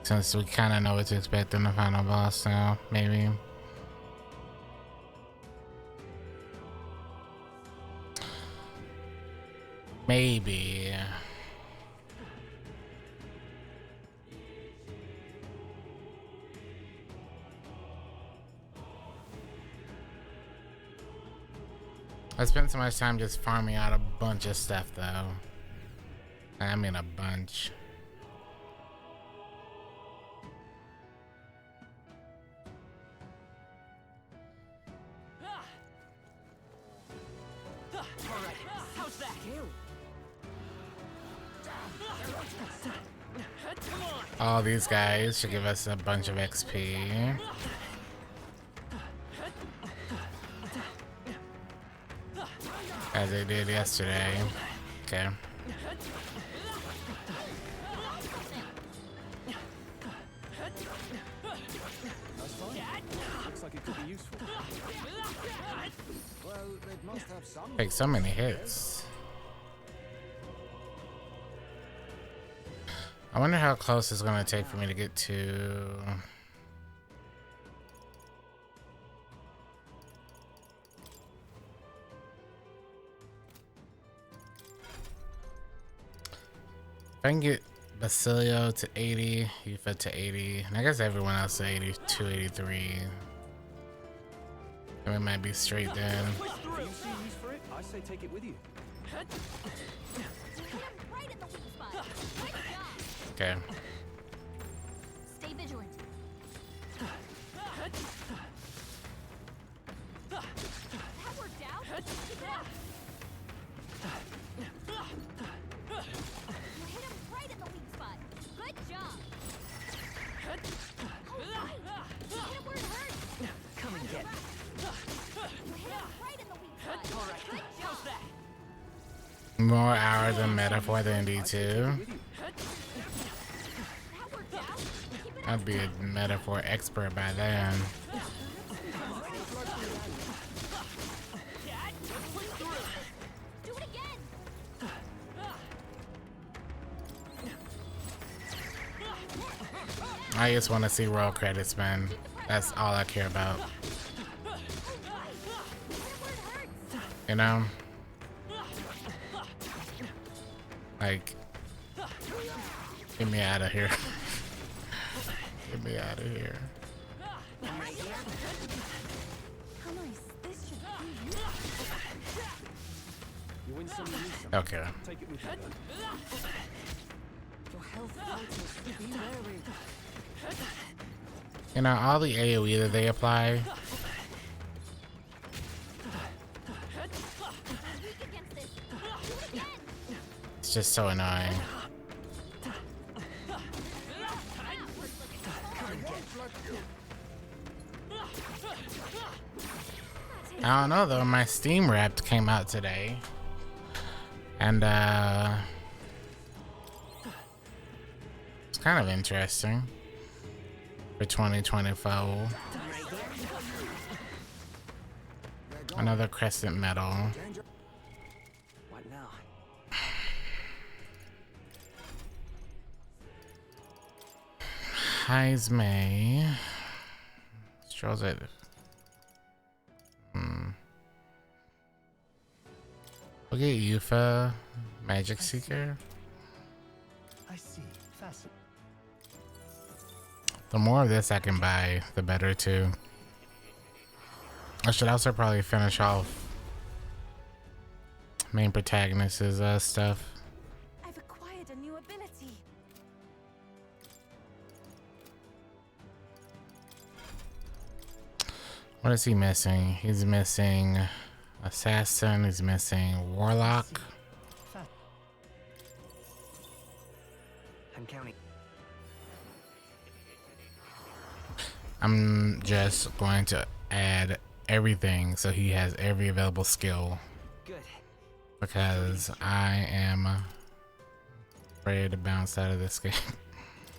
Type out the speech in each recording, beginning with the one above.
Since we kind of know what to expect in the final boss now, maybe. Maybe. I spent so much time just farming out a bunch of stuff though. I mean a bunch. All these guys should give us a bunch of XP. As they did yesterday. Okay. Take so many hits. I wonder how close it's gonna take for me to get to. If I can get Basilio to 80, Yufa to 80, and I guess everyone else to 82, 83. And we might be straight then. I say take it with you. Okay. Stay vigilant. That worked out. Keep it up. You hit him right in the weak spot. Good job. Oh, right. You hit him where it hurts. Come and get me. You hit him right in the weak spot. All right, Good how's job. that? More hours of metaphor than D2. I'd be a metaphor expert by then. Do it again. I just want to see roll credits, man. That's all I care about. You know? Like, get me out of here. Get me out of here. How nice. This should be You win some, you lose some. Okay. Take it with you. Your health fighters, be wary. You know, all the AoE that they apply, weak against this. Do it again. it's just so annoying. I don't know though, my Steam Wrapped came out today. And it's kind of interesting for 2024. Another crescent medal. What now? Heismay. Shows it. We'll get Yufa, Magic Seeker. I see. Fascinating. The more of this I can buy, the better too. I should also probably finish off main protagonist's stuff. I've acquired a new ability. What is he missing? He's missing Assassin, he's missing Warlock. I'm counting. I'm just going to add everything so he has every available skill. Good. Because I am ready to bounce out of this game.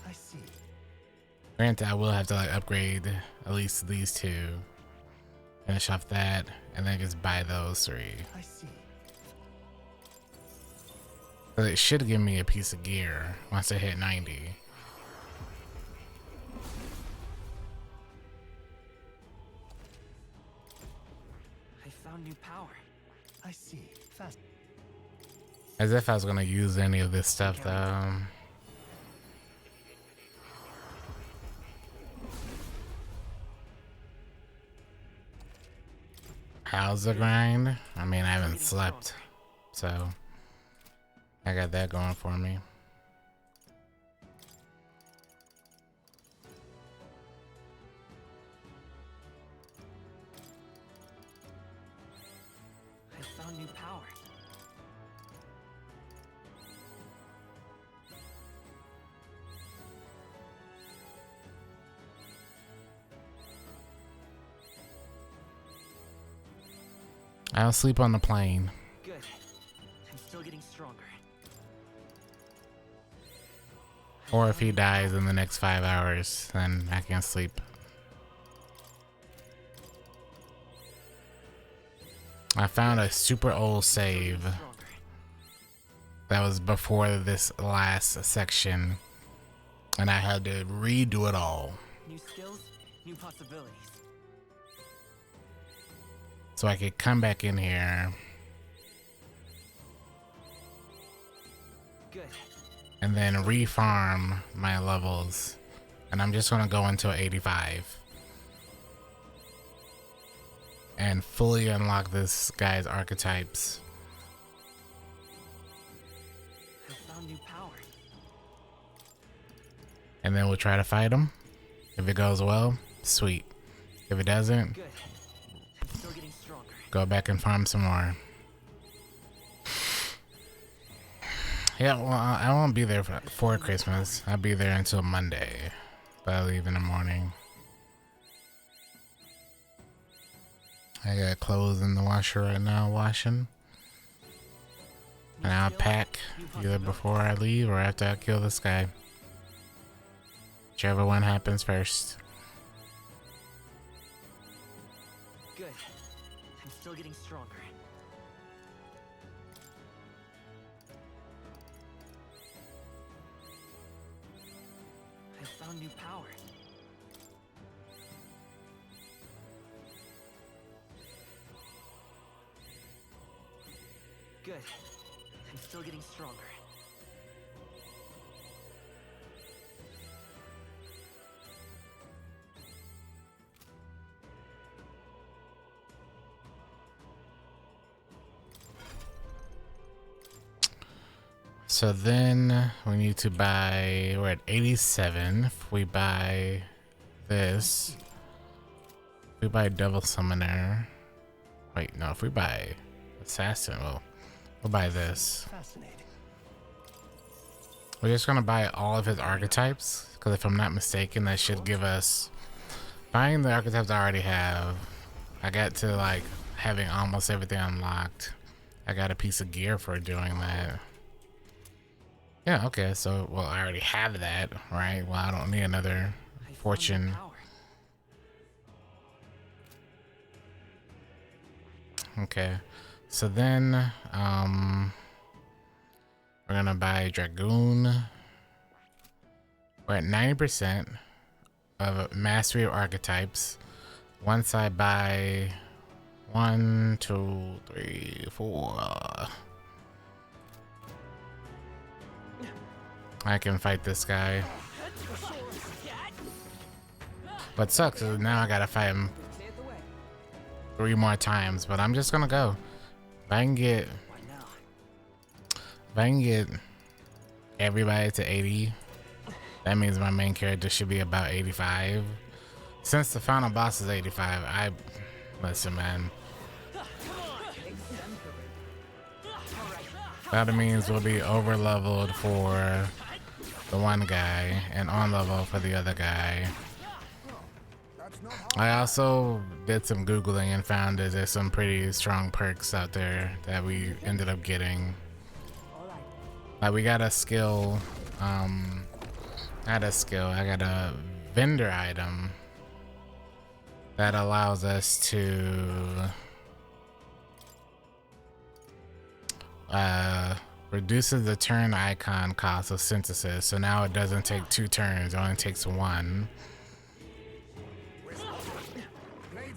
I see. Granted, I will have to like upgrade at least these two. Finish off that, and then just buy those three. I see. So it should give me a piece of gear once I hit 90. found new power. I see. Fast. As if I was gonna use any of this stuff though. How's the grind? I mean, I haven't slept, so I got that going for me. I found new power. I'll sleep on the plane. Good. I'm still getting stronger. Or if he dies in the next 5 hours, then I can sleep. I found a super old save Stronger. that was before this last section, and I had to redo it all. New skills, new possibilities. So I could come back in here Good. and then refarm my levels. And I'm just gonna go until 85 and fully unlock this guy's archetypes. I found new power. And then we'll try to fight him. If it goes well, sweet. If it doesn't, Good. I'm still getting stronger. go back and farm some more. Yeah, well, I won't be there for Christmas. I'll be there until Monday, but I leave in the morning. I got clothes in the washer right now, washing. And I'll pack either before I leave or after I kill this guy. Whichever one happens first. Good. I'm still getting stronger. I found new power. Good. I'm still getting stronger. So then we need to buy, we're at 87. If we buy this, if we buy Devil Summoner. Wait, no, if we buy Assassin, we'll buy this. Fascinating. We're just gonna buy all of his archetypes, because if I'm not mistaken, that should give us, buying the archetypes I already have, I got to like having almost everything unlocked. I got a piece of gear for doing that. Yeah, okay, so, well, I already have that, right? Well, I don't need another I found new fortune. power. Okay, so then, we're gonna buy Dragoon. We're at 90% of Mastery of Archetypes. Once I buy 1, 2, 3, 4, I can fight this guy. But sucks, is now I gotta fight him 3 more times, but I'm just gonna go. If I can get, What now? if I can get everybody to 80, that means my main character should be about 85. Since the final boss is 85, listen, man. That means we'll be over leveled for the one guy and on level for the other guy. I also did some Googling and found that there's some pretty strong perks out there that we ended up getting. Like we got a skill, I got a vendor item that allows us to reduces the turn icon cost of synthesis. So now it doesn't take 2 turns, it only takes 1.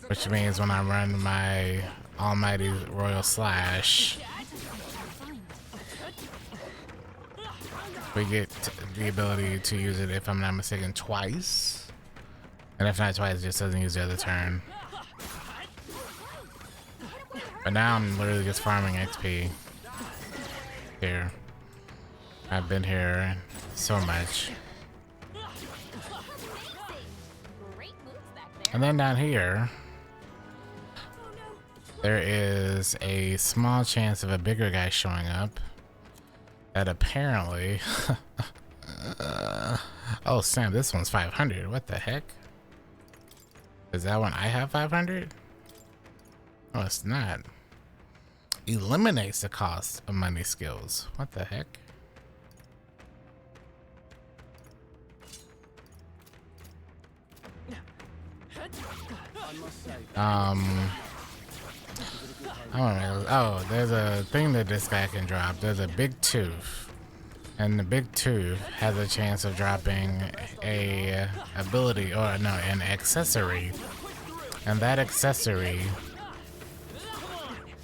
Which means when I run my almighty royal slash, we get the ability to use it, if I'm not mistaken, twice. And if not twice, it just doesn't use the other turn. But now I'm literally just farming XP here. I've been here so much. Great moves back there. And then down here, there is a small chance of a bigger guy showing up that apparently... oh, Sam, this one's 500. What the heck? Is that one I have 500? Oh, it's not. Eliminates the cost of money skills. What the heck? Oh, there's a thing that this guy can drop. There's a big tooth, and the big tooth has a chance of dropping a ability, or no, an accessory, and that accessory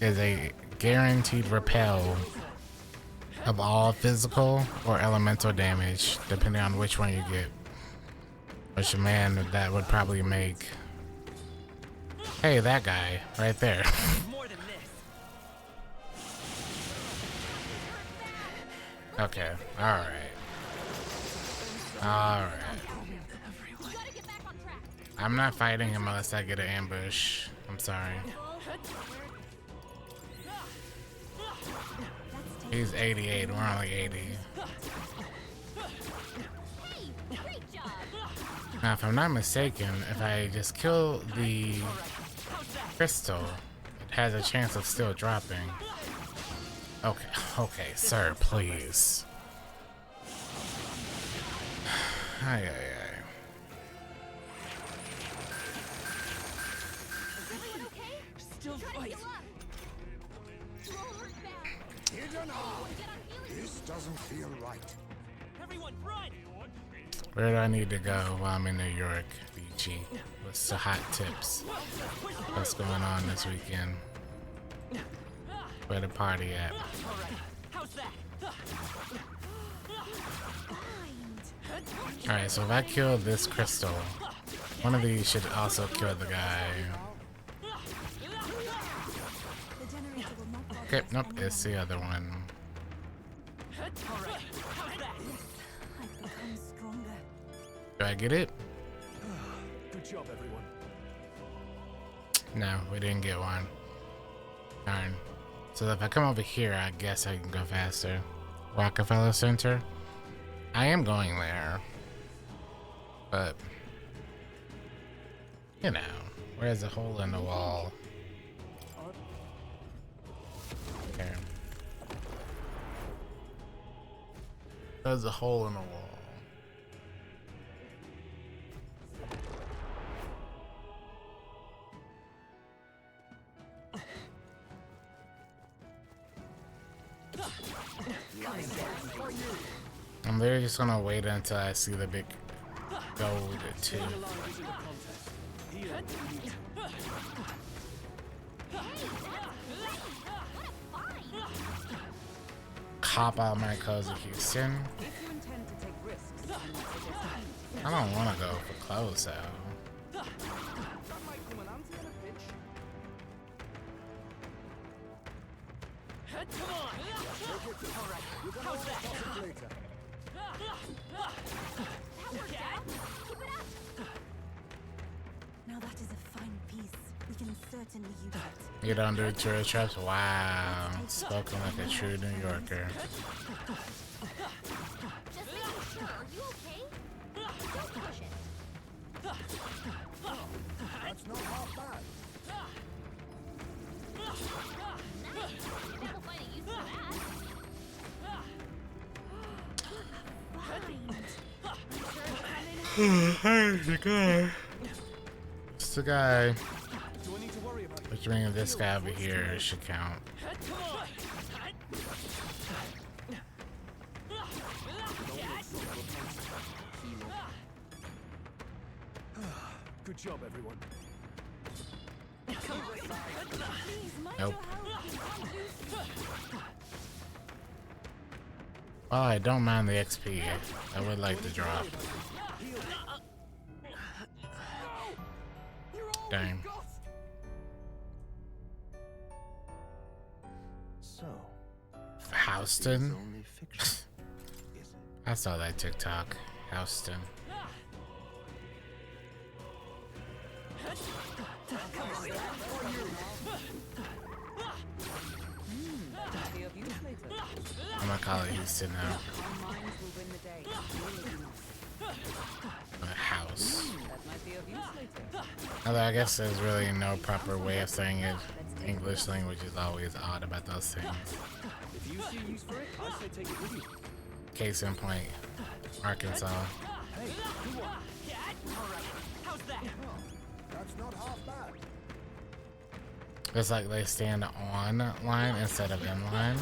is a guaranteed repel of all physical or elemental damage, depending on which one you get. Which, man, that would probably make... Hey, that guy right there. More than this. Okay, alright. Alright. You gotta get back on track. I'm not fighting him unless I get an ambush. I'm sorry. He's 88, we're only 80. Hey, great job. Now, if I'm not mistaken, if I just kill the crystal, it has a chance of still dropping. Okay, okay, sir, please. Ay, ay, ay. Everyone okay? Still Try to fight. heal up. Slow hurt bad. Hidden Get on healing. This doesn't feel right. Everyone, run! Where do I need to go while I'm in New York, BG? What's the hot tips? What's going on this weekend? Where the party at? How's that? Alright, so if I kill this crystal, one of these should also kill the guy. The generator will not bother Okay, us nope, anymore. it's the other one. I've become stronger. Do I get it? Good job, everyone. No, we didn't get one. Darn. So if I come over here, I guess I can go faster. Rockefeller Center. I am going there. But, you know, where's the hole in the wall? There. There's a hole in the wall. I'm literally just gonna wait until I see the big gold too. Cop out my cozy Houston. If you intend to take risks, then I suggest I don't want to go for clothes though. Now that is a fine piece. We can certainly use it. You don't do tourist traps? Wow. Spoken like a true New Yorker. Just making sure. Are you okay? Don't push it. That's not half bad. Nice. Maybe we'll find a use for that. Hey, the guy. It's the guy. Do I need to worry about Which means this guy over here should count. Good job, everyone. Nope. Oh, I don't mind the XP. I would like to drop. Dang. So, Houston? only fiction, is it? I saw that TikTok. Houston. I'm gonna call it Houston now. A house. Although I guess there's really no proper way of saying it. English language is always odd about those things. If you see use for it, I say take it with you. Case in point, Arkansas. Hey, good one. How's that? That's not half bad. It's like they stand on line instead of in line.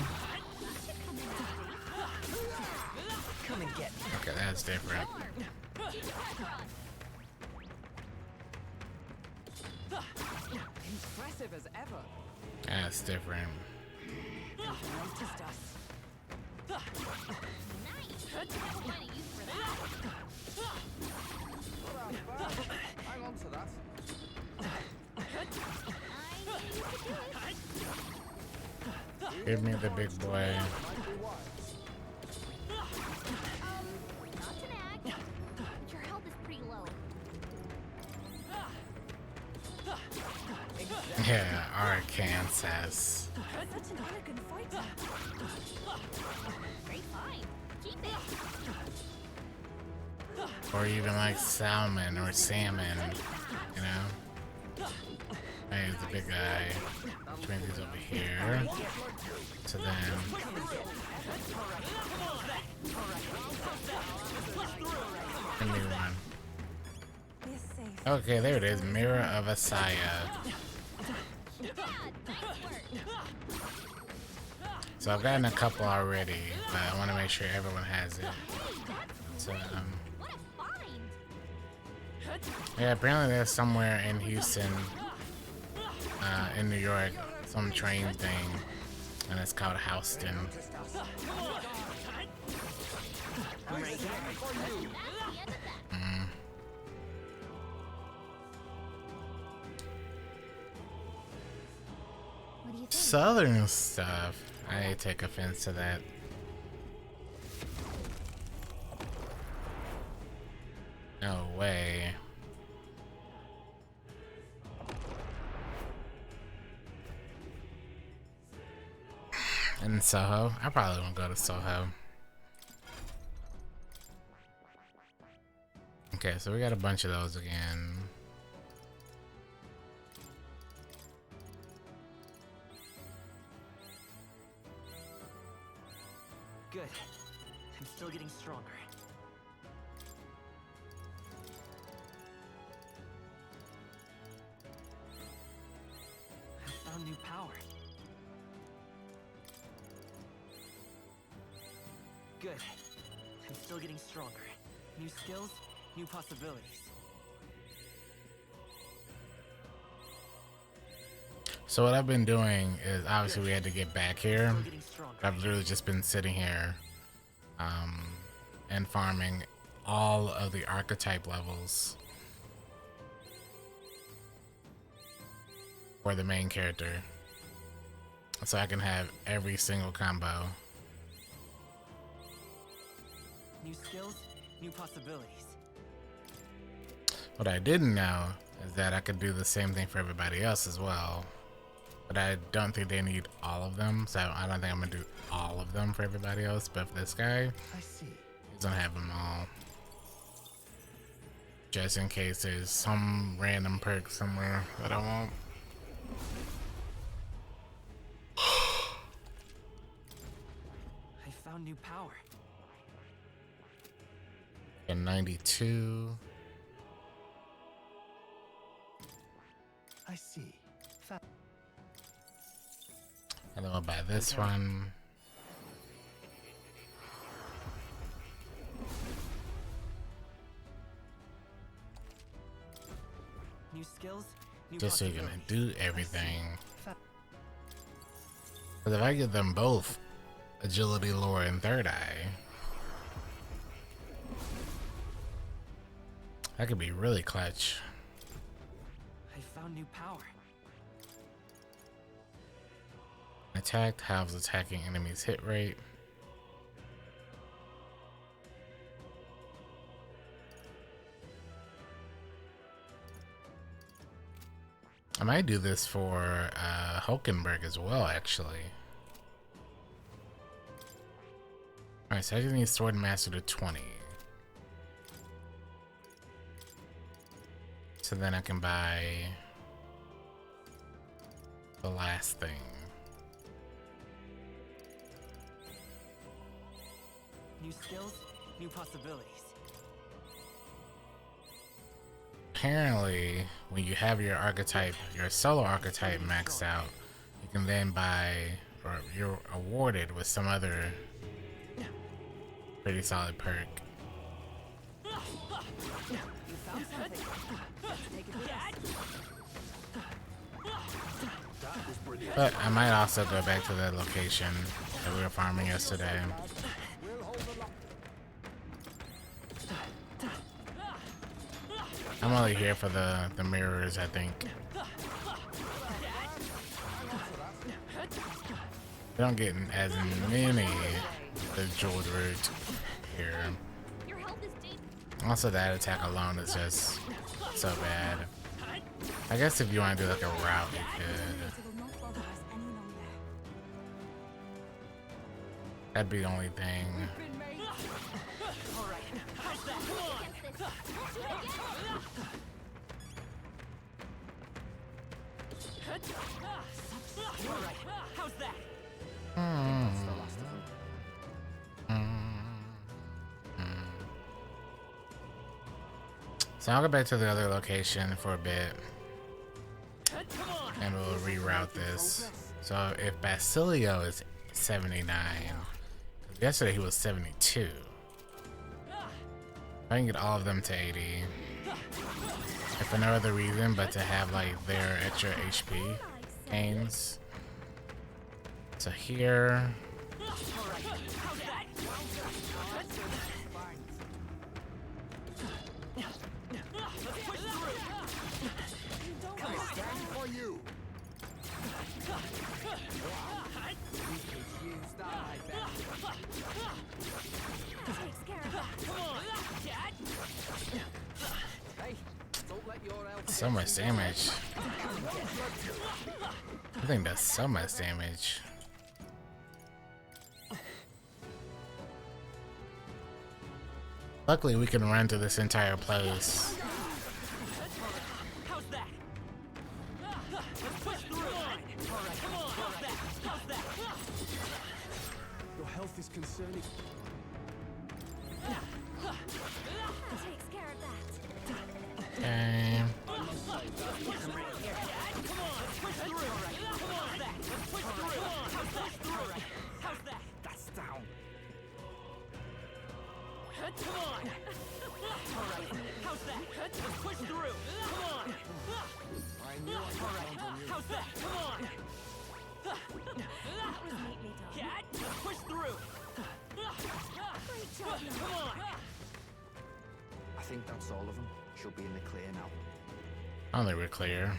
Come and get me. Okay, that's different. Impressive as ever. That's different. Noticed us. Nice. I have a lot of use for that. Hang on to that. Give me the big boy. Not to nag. Your health is pretty low. Yeah, Arkansas. Such an elegant fighter. Great find. Keep it. Or even like salmon or salmon, you know? Hey, the big guy. Bring these over here. So then. Give me one. We're safe. Okay, there it is. Mirror of Asaya. Yeah, nice work. So I've gotten a couple already, but I want to make sure everyone has it. So, What a find. yeah, apparently there's somewhere in Houston, in New York, some train thing, and it's called Houston. Mm. What do you think? Southern stuff. I take offense to that. No way. In Soho? I probably won't go to Soho. Okay, so we got a bunch of those again. Good. I'm still getting stronger. I found new power. Good. I'm still getting stronger. New skills, new possibilities. So what I've been doing is obviously we had to get back here. Still getting stronger. I've literally just been sitting here and farming all of the archetype levels for the main character. So I can have every single combo. New skills, new possibilities. What I didn't know is that I could do the same thing for everybody else as well. But I don't think they need all of them, so I don't think I'm gonna do all of them for everybody else. But for this guy, I see. he's gonna have them all. Just in case there's some random perk somewhere that I want. I found new power. And 92. I see. I don't know about this one. New skills, new just so you're gonna possibilities. do everything. But if I get them both agility, lore, and third eye, that could be really clutch. I found new power. Attack halves attacking enemies' hit rate. I might do this for Hulkenberg as well, actually. Alright, so I just need Sword Master to 20. So then I can buy the last thing. New skills, new possibilities. Apparently, when you have your archetype, your solo archetype maxed out, you can then buy, or you're awarded with some other pretty solid perk. You found something. Let's take it with us. But I might also go back to that location that we were farming yesterday. We'll hold the line. I'm only here for the mirrors, I think. We don't get as many the jeweled route here. Your health is deep. Also, that attack alone is just so bad. I guess if you want to do like a route, you could. It will not bother us any longer. That'd be the only thing. How's that? So I'll go back to the other location for a bit, and we'll reroute this. So if Basilio is 79, yesterday he was 72. I can get all of them to 80. If for no other reason but to have like their extra HP gains. So here. For you. Takes care of that. Hey, don't let your elf So much damage. I think that's so much damage. Luckily, we can run through this entire place. How's that? Let's push through. Alright, come on. How's that? Your health is concerning. Takes care of that. Okay. How's that? That's down. Come on. Alright, how's that? Let's push through. Come on. I knew I could count on you. How's that? Come on. That was neatly done. Cat, let's push through. Great job. Come on. I think that's all of them. Should be in the clear now. I don't think we're clear.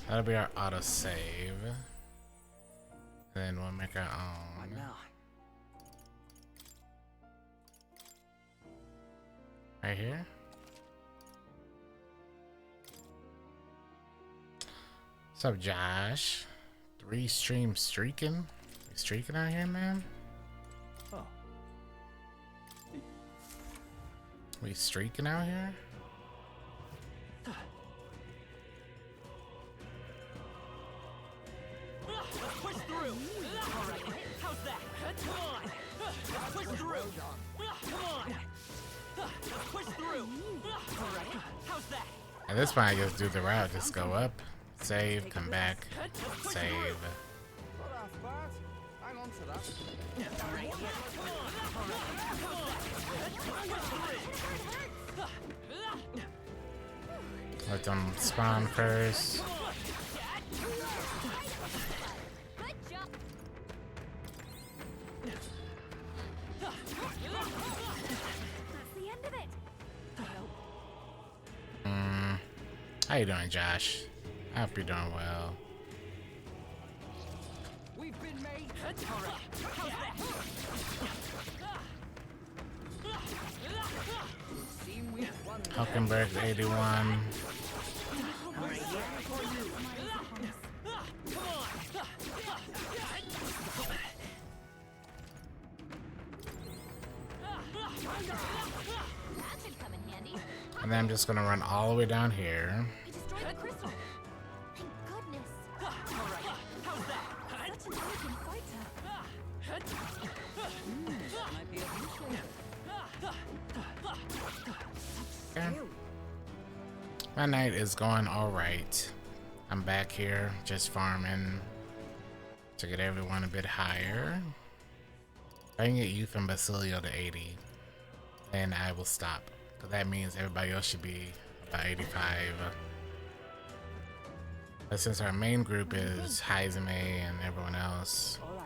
That'll be our auto save. Then we'll make our Right own. now. Right here. What's up, Josh? 3 streams streaking? You streaking out here, man? Oh. We streaking out here? Let's push through. Alright, how's that? Come on. Let's push through. Come on. Let's push through. Alright, how's that? At this point, I just do the route. Just go up, save, come back, save. Not half bad. Hang on to that. It hurts. Let them spawn first. Good job. That's the end of it. I hope. How you doing, Josh? I hope you're doing well. We've been made. All right. How's that? Seem we've won. Hulkenberg 81. That should come in handy. And then I'm just gonna run all the way down here. I destroyed the crystal. Thank goodness. All right. How's that? Such an elegant fighter. Might be a few Okay. My night is going alright. I'm back here just farming to get everyone a bit higher. If I can get Youth and Basilio to 80, then I will stop. Because that means everybody else should be about 85. But since our main group is Heizeme and everyone else, All right.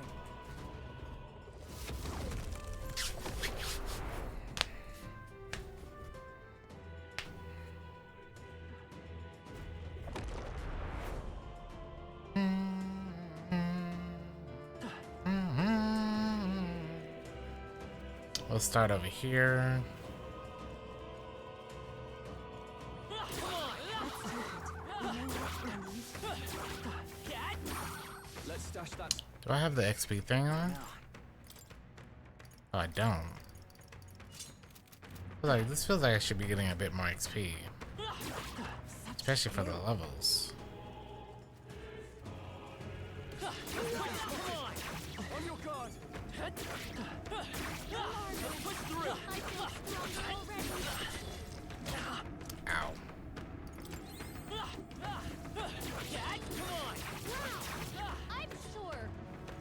we'll start over here. Let's stash that. Do I have the XP thing on? Oh, I don't. Like, this feels like I should be getting a bit more XP. Especially for the levels. On your guard. Push through. I feel stronger already. Ow. I'm sure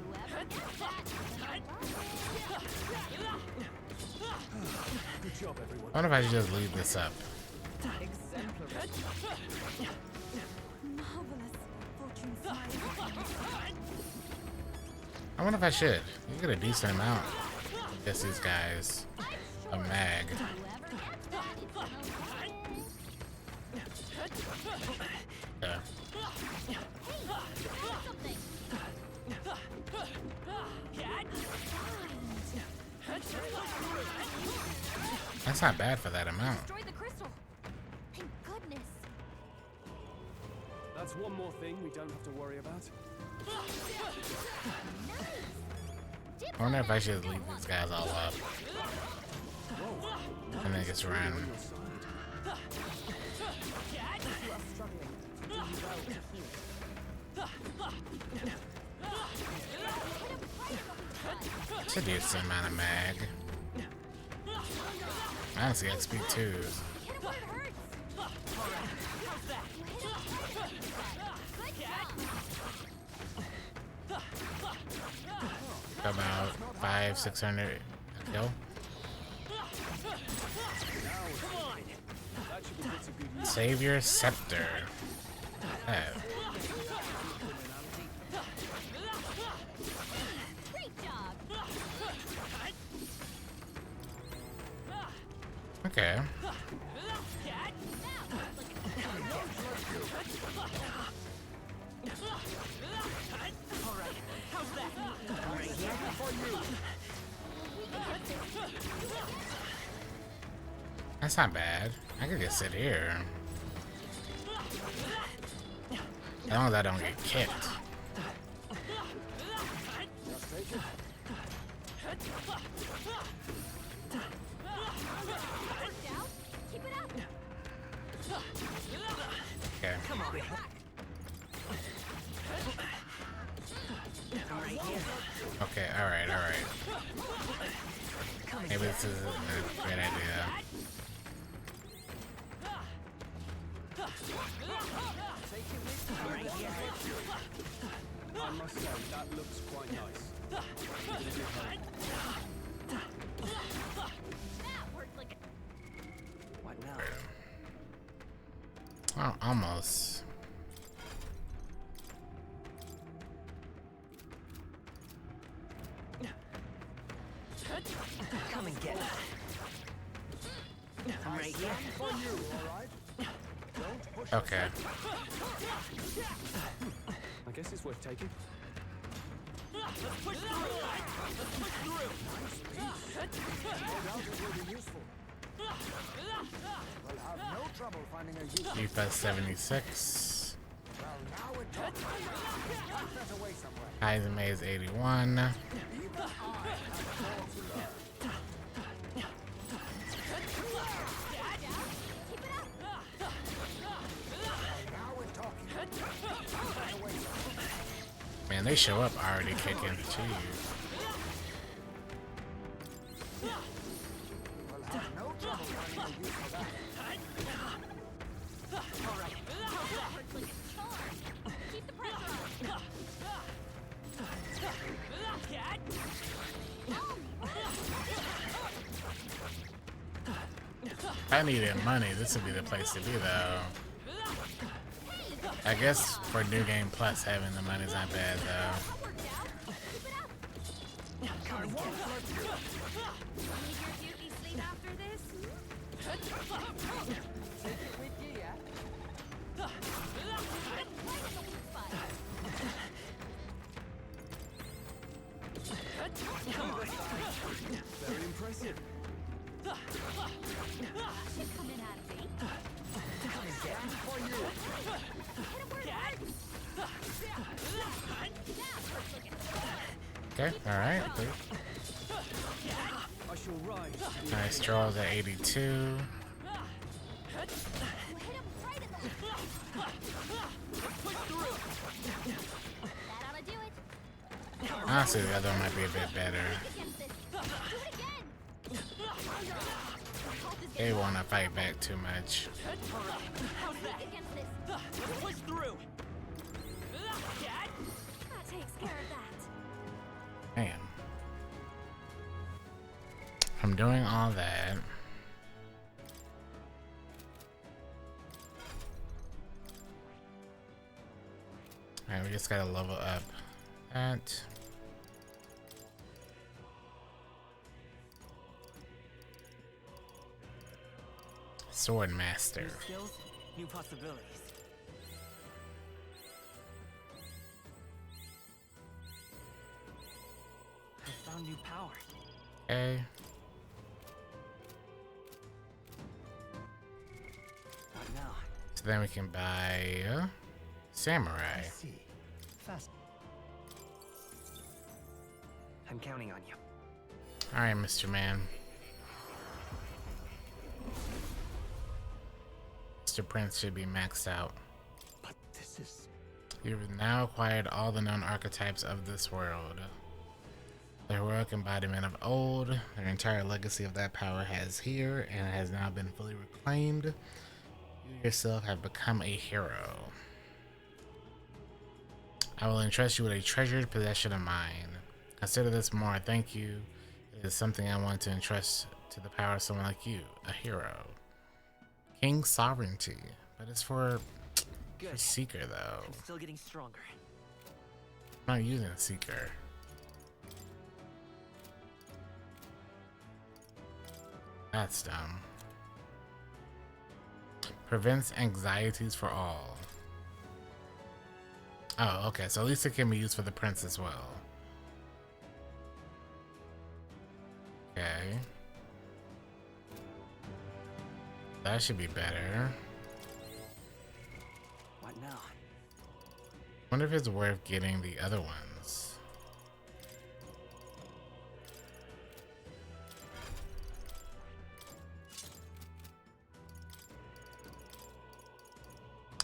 whoever gets that is gonna love it. Good job, everyone. I wonder if I should just leave this up. Exemplary. Marvelous. Fortune smiles. I wonder if I should. You get a decent amount against these guys. A mag. Whoever gets that is gonna love it. Yeah. Something. That's not bad for that amount. Destroyed the crystal. Thank goodness. That's one more thing we don't have to worry about. I wonder if I should leave these guys all up. And then just run. You are struggling. Do you well to heal? Should do some amount of mag. I see XP too. Hit him where it hurts. You hit him right. Good job. About 500-600 a kill. That should be good to good use. Savior Scepter. Oh. Great job. Okay. That's not bad. I could just sit here. As long as I don't get kicked. Keep it up. Okay. Okay, alright, alright. Maybe this is a great idea. I must say, that looks quite nice. That worked like What now? Oh, almost. Come and get it. I'm right here. Stand for you, all right? Don't push Okay. I guess it's worth taking. Let's push through. Let's push through. No doubt it will be useful. We'll have no trouble finding a use. Defense 76. Well, now we're talking. Tuck that away somewhere. Heisman is 81. Even I have more to learn. Now we're talking. Tuck that away somewhere. Man, they show up already kicking. Jeez. We'll have no trouble finding a use for that. Keep the pressure on. If I needed money, this would be the place to be, though. I guess for New Game Plus, having the money's not bad, though. Worked out. Keep it up. Come and get it. Need your beauty sleep after this? Take it with you, yeah? Very impressive. She's coming at me. Come and get it. For you. Hit him where it hurts. Now, let's look at Okay, alright. I shall rise. Nice draws at 82. hit him right in the Push through. That ought to do it. Honestly, the other one might be a bit better. Against this. Do it again. Hope is They want to fight back too much. How's that? against this. Let's push through. That takes care of that. Damn. From doing all that, alright, we just gotta level up that. Sword Master. Skills, new possibilities. I found new power. Okay. What now? So then we can buy Samurai. See. Fast. I'm counting on you. Alright, Mr. Man. Mr. Prince should be maxed out. But this is... You've now acquired all the known archetypes of this world. The heroic embodiment of old, their entire legacy of that power has here and has now been fully reclaimed. You yourself have become a hero. I will entrust you with a treasured possession of mine. Consider this more a thank you. It is something I want to entrust to the power of someone like you, a hero. King sovereignty, but it's for good. Seeker though. I'm still getting stronger. I'm not using Seeker. That's dumb. Prevents anxieties for all. Oh, okay. So at least it can be used for the prince as well. Okay. That should be better. What now? Wonder if it's worth getting the other ones.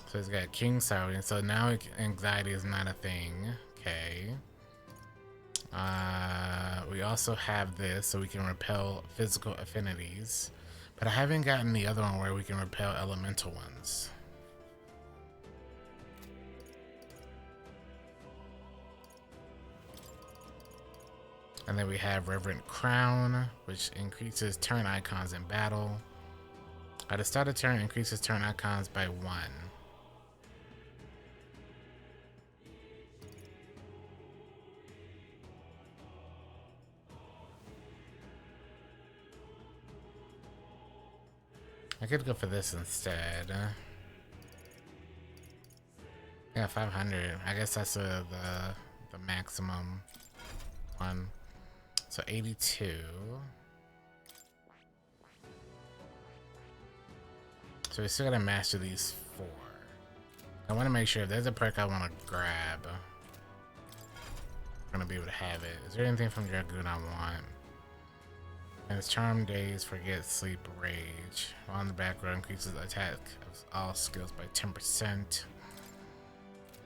So it's got King Sovereign. So now anxiety is not a thing. Okay. We also have this, so we can repel physical affinities. But I haven't gotten the other one where we can repel elemental ones. And then we have Reverent Crown, which increases turn icons in battle. At the start of turn, increases turn icons by 1. I could go for this instead. Yeah, 500. I guess that's the maximum one. So 82. So we still gotta master these 4. I want to make sure if there's a perk I want to grab, I'm gonna be able to have it. Is there anything from Dragoon I want? And it's Charm Days, Forget, Sleep, Rage. While on the back row, increases attack of all skills by 10%.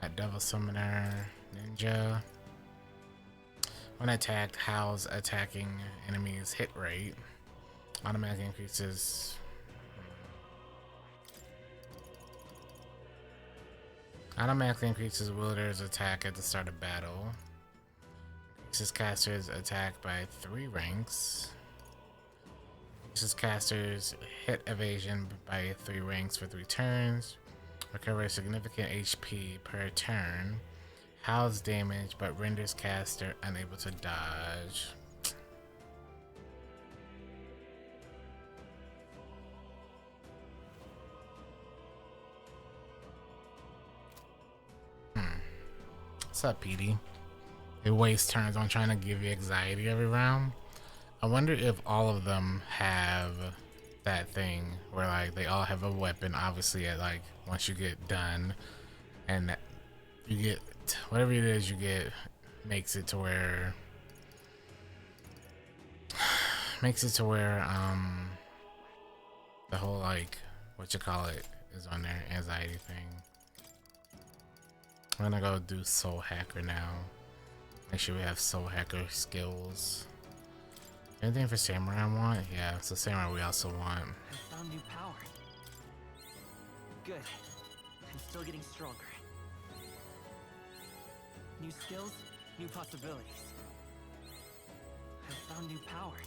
At Devil Summoner, Ninja. When attacked, howls attacking enemies' hit rate. Automatically increases. Automatically increases wielder's attack at the start of battle. Increases caster's attack by 3 ranks. Increases caster's hit evasion by 3 ranks for 3 turns. Recovers significant HP per turn. Howls damage but renders caster unable to dodge. What's up, Petey? It wastes turns on trying to give you anxiety every round. I wonder if all of them have that thing where like they all have a weapon, obviously at like once you get done, and you get whatever it is you get makes it to where the whole like what you call it is on their anxiety thing. I'm gonna go do Soul Hacker now. Make sure we have Soul Hacker skills. Anything for Samurai I want? Yeah, so Samurai we also want. I found new power. Good. I'm still getting stronger. New skills, new possibilities. I found new power.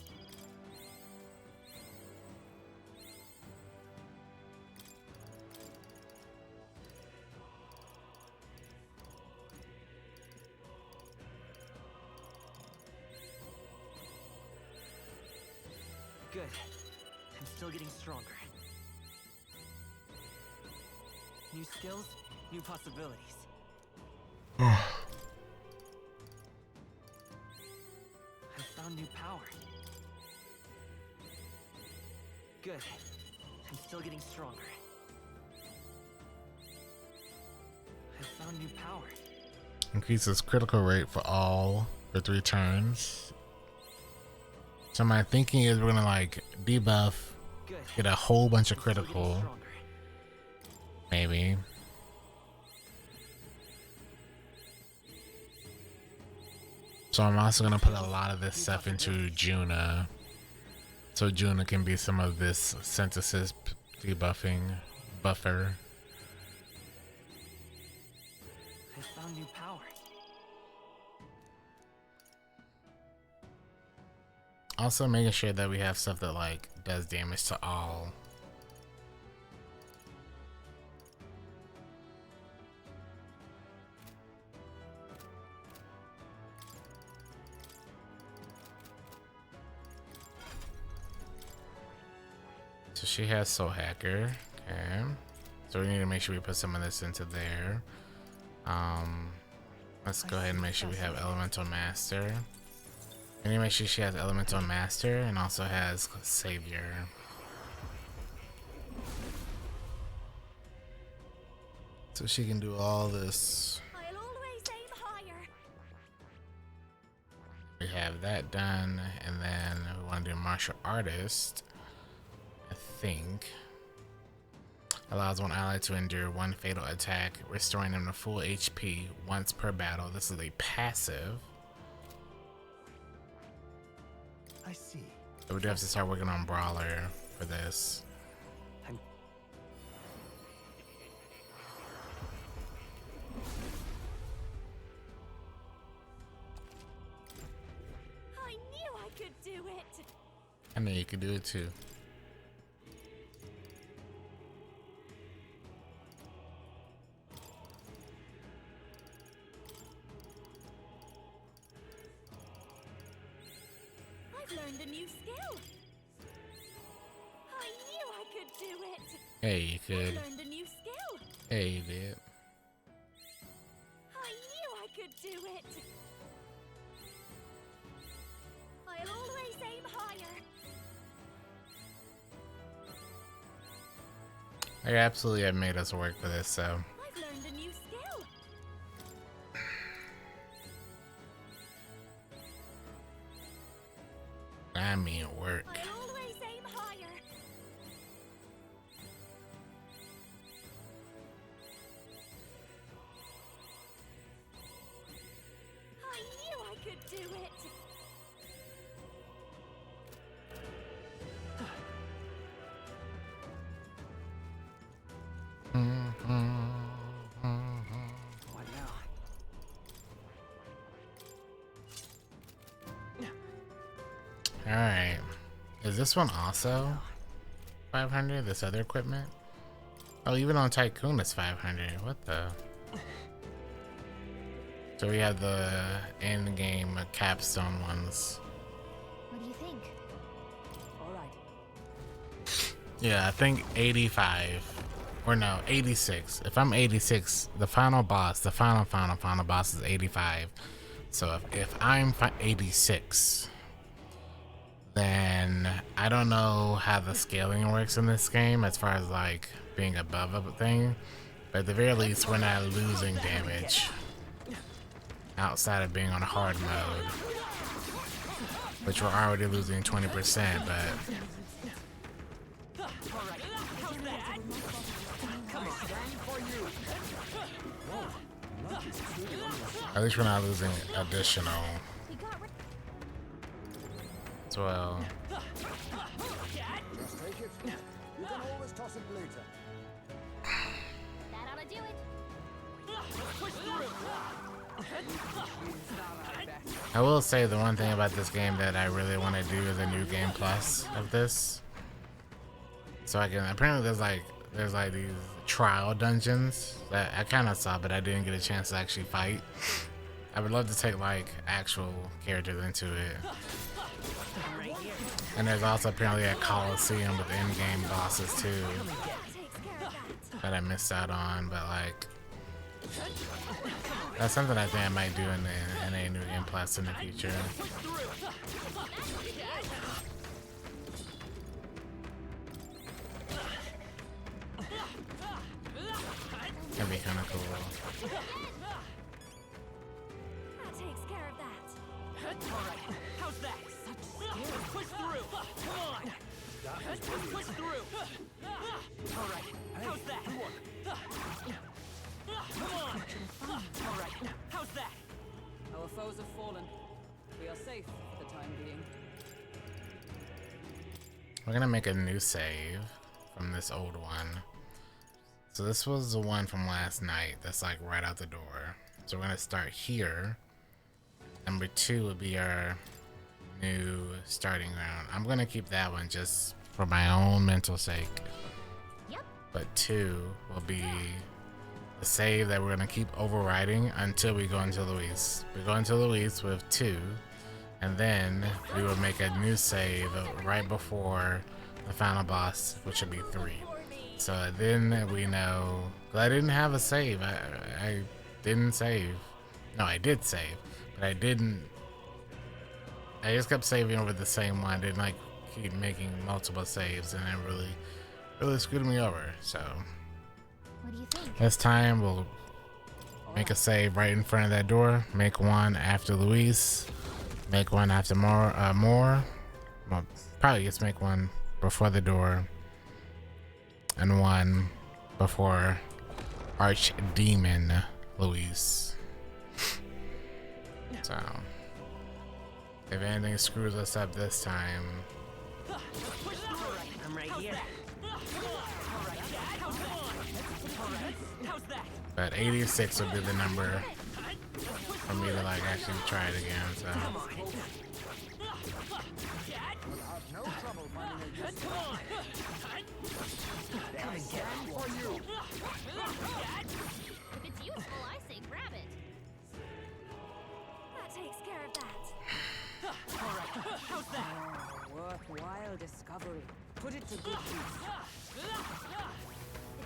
Good. I'm still getting stronger. New skills, new possibilities. I found new power. Good. I'm still getting stronger. I found new power. Increases critical rate for all for 3 turns. So my thinking is we're gonna like debuff, Good. get a whole bunch of Still getting critical, stronger. maybe. So I'm also gonna put a lot of this stuff into Juna, so Juna can be some of this synthesis debuffing buffer. I found new power. Also making sure that we have stuff that like does damage to all. So she has Soul Hacker. Okay. So we need to make sure we put some of this into there. Let's go ahead and make sure we have Elemental Master. We need to make sure she has Elemental Master and also has Savior. So she can do all this. I'll always aim higher. We have that done, and then we want to do Martial Artist. I think allows one ally to endure 1 fatal attack, restoring them to full HP once per battle. This is a passive. I see. So we do have to start working on Brawler for this. I knew I could do it. I know you could do it too. I've learned a new skill. I knew I could do Hey, you could. Learned a new skill. Hey, you did. I knew I could do it. I'll always aim higher. They absolutely have made us work for this, so. I've learned a new skill. I mean, work. I'll always aim higher. I knew I could do it. What now? Alright. Is this one also 500? This other equipment? Oh, even on Tycoon it's 500. What the? So we have the end game capstone ones. What do you think? All right. Yeah, I think 85. Or no, 86. If I'm 86, the final boss, the final boss is 85. So if I'm 86, then I don't know how the scaling works in this game as far as like being above a thing. But at the very least, we're not losing damage outside of being on hard mode, which we're already losing 20%, but at least we're not losing additional as well. Just take it. You can always toss it later. That ought to do it. I will say the one thing about this game that I really want to do is a new game plus of this. So I can, apparently there's like these trial dungeons that I kind of saw, but I didn't get a chance to actually fight. I would love to take like actual characters into it. And there's also apparently a Coliseum with in-game bosses too that I missed out on, but like that's something I think I might do in a new game plus in the future. That'd be kind of cool. That takes care of that. Alright, how's that? Let's push through! Come on! Let's push through! Alright, how's that? Come on! Alright, how's that? Our foes have fallen. We are safe for the time being. We're gonna make a new save from this old one. So this was the one from last night that's like right out the door. So we're gonna start here. Number 2 would be our new starting ground. I'm gonna keep that one just for my own mental sake. Yep. But 2 will be the save that we're gonna keep overriding until we go into Luis. We go into Luis with 2, and then we will make a new save right before the final boss, which will be 3. So then we know, 'cause I didn't have a save. I didn't save. No, I did save, but I didn't. I just kept saving over the same one. I didn't like keep making multiple saves, and it really screwed me over. So What do you think? this time we'll make a save right in front of that door. Make one after Luis. Make one after more. Well, probably just make one before the door. And one before Archdemon Luis. So if anything screws us up this time, I'm right here. How's that? but 86 would be the number for me to like actually try it again. So Have no trouble finding a use. Come on! There again for you. If it's useful, I say grab it. That takes care of that. Alright, how's that? Worthwhile discovery. Put it to good use.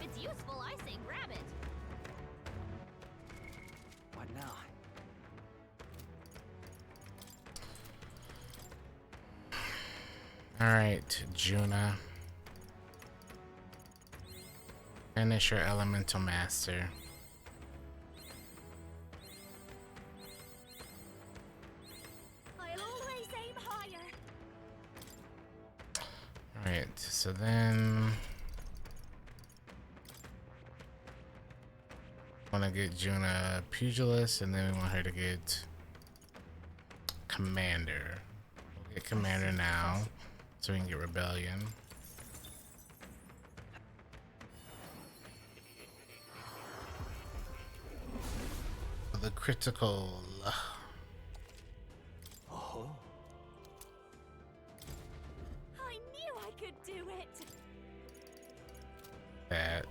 it's useful, I say grab it. What now? Alright, Juna. Finish your elemental master. I'll always aim higher. Alright, so then want to get Juna Pugilist, and then we want her to get Commander. We'll get Commander now, so we can get Rebellion. The critical. Oh. I knew I could do it. That.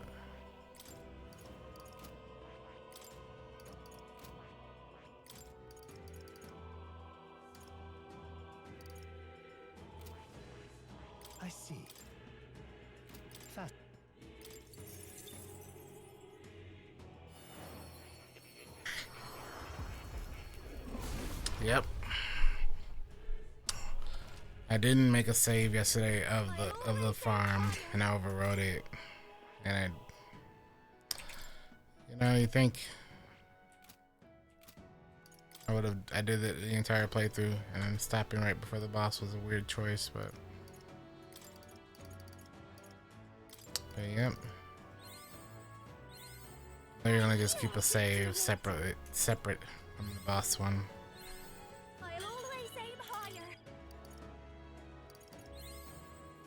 I see. Fast. Yep. I didn't make a save yesterday of the farm, and I overrode it. And you think I did it the entire playthrough, and then stopping right before the boss was a weird choice, but yep. They're gonna just keep a save separate from the boss one. I'll always aim higher.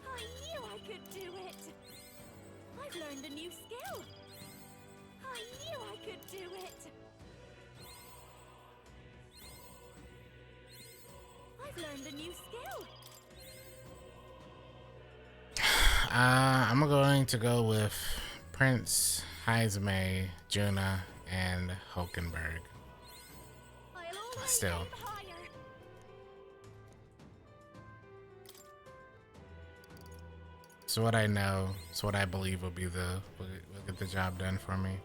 I knew I could do it. I've learned a new skill. I knew I could do it. I've learned a new skill. I'm going to go with Prince, Heismay, Juna, and Hulkenberg. I'll always Still. aim higher. So what I know, so what I believe will get the job done for me.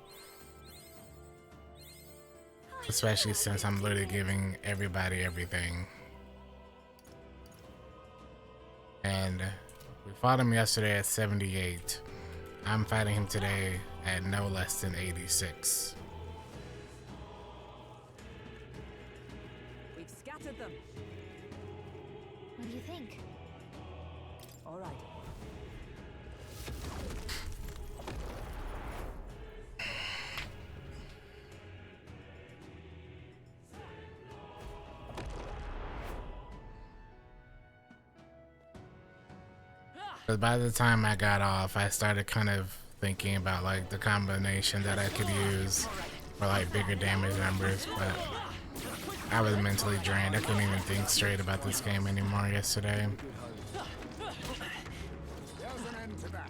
Especially since I'm literally giving everybody everything. And we fought him yesterday at 78. I'm fighting him today at no less than 86. We've scattered them. What do you think? All right. But by the time I got off, I started kind of thinking about like the combination that I could use for like bigger damage numbers, but I was mentally drained. I couldn't even think straight about this game anymore yesterday. There's an end to that.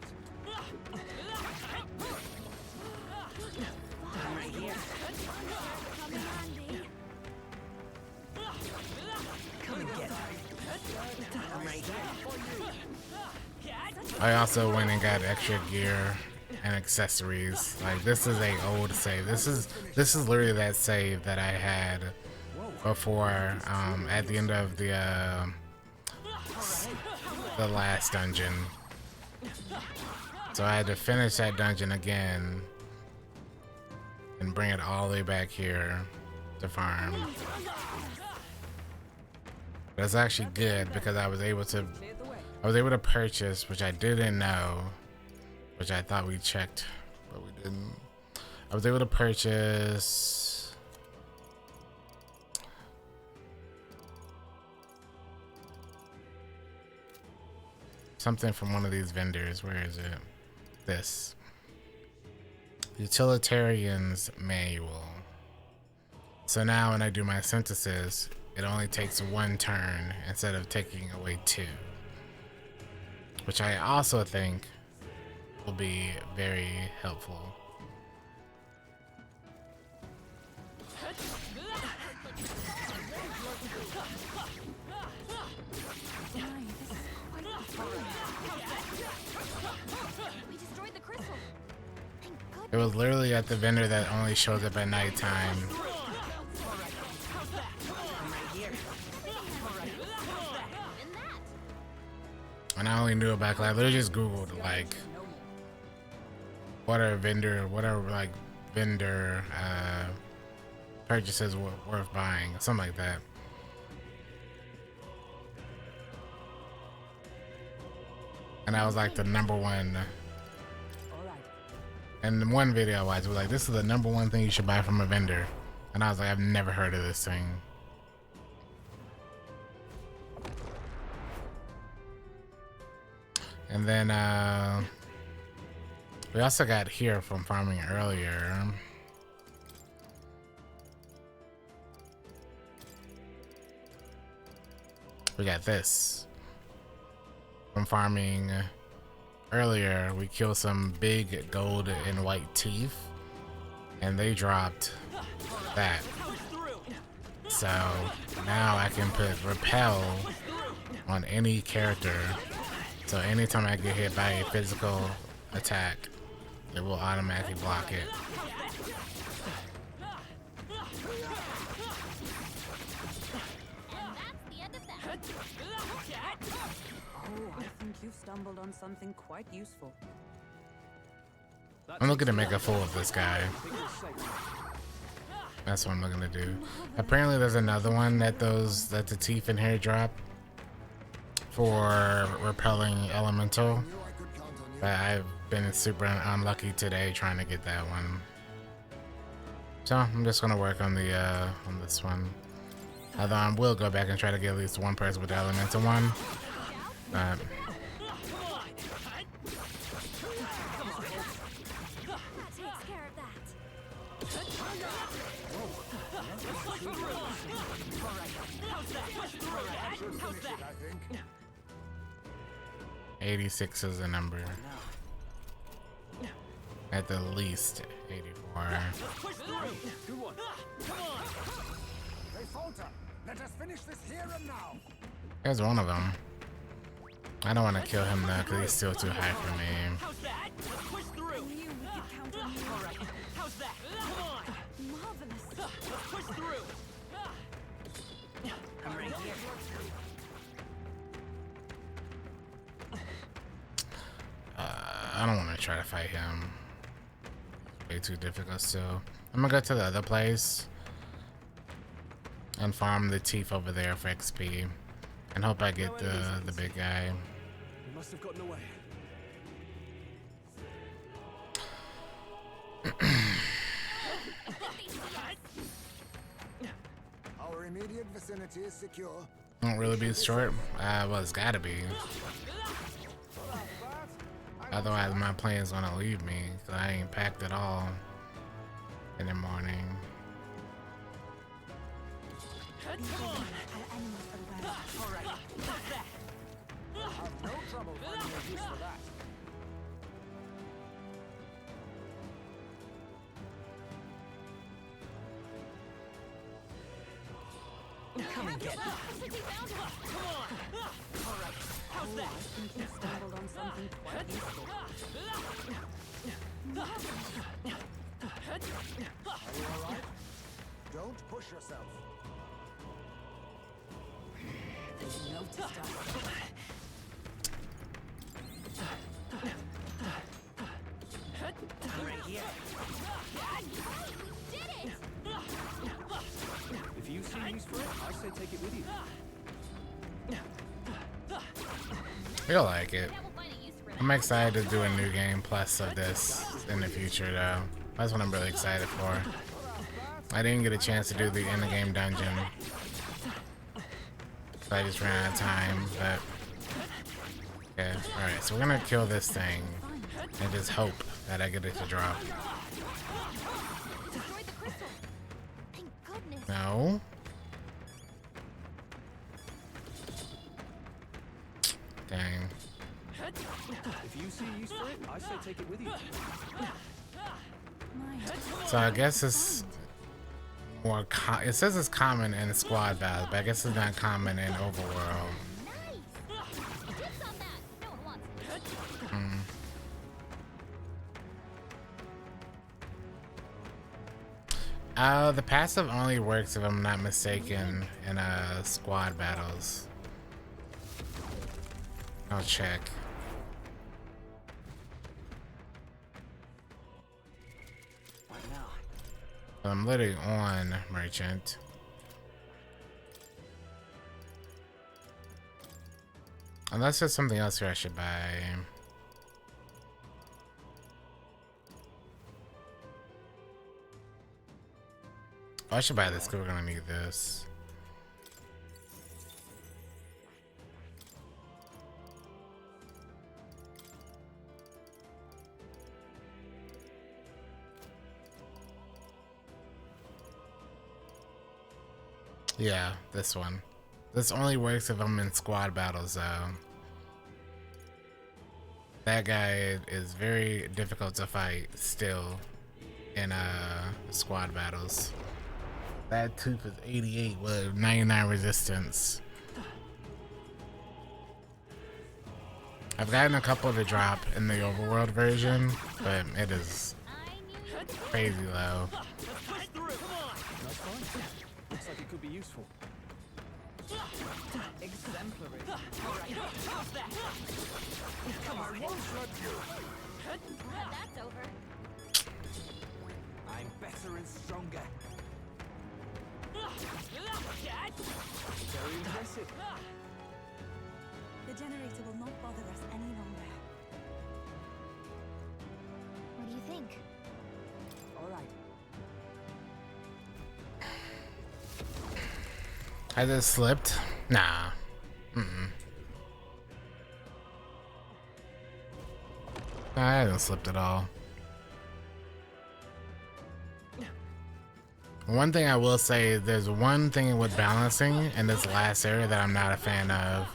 I also went and got extra gear and accessories. Like this is a old save. This is literally that save that I had before at the end of the last dungeon. So I had to finish that dungeon again and bring it all the way back here to farm. That's actually good because I was able to purchase, which I didn't know, which I thought we checked, but we didn't. I was able to purchase something from one of these vendors. Where is it? This Utilitarian's Manual. So now when I do my synthesis, it only takes one turn instead of taking away two, which I also think will be very helpful. We destroyed the crystal. It was literally at the vendor that only shows up at nighttime. And I only knew about, like, I literally just Googled, like, what are vendor purchases worth buying, something like that. And that was like the number one. And the one video I watched was like, this is the number one thing you should buy from a vendor. And I was like, I've never heard of this thing. And then we also got here from farming earlier. We got this from farming earlier. We killed some big gold and white teeth, and they dropped that. So now I can put repel on any character. So anytime I get hit by a physical attack, it will automatically block it. Oh, I think you've stumbled on something quite useful. I'm looking to make a fool of this guy. That's what I'm looking to do. Apparently there's another one that the teeth in here drop for repelling elemental. But I've been super unlucky today trying to get that one. So I'm just gonna work on the on this one. Although I will go back and try to get at least one person with the elemental one. But How's that? I think. 86 is the number. At the least 84. Good one. They falter. Let us finish this here and now. There's one of them. I don't want to kill him though, because he's still too high for me. How's that? Let's push through. I knew we could count on you. All right. How's that? Come on. Marvelous. Let's push through. I'm right here. I don't want to try to fight him. Way too difficult still. I'm gonna go to the other place and farm the teeth over there for XP and hope I get the big guy. We must have gotten away. Our immediate vicinity is secure. Won't really be short. Well, it's gotta be. Otherwise, my plane's gonna leave me. Cause I ain't packed at all in the morning. Our enemies aware. All right. How's that? Have no trouble finding a use for that. Come and get me. Oh, I think you've stumbled on something quite useful. Are you all right? Don't push yourself. There's no to stop. Right here. Did it! If you see use for it, I say take it with you. You'll like it. That will find a use for it. I'm excited to do a new game plus of this in the future though. That's what I'm really excited for. I didn't get a chance to do the end of game dungeon. So I just ran out of time, but okay, alright, so we're gonna kill this thing and just hope that I get it to drop. Destroyed the crystal. Thank goodness. No. Dang. If you see use for it, I say take it with you. So I guess it's more it says it's common in squad battles, but I guess it's not common in overworld. Nice. Dibs on that. No one wants it. The passive only works if I'm not mistaken in squad battles. I'll check. What now? I'm literally on merchant. Unless there's something else here I should buy. Oh, I should buy this because we're gonna need this. Yeah, this one. This only works if I'm in squad battles, though. That guy is very difficult to fight still in squad battles. That tooth is 88 with 99 resistance. I've gotten a couple to drop in the overworld version, but it is crazy low. That's fine. Looks like it could be useful. Exemplary. Alright, how's that? Come on, That's over. I'm better and stronger. Very impressive. The generator will not bother us any longer. What do you think? All right. Has it slipped? Nah. Mm-mm. Nah, it hasn't slipped at all. One thing I will say is there's one thing with balancing in this last area that I'm not a fan of.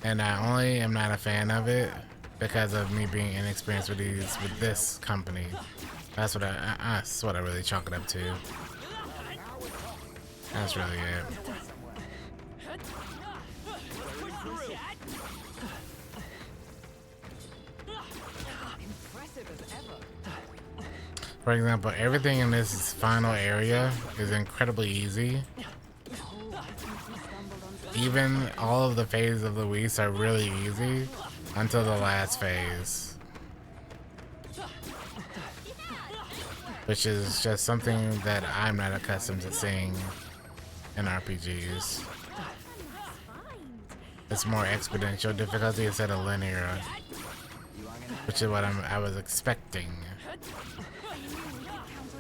And I only am not a fan of it because of me being inexperienced with this company. That's what I really chalk it up to. That's really it. impressive as ever. For example, everything in this final area is incredibly easy. Even all of the phases of Luis are really easy until the last phase. Which is just something that I'm not accustomed to seeing in RPGs. It's more exponential difficulty instead of linear, which is what I was expecting.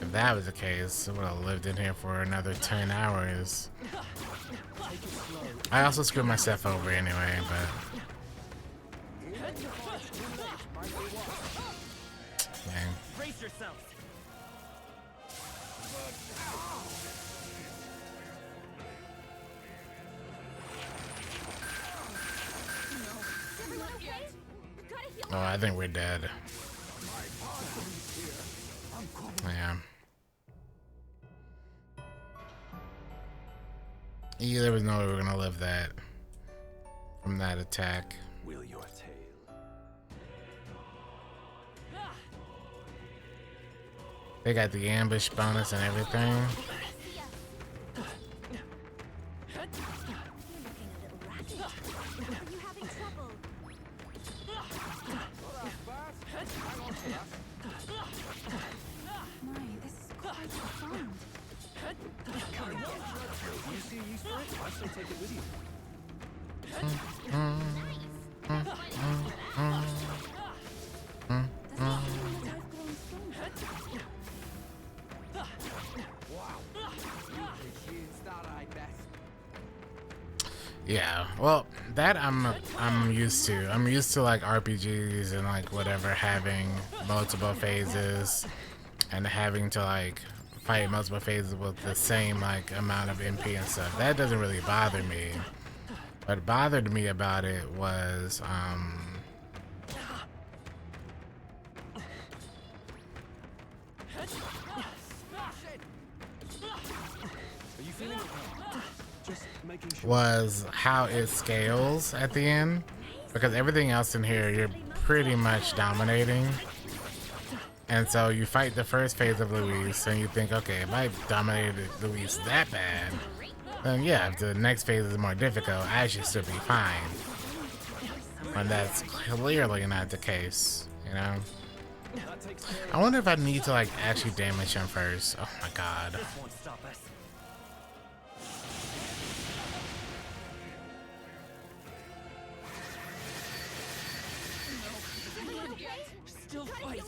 If that was the case, I would have lived in here for another 10 hours. I also screwed myself over anyway, but... Dang. Brace yourselves. Everyone okay? Gotta heal. Oh, I think we're dead. Yeah. Yeah, there was no way we were gonna live that from that attack. Will your tail? They got the ambush bonus and everything. You're looking a little rattled. Are you having trouble? My, this is quite profound. Do you see a use for it? I say take it with you. Does it seem that I've grown stronger? Yeah, well, that I'm used to. I'm used to like RPGs and like whatever having multiple phases and having to like fight multiple phases with the same like amount of MP and stuff. That doesn't really bother me. What bothered me about it was Are you feeling okay? Just making sure. was how it scales at the end, because everything else in here you're pretty much dominating, And so you fight the first phase of Luis, and you think, okay, if I dominated Luis that bad, then yeah, if the next phase is more difficult, I should still be fine. But that's clearly not the case, you know? I wonder if I need to, like, actually damage him first. Oh my god. Won't stop us. Still fight.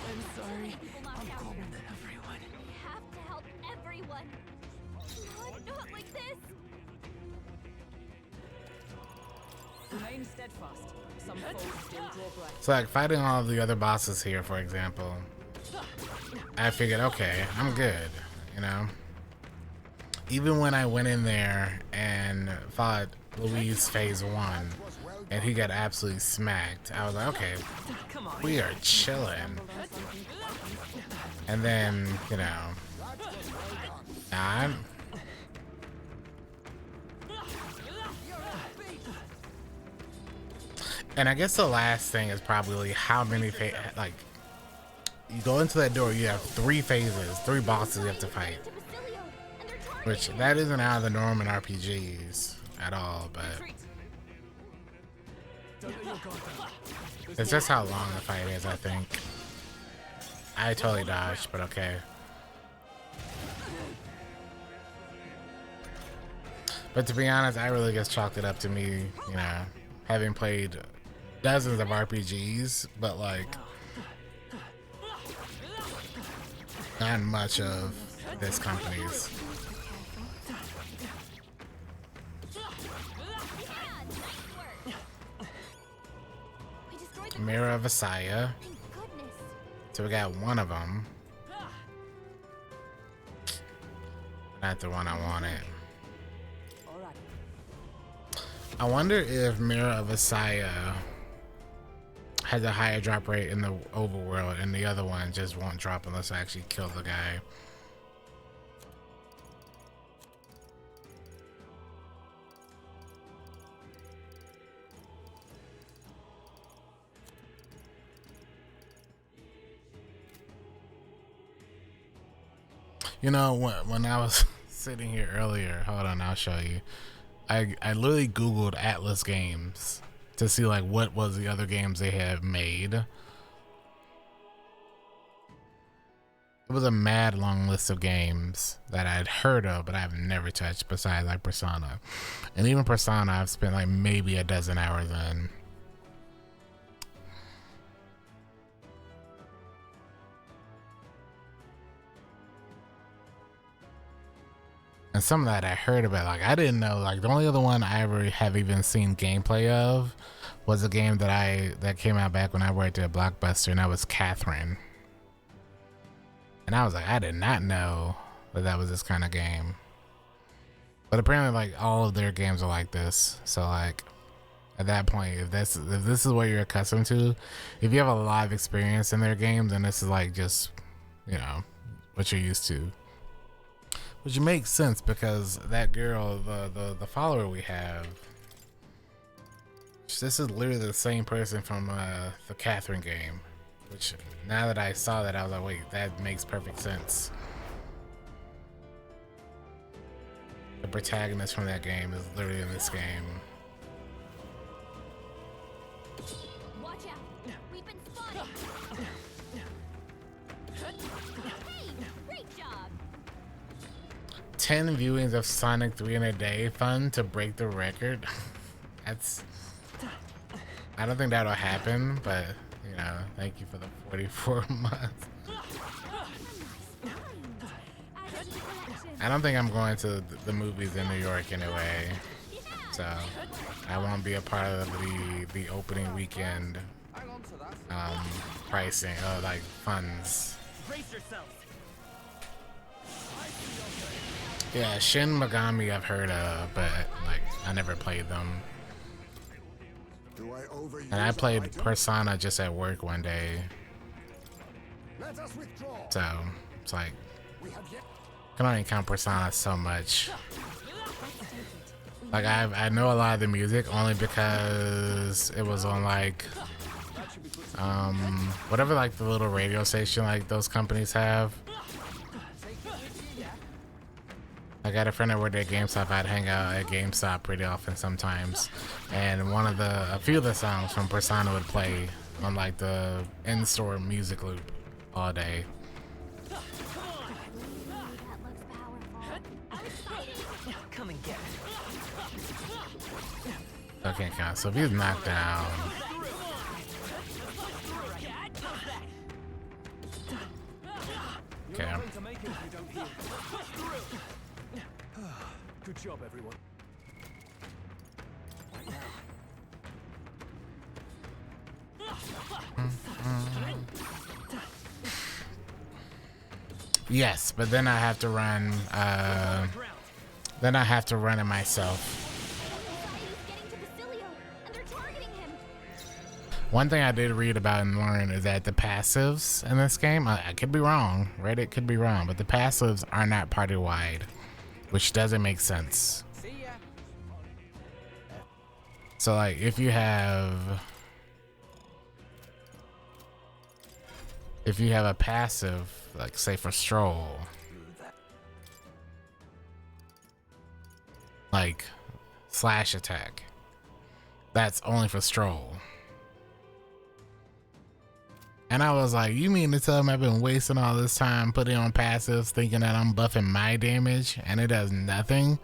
I'm sorry. I'm calmer than everyone. We have to help everyone. Not like this. Remain steadfast. Some foes still draw breath. So, like, fighting all of the other bosses here, for example, I figured, okay, I'm good, you know? Even when I went in there and fought Luis phase 1, and he got absolutely smacked, I was like, okay, we are chilling. And then, you know, nah, and I guess the last thing is probably how many like, you go into that door, you have 3 phases, 3 bosses you have to fight, which that isn't out of the norm in RPGs at all, but it's just how long the fight is, I think. I totally dodged, but okay. But to be honest, I really just chalked it up to me, you know, having played dozens of RPGs, but like not much of this company's. Mirror of Asaya. So we got one of them. Not the one I wanted. I wonder if Mirror of Asaya has a higher drop rate in the overworld and the other one just won't drop unless I actually kill the guy. You know, when I was sitting here earlier, hold on, I'll show you. I literally Googled Atlas Games to see like what was the other games they have made. It was a mad long list of games that I'd heard of, but I've never touched besides like Persona. And even Persona, I've spent like maybe a dozen hours in. And some of that I heard about, like I didn't know, like the only other one I ever have even seen gameplay of was a game that came out back when I worked at Blockbuster, and that was Catherine. And I was like, I did not know that was this kind of game. But apparently like all of their games are like this. So like at that point, if this is what you're accustomed to, if you have a lot of experience in their games, then this is like just, you know, what you're used to. Which makes sense because that girl, the follower we have, this is literally the same person from the Catherine game. Which now that I saw that, I was like, wait, that makes perfect sense. The protagonist from that game is literally in this game. Watch out. We've been spotted. Hey, great job. 10 viewings of Sonic 3 in a day. Fun to break the record. That's... I don't think that'll happen, but, you know, thank you for the 44 months. I don't think I'm going to the movies in New York anyway, so I won't be a part of the opening weekend pricing, like funds. Brace yourselves. Yeah, Shin Megami I've heard of, but like I never played them. And I played Persona just at work one day. So it's like I can only count Persona so much. Like I know a lot of the music only because it was on like whatever like the little radio station like those companies have. I got a friend that worked at GameStop. I'd hang out at GameStop pretty often sometimes, and a few of the songs from Persona would play on like the in-store music loop all day. That looks powerful. Come and get it. Okay, count. So if he's knocked down. Okay. To make it if you don't heal. Good job, everyone. Yes, but then I have to run. Then I have to run it myself. He's getting to Basilio, and they're targeting him. One thing I did read about and learn is that the passives in this game, I could be wrong, Reddit could be wrong, but the passives are not party-wide, which doesn't make sense. See ya. So like if you have a passive, like say for Stroll, like slash attack, that's only for Stroll. And I was like, you mean to tell me I've been wasting all this time putting on passives thinking that I'm buffing my damage and it does nothing?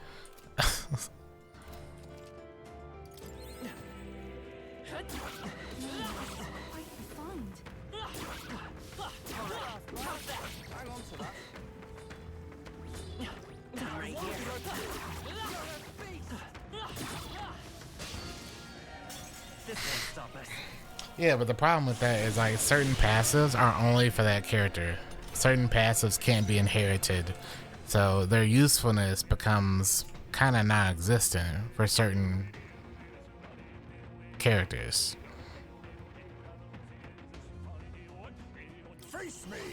Yeah, but the problem with that is like certain passives are only for that character. Certain passives can't be inherited, so their usefulness becomes kind of non-existent for certain characters.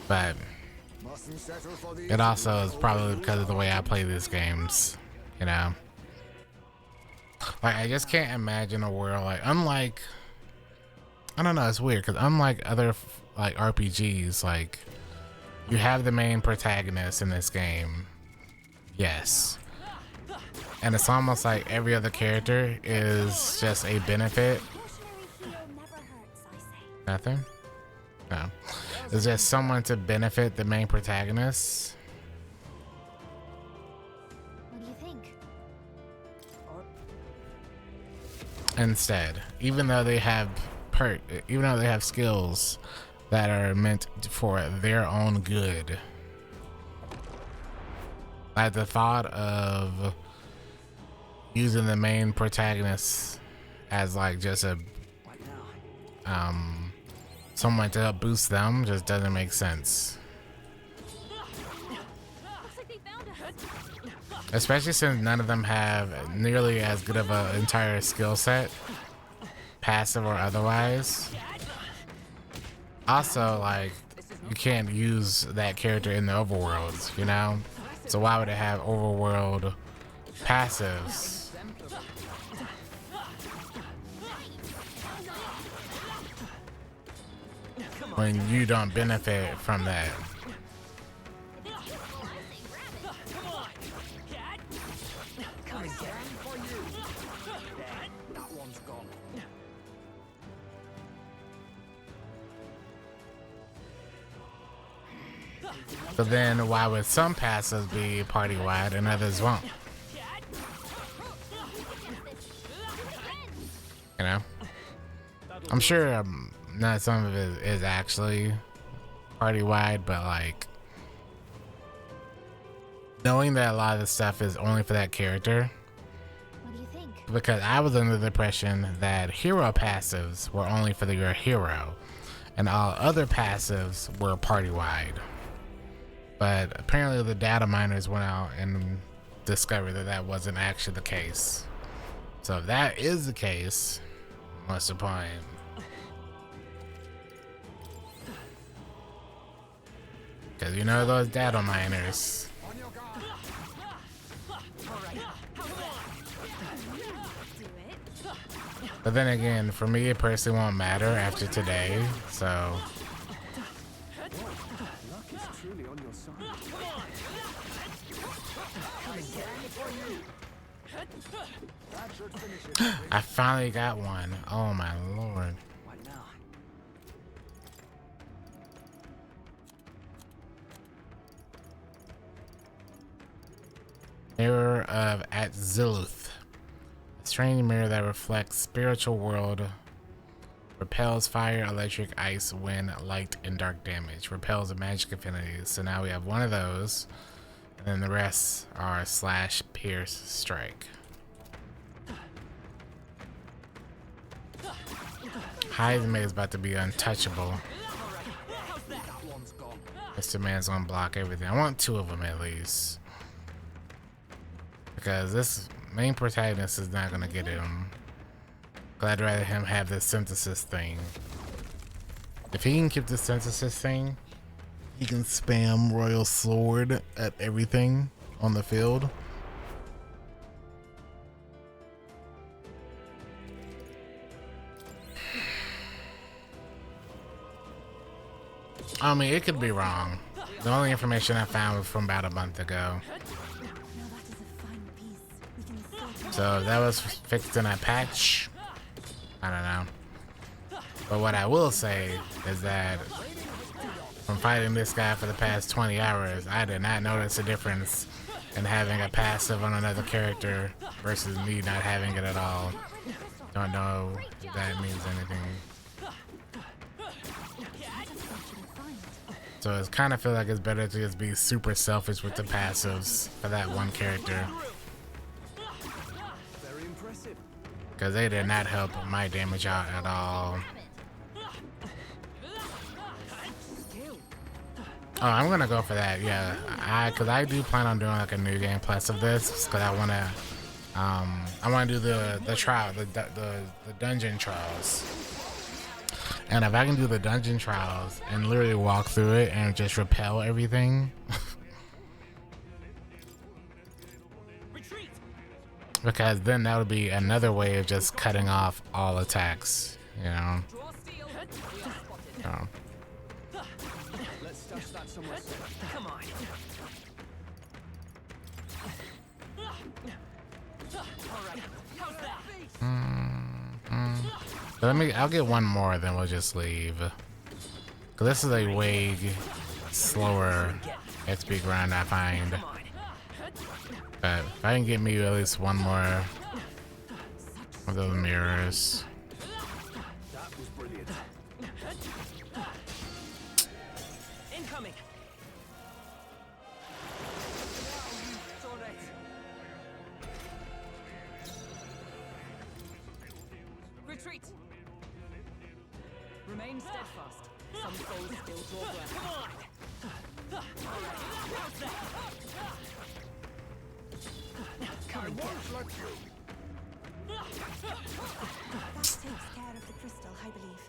But it also is probably because of the way I play these games, you know? Like, I just can't imagine a world like, unlike, I don't know, it's weird because unlike other like RPGs, like you have the main protagonist in this game, yes, and it's almost like every other character is just a benefit. Nothing? No. It's just someone to benefit the main protagonist. What do you think? Instead, even though they have skills that are meant for their own good, like the thought of using the main protagonist as like just a someone to help boost them just doesn't make sense. Looks like they found us. Especially since none of them have nearly as good of an entire skill set, passive or otherwise. Also, like, you can't use that character in the overworlds, you know? So why would it have overworld passives when you don't benefit from that? That one's gone. So then why would some passives be party-wide and others won't? You know? I'm sure not some of it is actually party-wide, but like knowing that a lot of the stuff is only for that character, What do you think? because I was under the impression that hero passives were only for your hero and all other passives were party-wide. But apparently the data miners went out and discovered that that wasn't actually the case. So if that is the case, what's the point? Because you know those data miners. On your guard. Do it. But then again, for me, it personally won't matter after today. So Luck is truly on your side. That should finish it. I finally got one. Oh my lord. What now? Mirror of Atziluth. A strange mirror that reflects spiritual world. Repels fire, electric, ice, wind, light, and dark damage. Repels magic affinities. So now we have one of those. And then the rest are slash, pierce, strike. Heisman is about to be untouchable. That one's gone. Mr. Man's gonna block everything. I want two of them at least. Because this main protagonist is not gonna get him. But I'd rather him have this synthesis thing. If he can keep the synthesis thing, he can spam Royal Sword at everything on the field. I mean, it could be wrong. The only information I found was from about a month ago. Now that is a fine piece. We can certainly. So if that was fixed in a patch, I don't know. But what I will say is that from fighting this guy for the past 20 hours, I did not notice a difference in having a passive on another character versus me not having it at all. Don't know if that means anything. So it's kind of feel like it's better to just be super selfish with the passives for that one character. Very impressive. Because they did not help my damage out at all. Oh, I'm gonna go for that, yeah. Cause I do plan on doing like a new game plus of this, cause I wanna do the trial, the dungeon trials. And if I can do the dungeon trials and literally walk through it and just repel everything, because then that would be another way of just cutting off all attacks, you know. So. Let's stash that somewhere safe. Come on. Alright, how's that? So I'll get one more, then we'll just leave. Cause this is a way slower XP grind I find. But if I can get me at least one more of those mirrors. That was brilliant. Incoming. Retreat. Remain steadfast. Some souls still draw breath. Come on. How's that? I won't let you. That takes care of the crystal, I believe.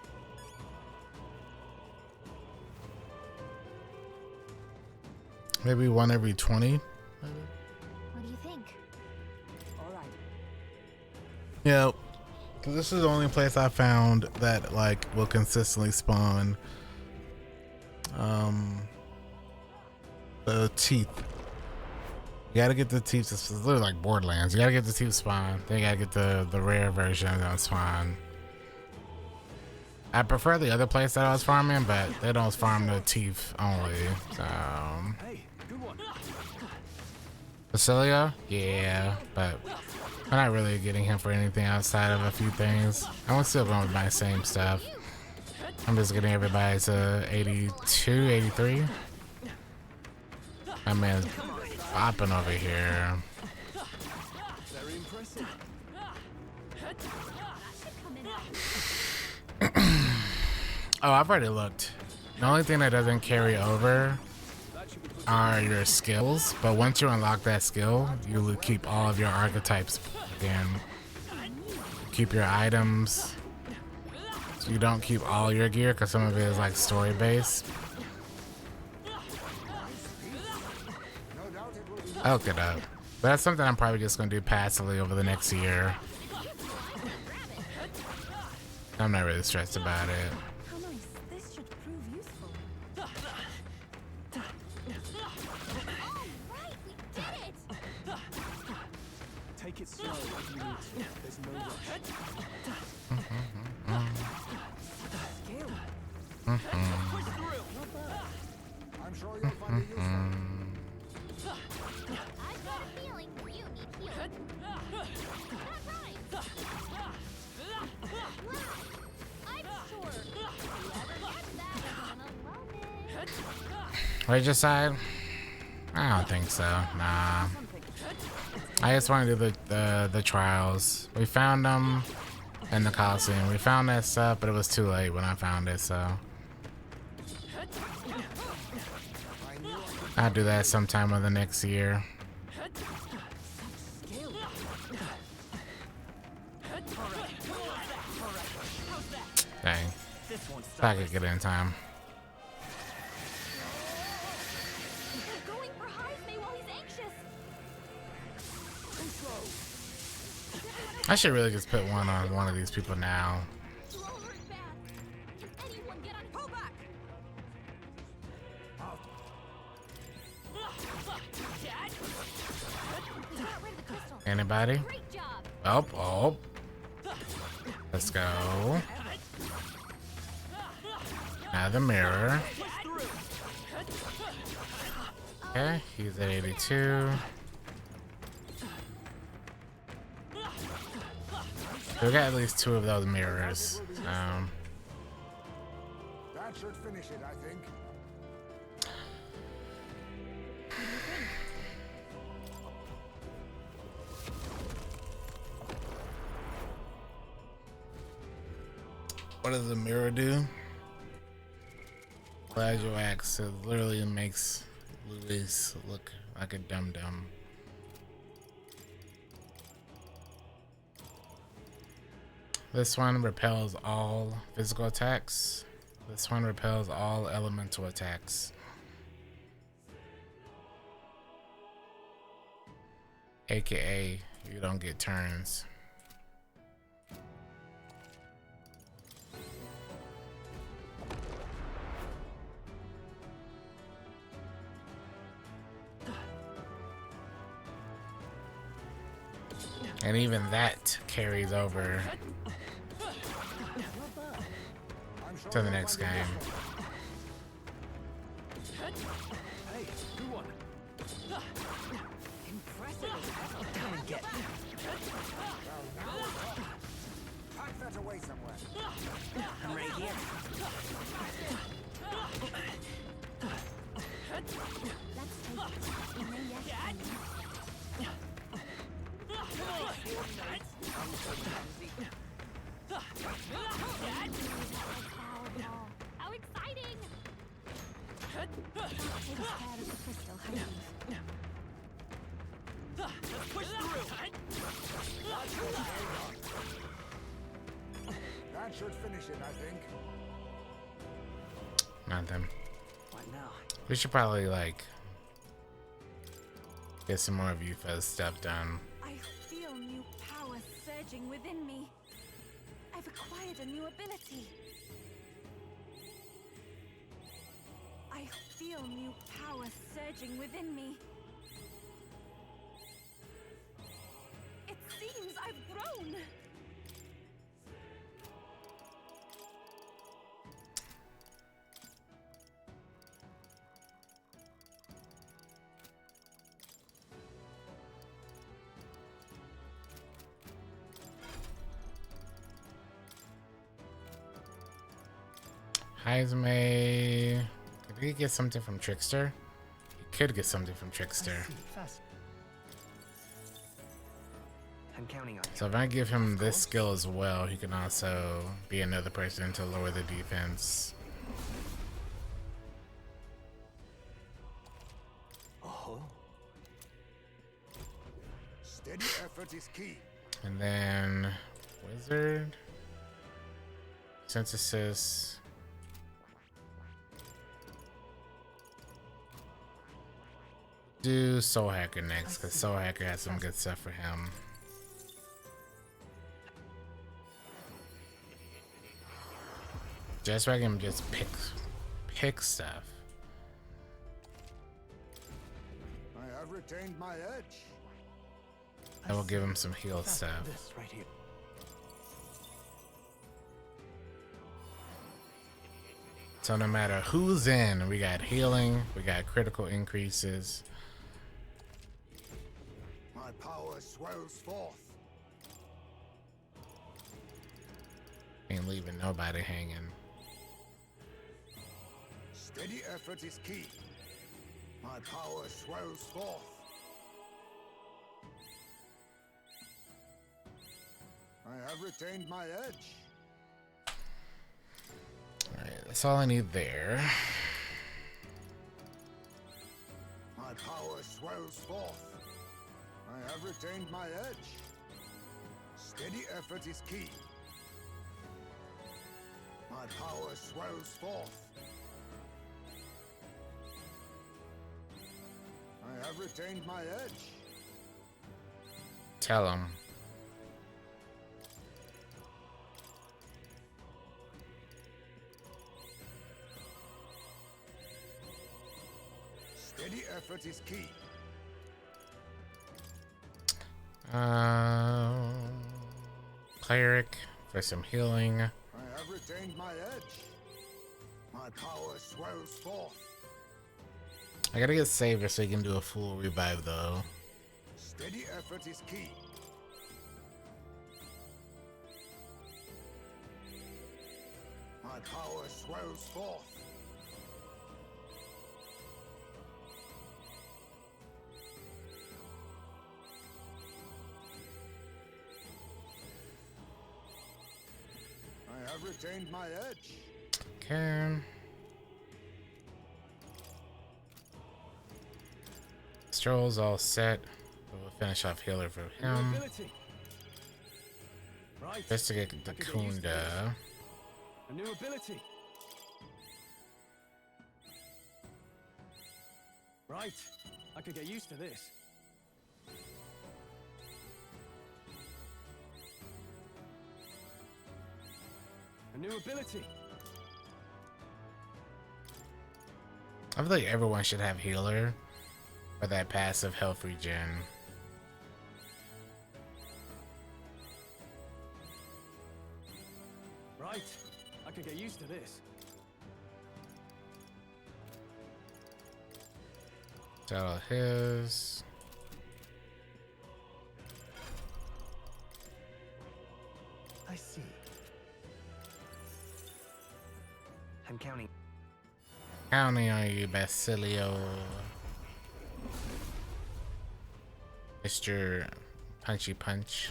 Maybe one every 20. What do you think? All right. Yeah. Cause this is the only place I found that like will consistently spawn the teeth. You gotta get the teeth. It's literally like Borderlands. You gotta get the teeth spawn. Then you gotta get the rare version of them spawn. I prefer the other place that I was farming, but they don't farm the teeth only. So Hey, good one. Basilia? Yeah, but I'm not really getting him for anything outside of a few things. I'm still going with my same stuff. I'm just getting everybody to 82, 83. My man's bopping over here. Very impressive. Oh, I've already looked. The only thing that doesn't carry over are your skills, but once you unlock that skill, you will keep all of your archetypes again. Keep your items. So you don't keep all your gear because some of it is like story based. I'll look it up. But that's something I'm probably just gonna do passively over the next year. I'm not really stressed about it. How nice. This should prove useful. All right, we did it! Take it slow if you need to. There's no rush. Skill. Push through. I'm sure you'll find it useful. I've got a feeling you need healing. That rhymes! Wow! I'm sure whoever gets that is gonna love it. Ranger side? I don't think so. Nah. I just want to do the trials. We found them in the Coliseum. We found that stuff, but it was too late when I found it, so I'll do that sometime in the next year. Skill. Dang. This one's If I could get in time. They're going for Heismay while he's anxious. I should really just put one on one of these people now. You all hurt bad. Can anyone get on? Pull back! Got rid of the crystal. Anybody? Great job. Oh. Let's go. Now the mirror. Okay, he's at 82. We got at least 2 of those mirrors. That should finish it, I think. What does the mirror do? Glad you asked. It literally makes Louis look like a dum-dum. This one repels all physical attacks. This one repels all elemental attacks. AKA, you don't get turns. And even that carries over I'm sure to the you'll next find it game. useful. Hey, good one. Come and get me. Pack that away somewhere. I'm right here. Let's take it. We may yet find it. How exciting! That takes care of the crystal, I believe. Push through. That should finish it, I think. Nothing. What now? We should probably like get some more of Yufa's stuff done. I feel new power surging within me. I've acquired a new ability. I feel new power surging within me. It seems I've grown. Heismay. Could he get something from Trickster? He could get something from Trickster. I'm counting on you. So if I give him this skill as well, he can also be another person to lower the defense. Oh, Steady effort is key. And then Wizard. Synthesis. Do Soul Hacker next, because Soul Hacker has some good stuff for him. Just so I can just pick stuff. I have retained my edge. I will give him some heal stuff. This right here. So no matter who's in, we got healing, we got critical increases. My power swells forth. Ain't leaving nobody hanging. Steady effort is key. My power swells forth. I have retained my edge. Alright, that's all I need there. My power swells forth. I have retained my edge. Steady effort is key. My power swells forth. I have retained my edge. Tell him. Steady effort is key. Cleric for some healing. I have retained my edge. My power swells forth. I gotta get Saver so he can do a full revive though. Steady effort is key. My power swells forth. I have retained my edge. Okay. Stroll's all set. We'll finish off healer for him. Ability. Right. Investigate the I could get used to this. Kunda. A new ability. Right. I could get used to this. A new ability. I feel like everyone should have healer for that passive health regen. Right. I could get used to this. Tell his. I see. I'm counting. Counting on you, Basilio. Mr. Punchy Punch.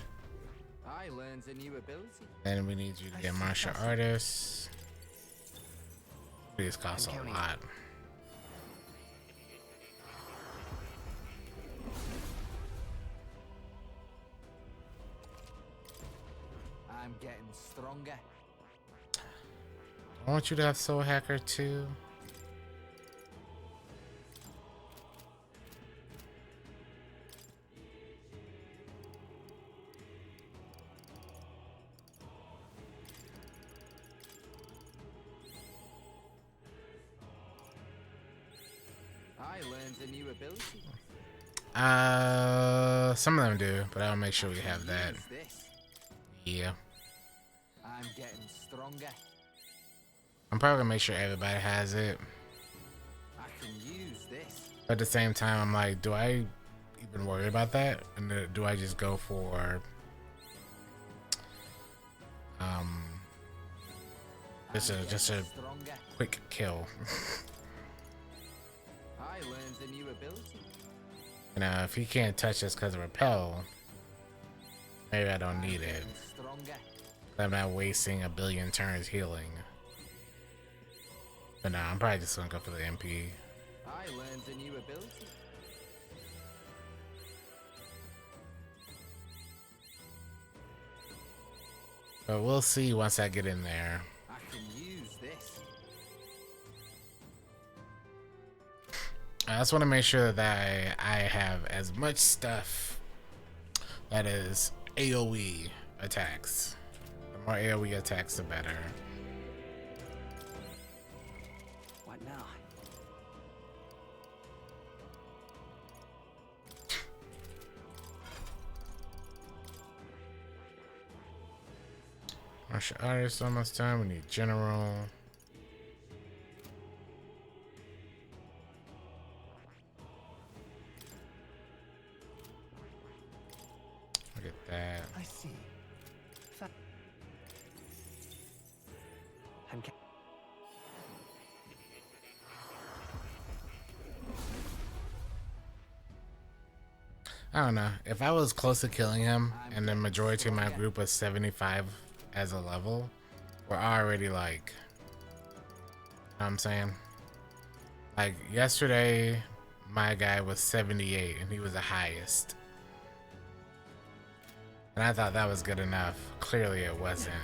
I learned a new ability. Then we need you to get martial artists. These cost a lot. I'm getting stronger. I want you to have Soul Hacker too. I learned a new ability. Some of them do, but I'll make sure we have that. Use this. Yeah. I'm getting stronger. I'm probably gonna make sure everybody has it. I can use this. But at the same time, I'm like, do I even worry about that? And do I just go for just a Stronger. quick kill? I learned a new ability. You know, if he can't touch us because of repel, maybe I don't need it. Stronger. I'm not wasting a billion turns healing. But nah, I'm probably just gonna go for the MP. I learned a new ability. But we'll see once I get in there. I can use this. I just want to make sure that I have as much stuff that is AoE attacks. The more AoE attacks, the better. Martial artist almost done. We need general. Look at that. I see. And I don't know. If I was close to killing him and the majority of my group was 75 as a level, we're already like, you know what I'm saying? Like yesterday, my guy was 78 and he was the highest. And I thought that was good enough. Clearly it wasn't.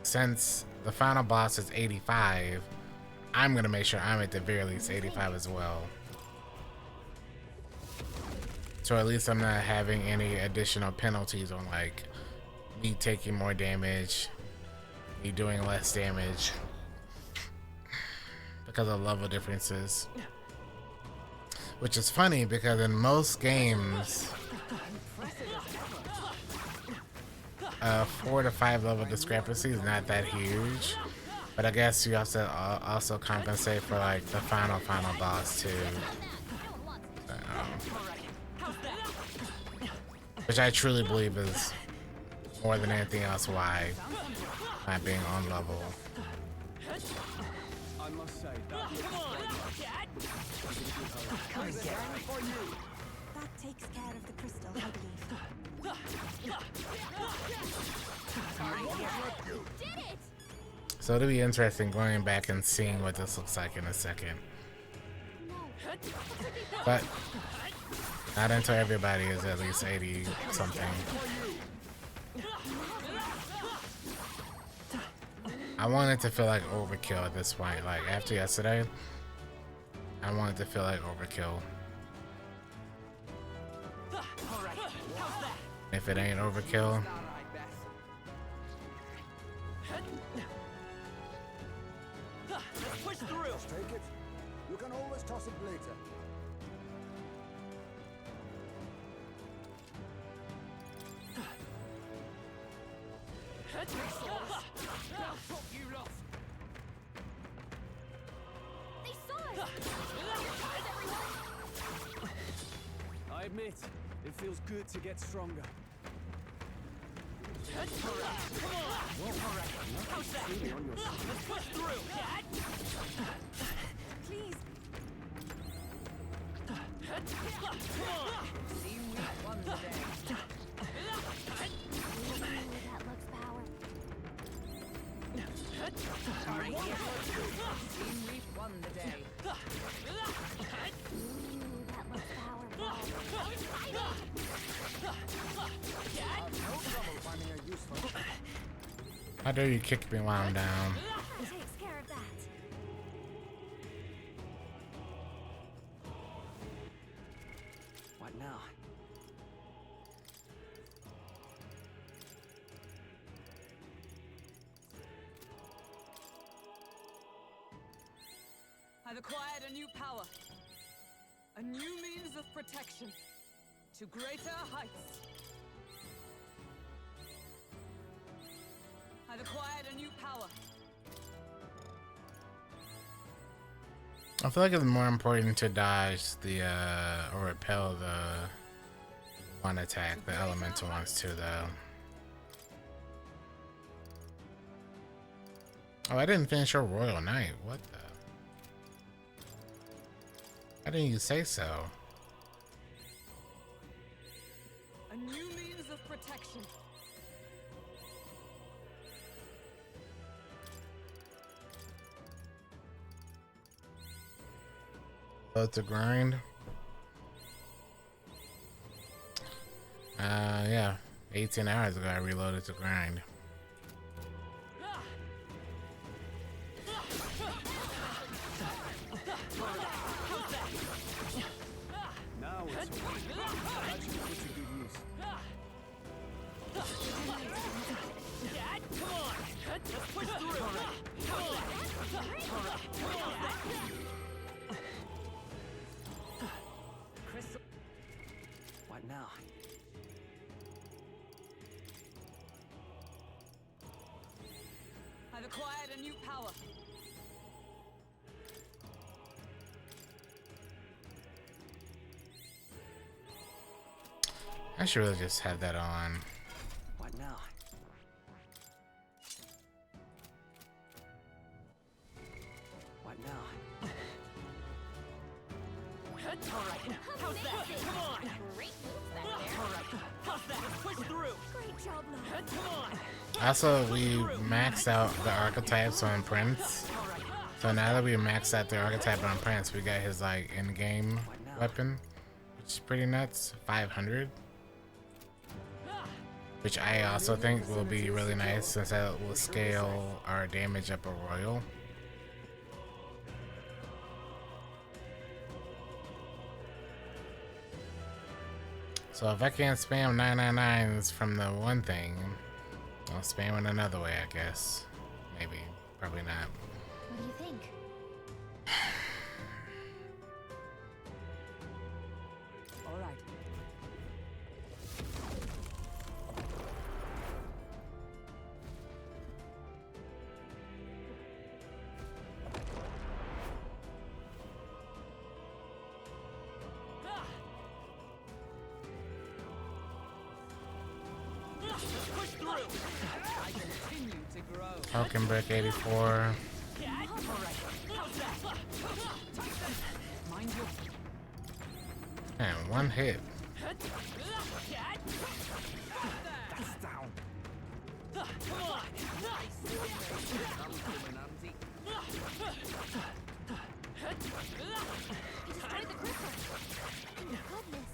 Since the final boss is 85, I'm gonna make sure I'm at the very least 85 as well. So at least I'm not having any additional penalties on like me taking more damage, me doing less damage because of level differences. Which is funny because in most games, 4 to 5 level discrepancy is not that huge. But I guess you have to also compensate for like the final boss too. Which I truly believe is more than anything else why not being on level. I must say That takes care of the crystal, I believe. Did it! So it'll be interesting going back and seeing what this looks like in a second. But not until everybody is at least 80 something. I want it to feel like overkill at this point. Like after yesterday, I want it to feel like overkill. If it ain't overkill, Push through. Just take it. You can always toss it later. You lost. They saw us! I admit, it feels good to get stronger. Come on. How's that? Let's push through. Please. Come on. Ooh, that looks powerful. Ooh, that looks powerful. No trouble finding a use for it. how dare you kick me while I'm down? That takes care of that. What now? I've acquired a new power. A new means of protection. To greater heights. I've acquired a new power. I feel like it's more important to dodge the or repel the one attack, the elemental ones too though. Oh, I didn't finish your Royal Knight. What the? Why didn't you say so? A new means of protection. Load to grind. Yeah. 18 hours ago I reloaded to grind. Now it's that should put to good use. Come on. Let's push through. Crystal. What now? I've acquired a new power. I should really just have that on. What now? What now? Alright, how's that? Come on! Great moves back there. Alright, how's that? Let's push through! Great job, Lord. Come on! Also, we maxed out the archetypes on Prince. So now that we maxed out the archetype on Prince, we got his like in-game weapon, which is pretty nuts. 500. Which I also think will be really nice since that will scale our damage up a royal. So if I can't spam 999s from the one thing, I'll spam it another way, I guess. Maybe. Probably not. What do you think? All right. Let's push through! I continue to grow. Falcon Brick 84. Alright, how's that? Mind your And one hit. Down. Come on! You destroyed the crystal. Thank goodness.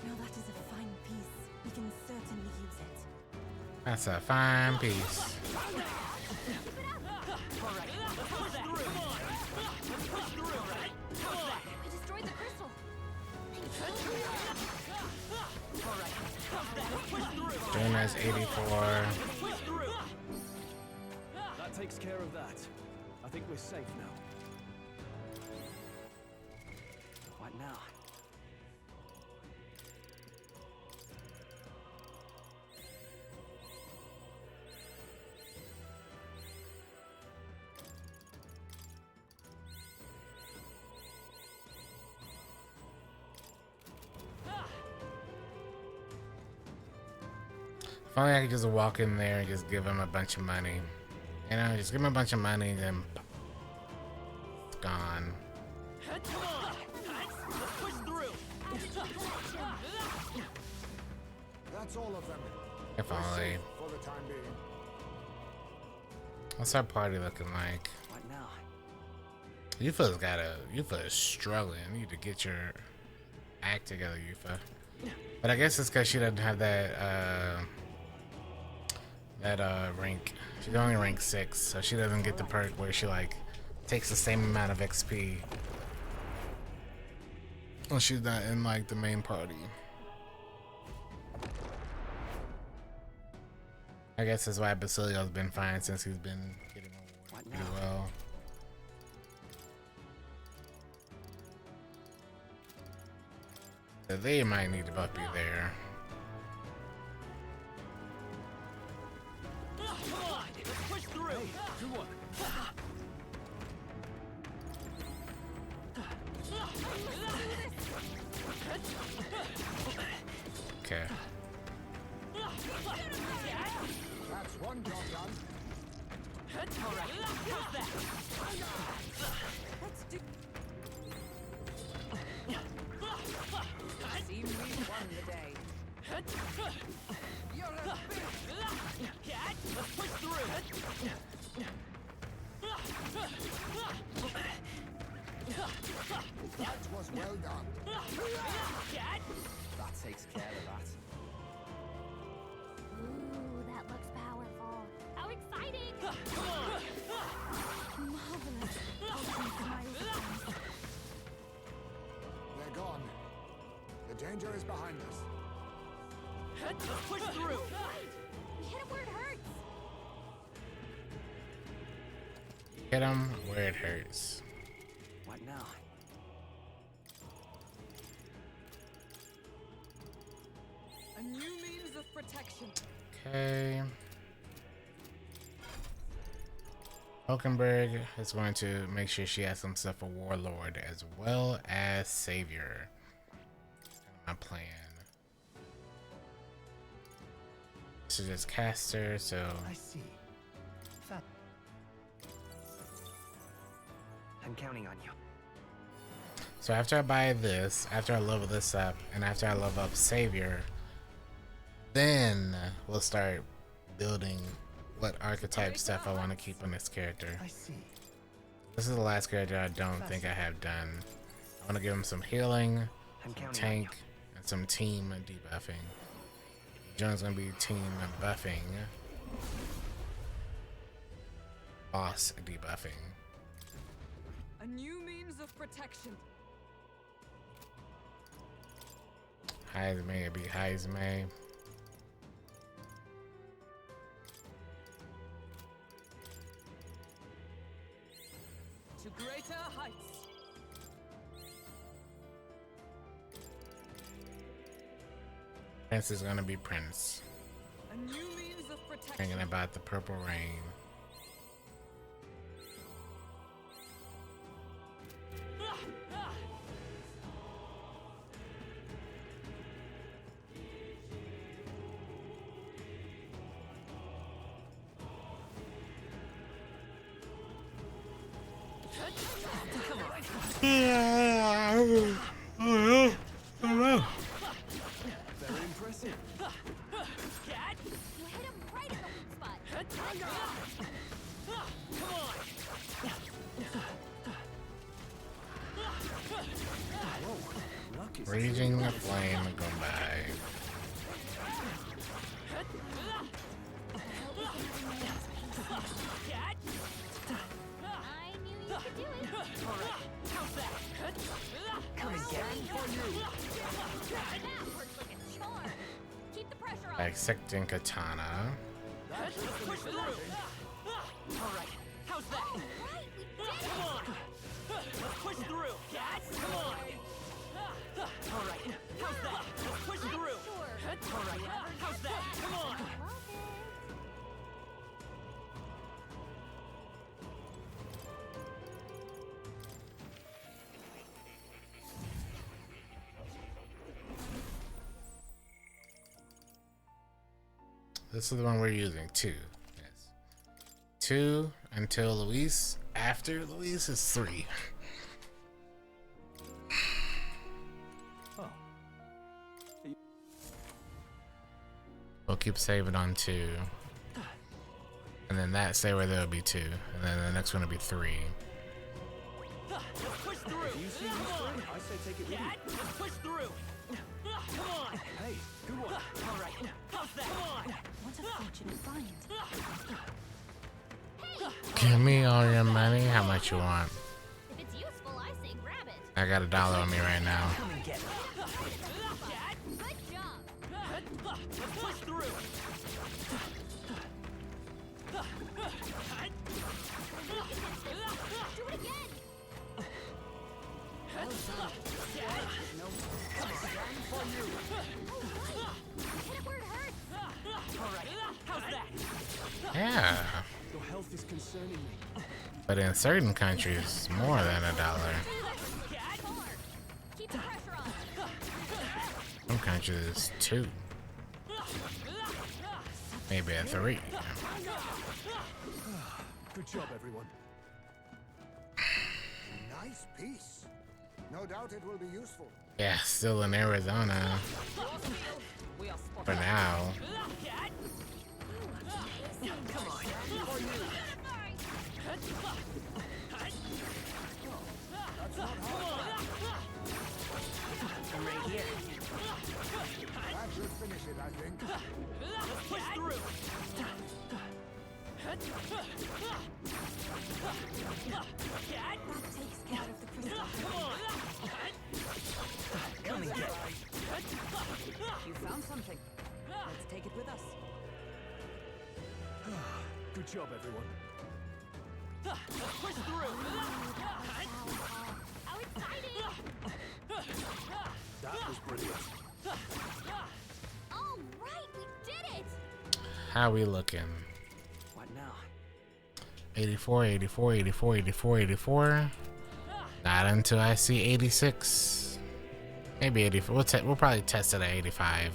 Now that is a fine piece. We can certainly use it. That's a fine piece. We destroyed the crystal. Duna's 84. That takes care of that. I think we're safe now. What now? If only I could just walk in there and just give him a bunch of money. You know, just give him a bunch of money, then it's gone. Come on! Let's push through! That's all of them. If We're only. safe for the time being. What's our party looking like? What now? Yufa is struggling. You need to get your act together, Yufa. But I guess it's because she doesn't have that rank. She's only rank 6, so she doesn't get the perk where she like takes the same amount of XP. Well, she's not in like the main party. I guess that's why Basilio's been fine since he's been getting rewarded pretty well. So they might need to both be there. Come on! Let's push through! Okay. That's one job done. Let's do. Seems we won the day. You're a Let's push through! That was well done. That takes care of that. Ooh, that looks powerful. How exciting! Marvelous. They're gone. The danger is behind us. Let's push through! We hit him where it hurts. Hit him where it hurts. What now? a new means of protection. Okay. Hulkenberg is going to make sure she has himself a warlord as well as savior. My plan. This is just caster, so I see. I'm counting on you. so after I buy this, after I level this up, and after I level up savior, then we'll start building what archetype stuff I want to keep on this character. I see. This is the last character I don't think I have done. I want to give him some healing, I'm some counting tank, and some team debuffing. John's gonna be team buffing, boss debuffing. A new means of protection. Heismay, it'd be Heismay. To greater heights. Prince is gonna be Prince. A new means of protection. Thinking about the purple rain. Very impressive. You hit him right in the weak spot. Luck is Raging flame go by. I knew you could do it. Come and get me. That works like a charm. Keep the pressure on. Dissecting katana. Push through. Alright, how's that? Right, we did it. Come on. Let's push through. Come on. Alright, how's that? Let's push through. Sure. Alright, how's that? Come on. Love it. This is the one we're using, 2. Yes. 2 until Luis. After Luis is 3. Oh. We'll keep saving on 2. And then that stay where there'll be 2. And then the next one will be 3. Let's push through. You see this thing? I say take it with you. Let's push through. Come on. Hey, good one. Alright, how's that? Come on. What a fortunate find. Give me all your money. How much you want? If it's useful, I say grab it. I got $1 on me right now. Come and get me. Good job. Let's push through. Do it again. Hit it where it hurts. Alright, how's that? Yeah. Your health is concerning me. But in certain countries, more than $1. Keep the pressure on. Some countries, 2. Maybe a 3. Good job, everyone. Nice piece. No doubt it will be useful. Yeah, still in Arizona We are spotted. for now. I'm right here. That should finish it, I think. Let's push through. That takes care of the crystal. Come and get me. You found something. Let's take it with us. Good job, everyone. Let's push through. How exciting. That was brilliant. All right, we did it. How we looking? What now? 84, 84, 84, 84, 84. Not until I see 86. Maybe 84. We'll probably test it at 85.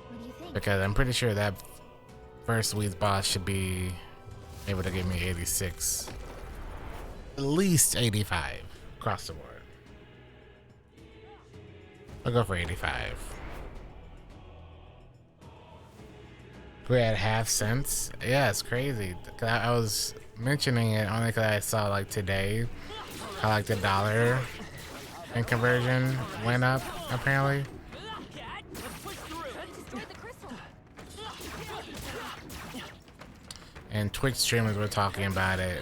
What do you think? Because I'm pretty sure that first week's boss should be able to give me 86. At least 85 across the board. I'll go for 85. We're at half cents. Yeah, it's crazy. Cause I was mentioning it only because I saw like today how like the dollar in conversion went up apparently. And Twitch streamers were talking about it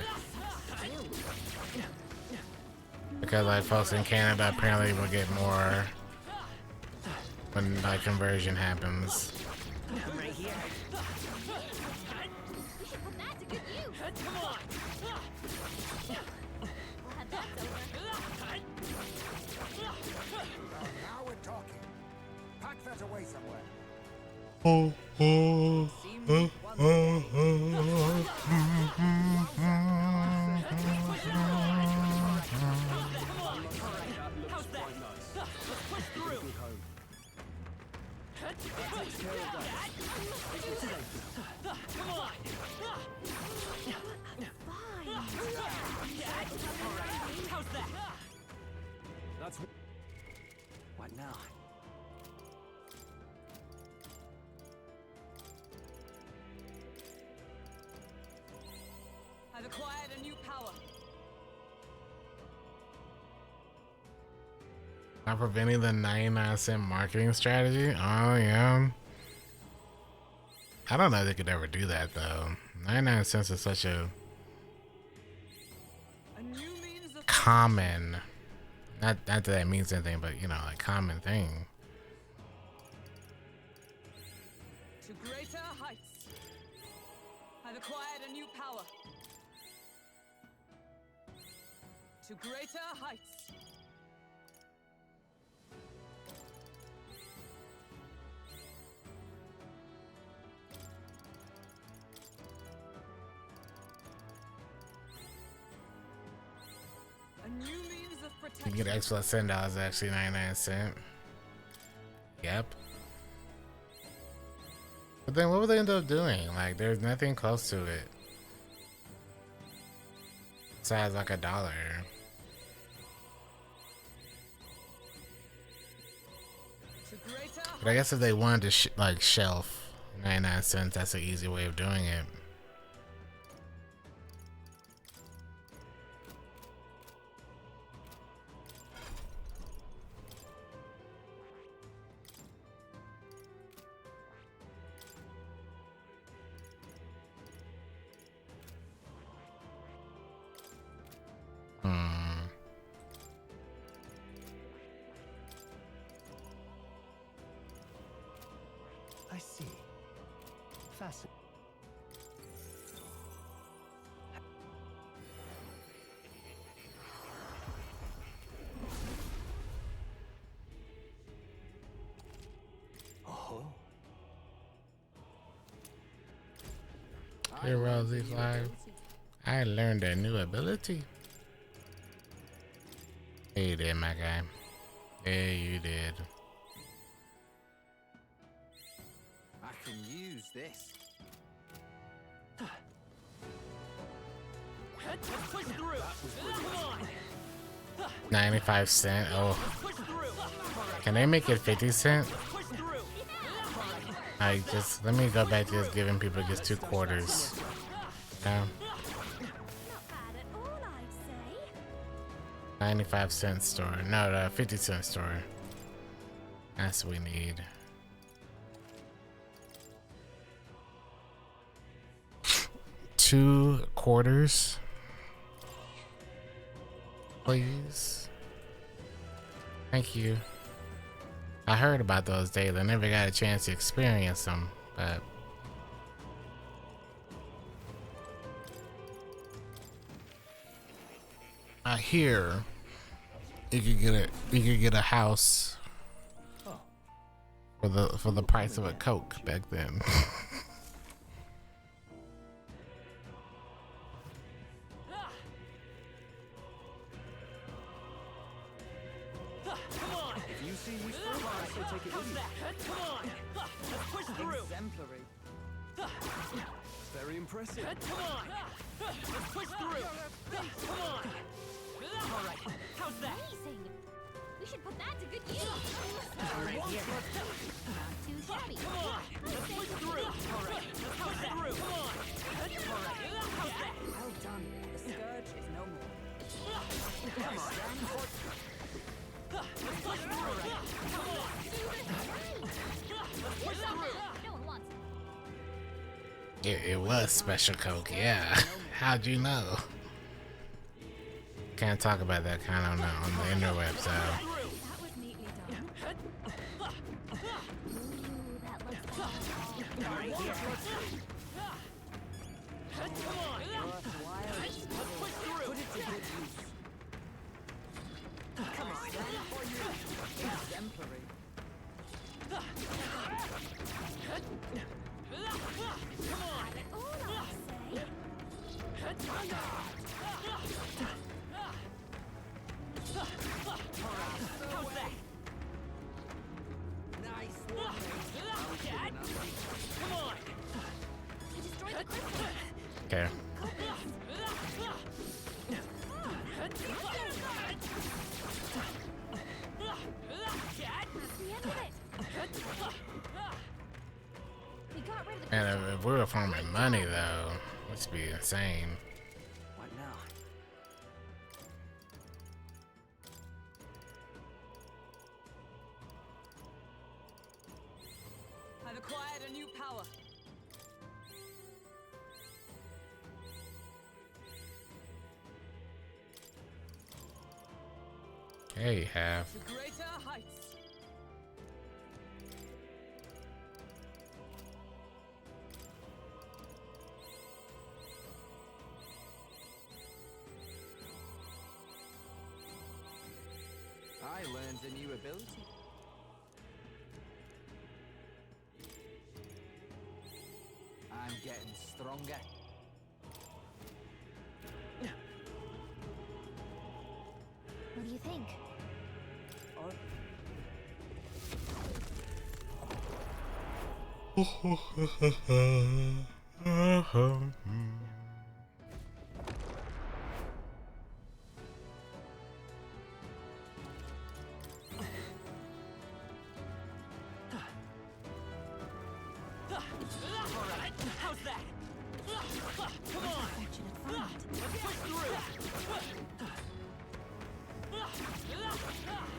because like folks in Canada apparently will get more when like conversion happens. Right here. We should put that to good use. Come on. We'll have that over. Now we're talking. Pack that away somewhere. How's that? Let's push through. Come on. How's that? That's what now? I've acquired a new power. Not preventing the 99-cent marketing strategy. Oh yeah. I don't know if they could ever do that though. 99 cents is such a A new means of common, not that that means anything, but you know, like common thing. to greater heights. I've acquired a new power. To greater heights. A new means of You protection. get extra $7 actually 99 cents. Yep. But then what would they end up doing? Like there's nothing close to it. Besides like $1. To greater But I guess if they wanted to like shelf 99 cents, that's an easy way of doing it. I see. Fascinating. Oh. Hey Rosie Live. I learned a new ability. Yeah, you did, my guy. Yeah, you did. I can use this. Let's push through. Come on. 95 cent. Oh, Push through. can they make it 50 cent? Push through. I just let me go back to just giving people just 2 quarters. Yeah, Not bad at all, I'd say. 95 cent store. No, the 50 cent store. That's what we need. Two quarters, please. Thank you. I heard about those days. I never got a chance to experience them, but I hear you could get a house for the price of a Coke back then. see you still might so take it How's easy. that? Come on! Let's push through! Exemplary. Very impressive. Come on! Let's push through! Come on! Alright, how's that? Amazing! We should put that to good use. Right here. Not too shabby. Come on! Let's push through! Alright, let's push through! Come on! Alright, how's that? Well done. The scourge is no more. Come on! Let's push through! Come on! Let's push through! No one wants it. It was special coke, yeah. How'd you know? Can't talk about that kind of on the interweb, so. That was neatly done. Ooh, that looks bad. Right here. Come on! Worthwhile. Let's push through! Put it to good use. Come on. Exemplary. Come on! All I'll say. How's that? Nice one, mate. Dad? Come on! I destroyed the crystal. Okay. Dad? That's the end of it. We got rid of the And if we were farming money, though, this would be insane. What now? I've acquired a new power. Yeah, you have. To greater heights. I learned a new ability. I'm getting stronger. What do you think? Alright, how's that? Come on! Fortunate find. Let's push through!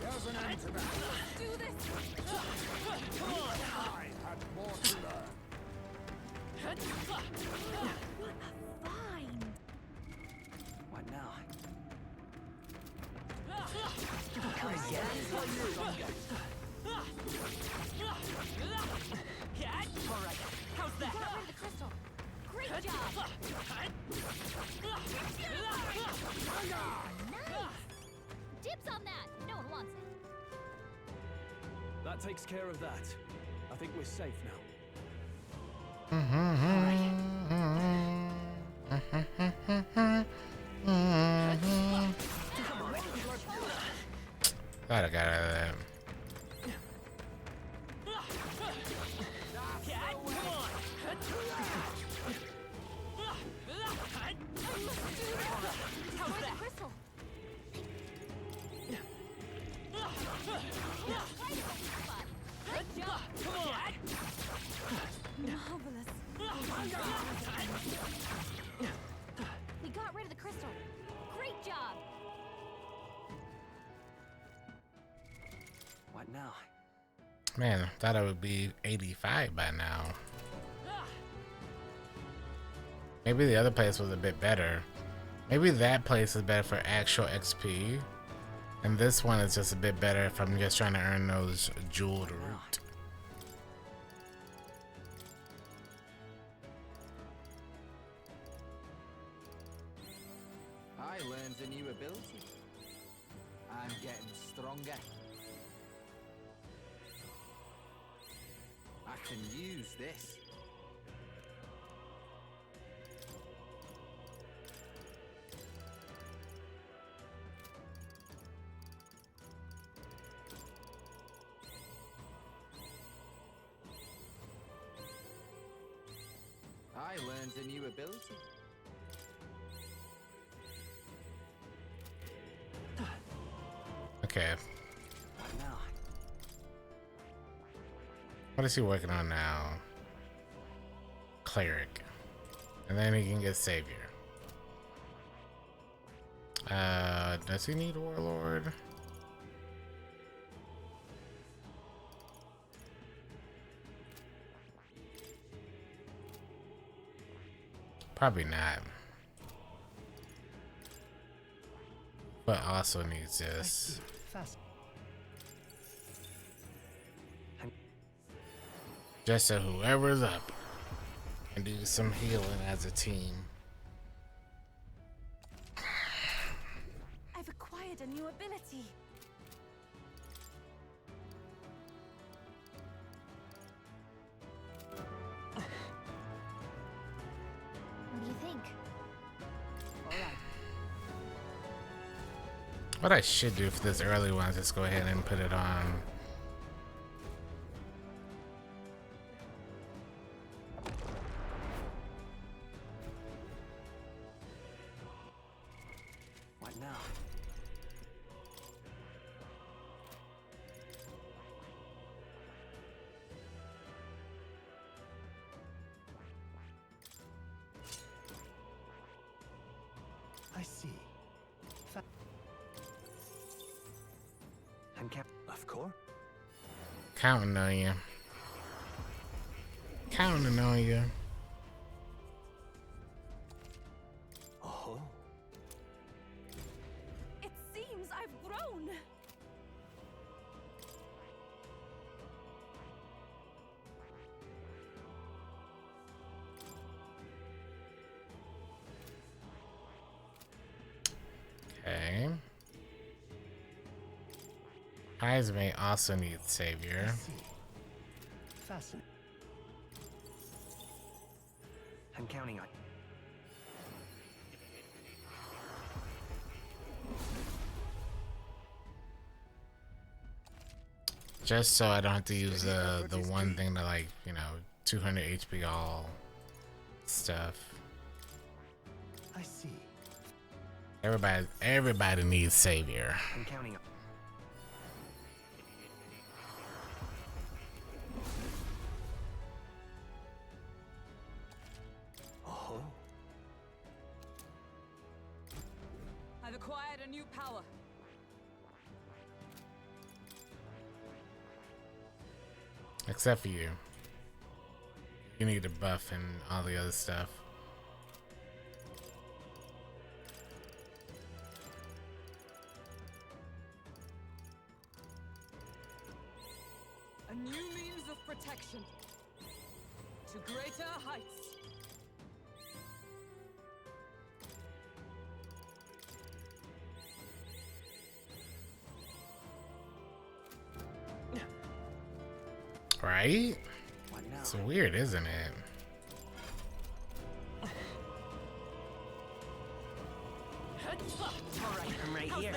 There's an end to that. Do this! Come on! I had more to learn. What a find! What now? Cat? Alright, how's that? Got rid of the crystal. Great job! Nice! Dibs on that! No one wants it. That takes care of that. I think we're safe now. Glad I got out of that. Cat, come on! How's Destroy the that? crystal. Good job! Come on! Marvelous. We got rid of the crystal. Great job! What now? Man, I thought I would be 85 by now. Maybe the other place was a bit better. Maybe that place is better for actual XP. And this one is just a bit better if I'm just trying to earn those jeweled root. I learned a new ability. I'm getting stronger. I can use this. I learned a new ability. Okay. What now? What is he working on now? Cleric. And then he can get Savior. Does he need Warlord? Probably not. But also needs this. Just so whoever's up can do some healing as a team. I've acquired a new ability. What do you think? What I should do for this early one is just go ahead and put it on. What now? I see. Of course. Counting on you. Counting on you. Oh. It seems I've grown. Okay. Eyes may also need Savior. Fascinating. I'm counting on. Just so I don't have to use the one thing to, like, you know, 200 HP all stuff. I see. Everybody needs Savior. I'm counting on. Oh. I've acquired a new power. Except for you. You need a buff and all the other stuff. A new means of protection. To greater heights. Right? What now? It's weird, isn't it? I'm right here.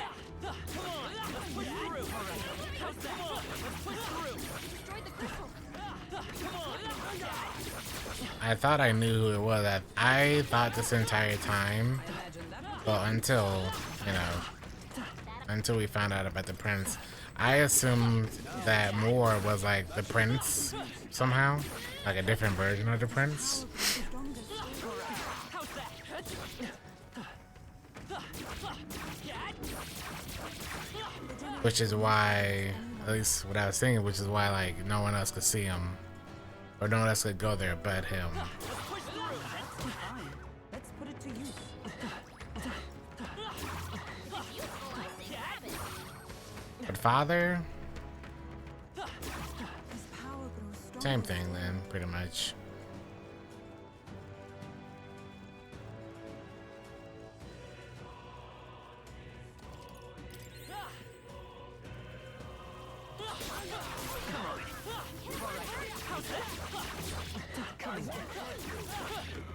I thought I knew who it was. I thought this entire time, well, until, you know, until we found out about the prince, I assumed that Moore was like the prince somehow, like a different version of the prince. Which is why, at least what I was thinking, which is why, like, no one else could see him, or no one else could go there but him. Let's put it to use. But father, His power grows stronger. same thing then, pretty much.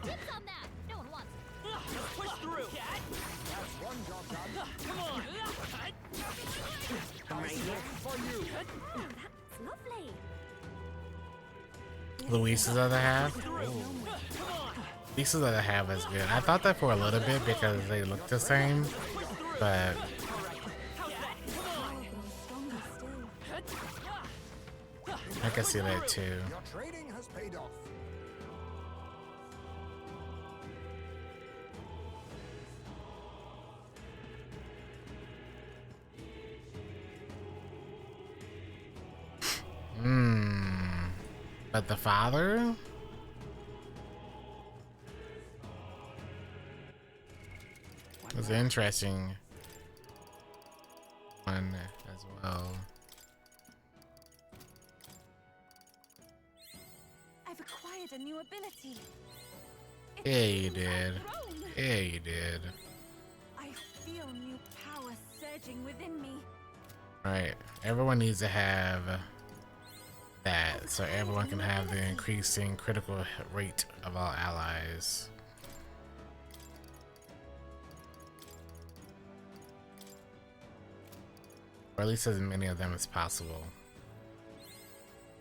Dibs on that. No one wants it. Push through. That's one job done. Come on. I'm right here. For you. Oh, that's lovely. Luis's other half. Come on. pieces that I have is good. I thought that for a little bit because they look the same, but I can see that too. Your trading has paid off. But the father? Was an interesting one as well. I've acquired a new ability. It Yeah, you seems did. I've grown. Yeah, you did. I feel new power surging within me. Alright, everyone needs to have that so everyone can have the increasing critical rate of all allies. Or at least as many of them as possible.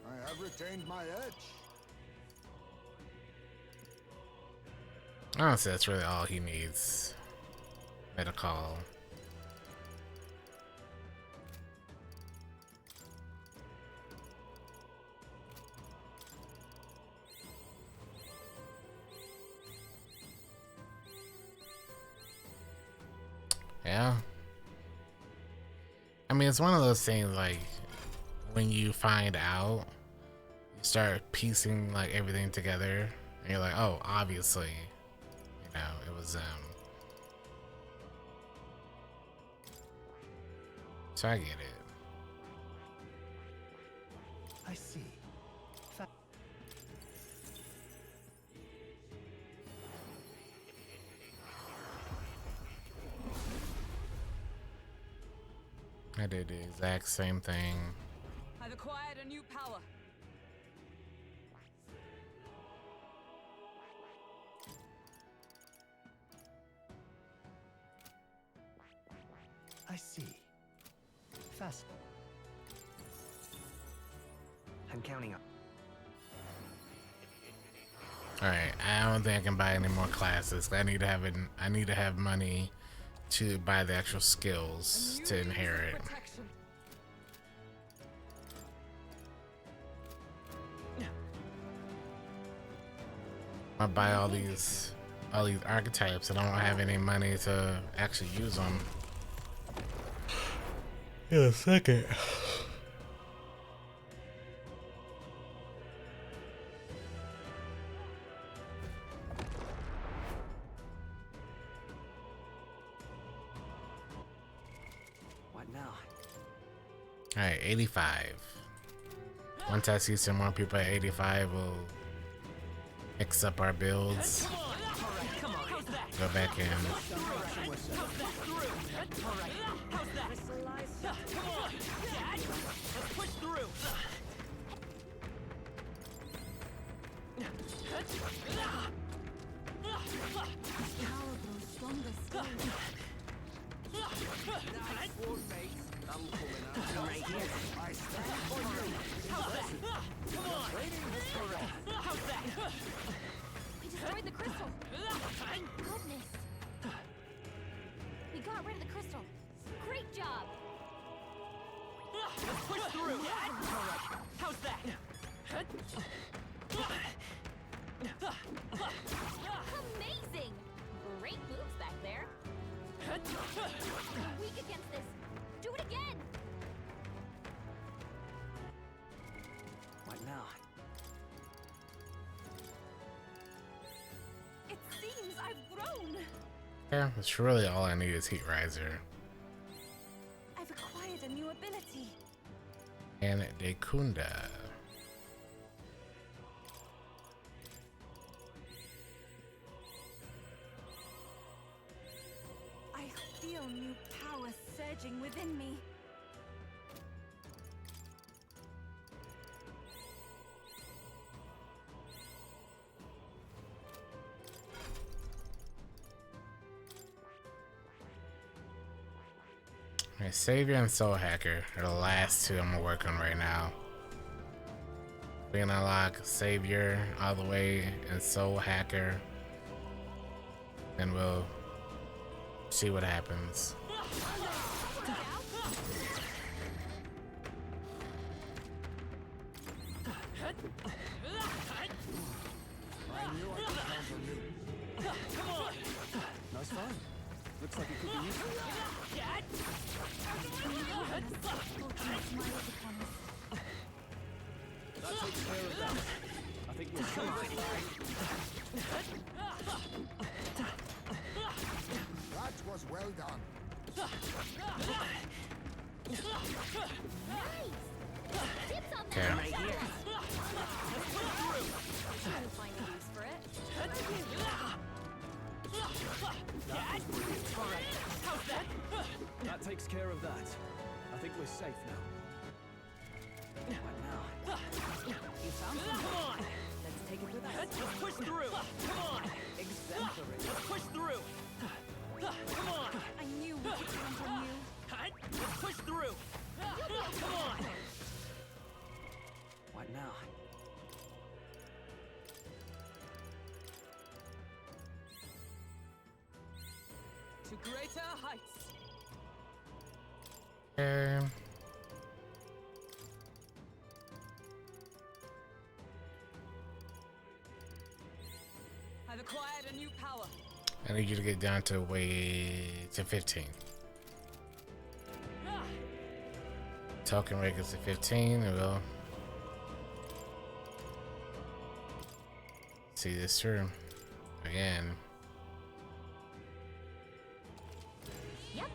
I have retained my edge. Honestly, that's really all he needs. Medical. Yeah. I mean, it's one of those things like when you find out, you start piecing like everything together, and you're like, oh, obviously, you know, it was So I get it. I see. I did the exact same thing. I've acquired a new power. I see. Fast. I'm counting up. All right, I don't think I can buy any more classes. I need to have money to buy the actual skills to inherit. Protection. I buy all these archetypes, and I don't have any money to actually use them. In a second. What now? All right, 85. Once I see some more people at 85, we'll mix up our builds. Go back in. Power grows stronger still. We destroyed the crystal. Goodness. We got rid of the crystal. Great job. Push through. How's that? Amazing. Great moves back there. Weak against this. Do it again. What now? It seems I've grown. Yeah, that's really all I need is Heat Riser I've acquired a new ability. and Dekunda. I feel new power surging within me. Alright, Savior and Soul Hacker are the last two I'm gonna work on right now. We can unlock Savior all the way and Soul Hacker and we'll see what happens. I knew I could count on you. Nice find. Looks like it could be useful. That takes care of that. I think we're safe. That was well done. Okay. Right here. I'll find a use for it. That takes care of that. I think we're safe now. What now? You found something. Let's take it with us. Let's push through. Come on. Exemplary. Let's push through. Come on. I knew we could count on you. Let's push through. Come on. What now? To greater heights. Okay. I've acquired a new power. I need you to get down to way to 15. Token rate gets to 15, and we'll see this through again. Yep.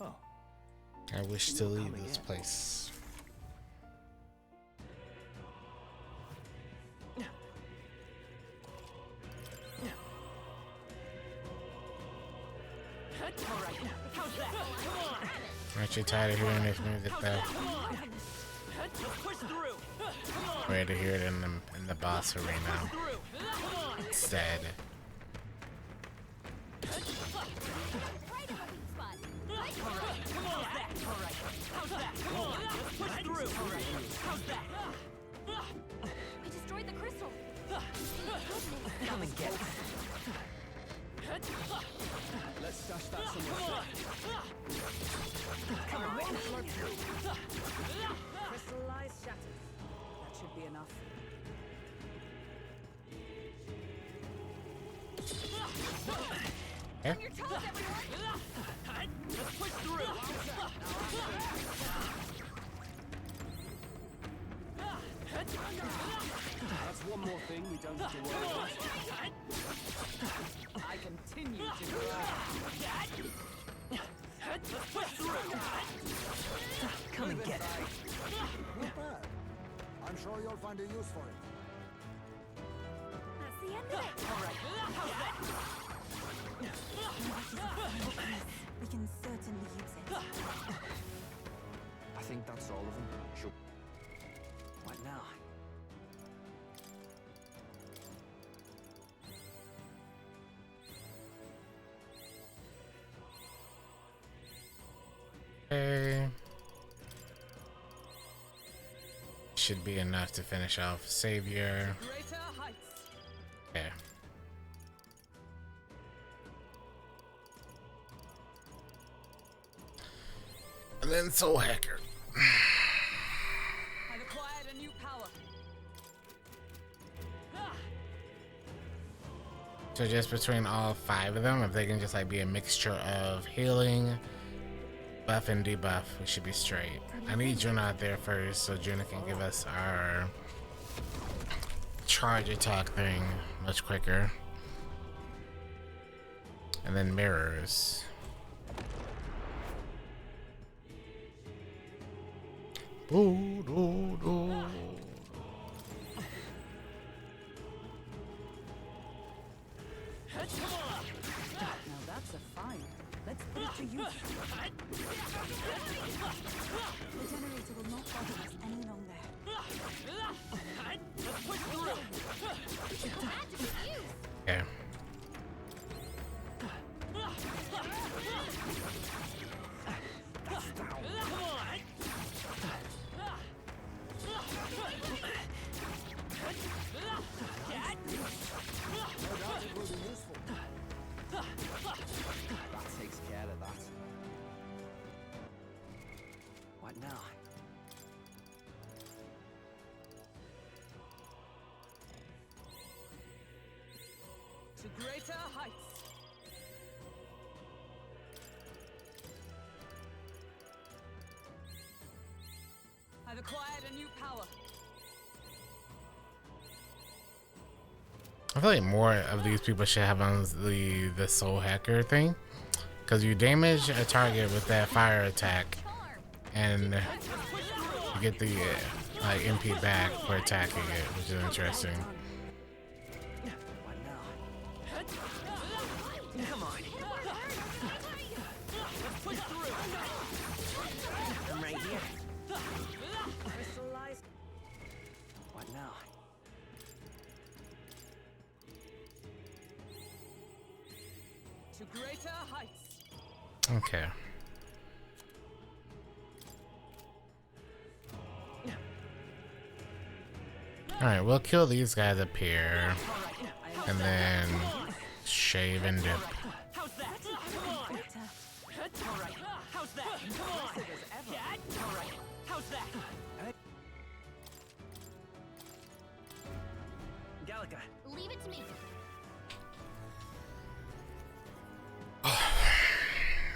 Oh, I wish to leave this place. Alright. How's that? Come on. Aren't you tired of hearing this music though? Come on. Let's push through. Come on. Ready to hear it in the boss arena Through. Come on. instead. Right in the weak spot. Come on. Alright. How's that? Come on. Let's push through. Alright. How's that? We destroyed the crystal. Come and get it. let's stash that somewhere safe. Come on, crystallized shatters. That should be enough. Yeah? Your toes, everyone. Let's push through. That's one more thing we don't have to worry about. I continue to grow. Let's push through. Come and get it. Not bad. I'm sure you'll find a use for it. That's the end of it. We can certainly use it. I think that's all of them. Sure. What now? Okay. Should be enough to finish off Savior. Greater heights. Yeah. And then Soul Hacker. I've acquired a new power. So just between all 5 of them, if they can just like be a mixture of healing, buff, and debuff, we should be straight. I need Juna out there first so Juna can give us our charge attack thing much quicker. And then mirrors. Ooh, ooh, ooh. Now that's a find. Let's put it to use. The generator will not bother us any longer. Let's push through. Okay. now? To greater heights. I've acquired a new power. I feel like more of these people should have on the soul hacker thing, because you damage a target with that fire attack, and you get the like MP back for attacking it, which is interesting. What now? Come on. Push through. I'm right here. Crystallized. What now? To greater heights. Okay. Alright, we'll kill these guys up here, and then shave and dip. How's that? Come on. All right. How's that? Come on. All right. How's that? Gallica. Leave it to me.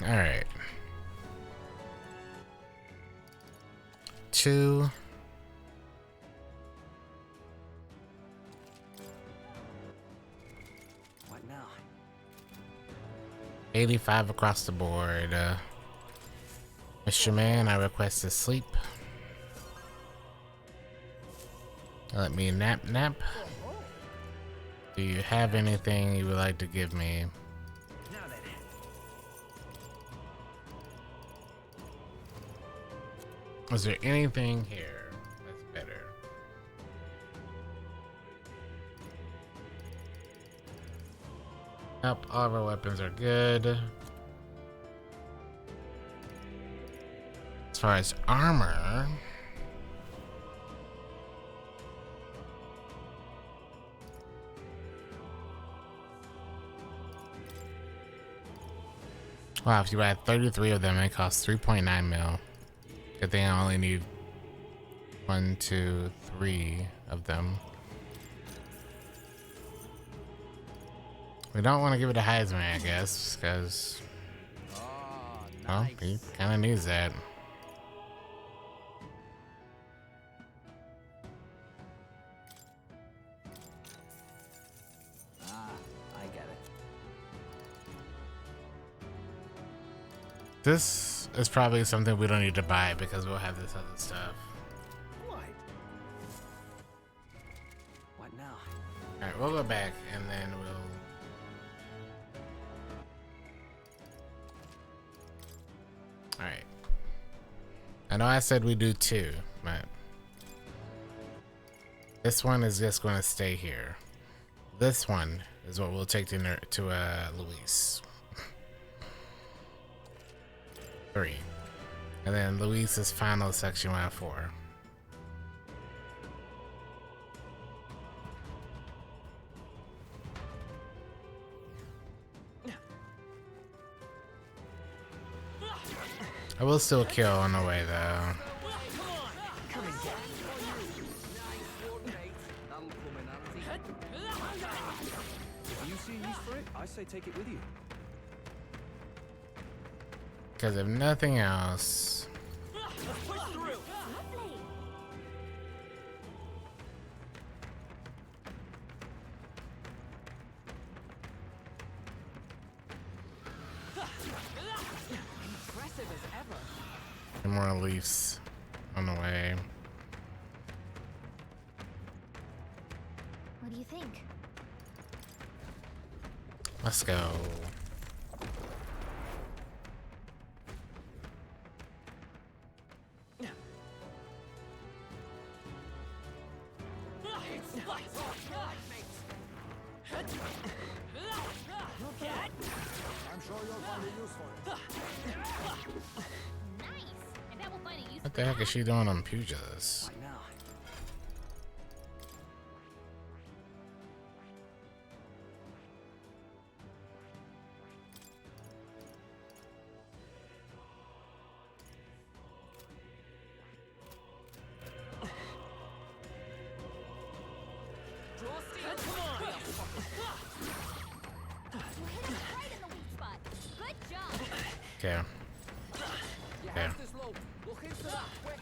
Alright. 2. What now? 85 across the board. Mr. Man, I request to sleep. Let me nap. Do you have anything you would like to give me? Now then. Is there anything here that's better? Nope, all of our weapons are good. As far as armor, wow, if you buy 33 of them, it costs 3.9 mil. Good thing I only need 1, 2, 3 of them. We don't want to give it a Heisman, I guess, because, well, he kind of needs that. I get it. This is probably something we don't need to buy because we'll have this other stuff. What? What now? Alright, we'll go back and then we'll... Alright. I know I said we do 2, but... this one is just going to stay here. This one is what we'll take to Luis. 3. And then Luis's final section will have 4. I will still kill on the way though. Come and get it. That'll come in handy. If you see use for it, I say take it with you. Because if nothing else, Push through. Lovely. Impressive as ever. more leaves on the way. What do you think? Let's go. I'm sure you'll find a use for it. Nice. I bet we'll find a use. What the heck is she doing on Pujas? What now? Okay. Your Yeah. health is low. Look into that quick.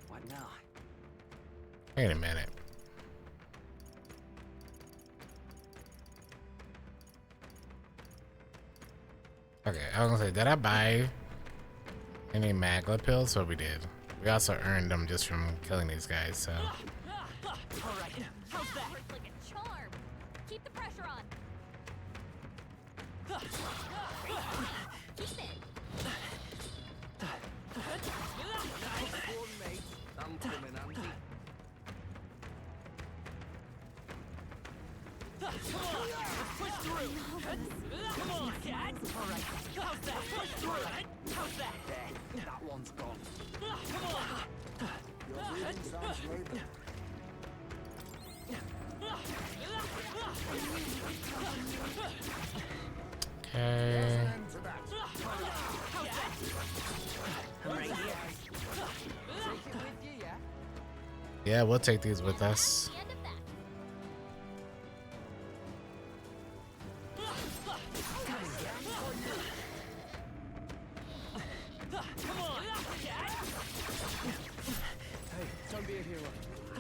What now? Wait a minute. Okay, I was gonna say, did I buy any Magla pills? So we did. We also earned them just from killing these guys, so. Alright, how's that? Works like a charm. Keep the pressure on. Keep it. One mate. I'm coming, Andy. Come on, let's push through. Come on, Cat. Alright, how's that? Push through. How's that? There, that one's gone. Come on. Your breathing sounds labored. Okay. An end to that. Right here. Take it with you, yeah? Yeah, we'll take these with us. The end of that. Come on, Cat. Hey, don't be a hero.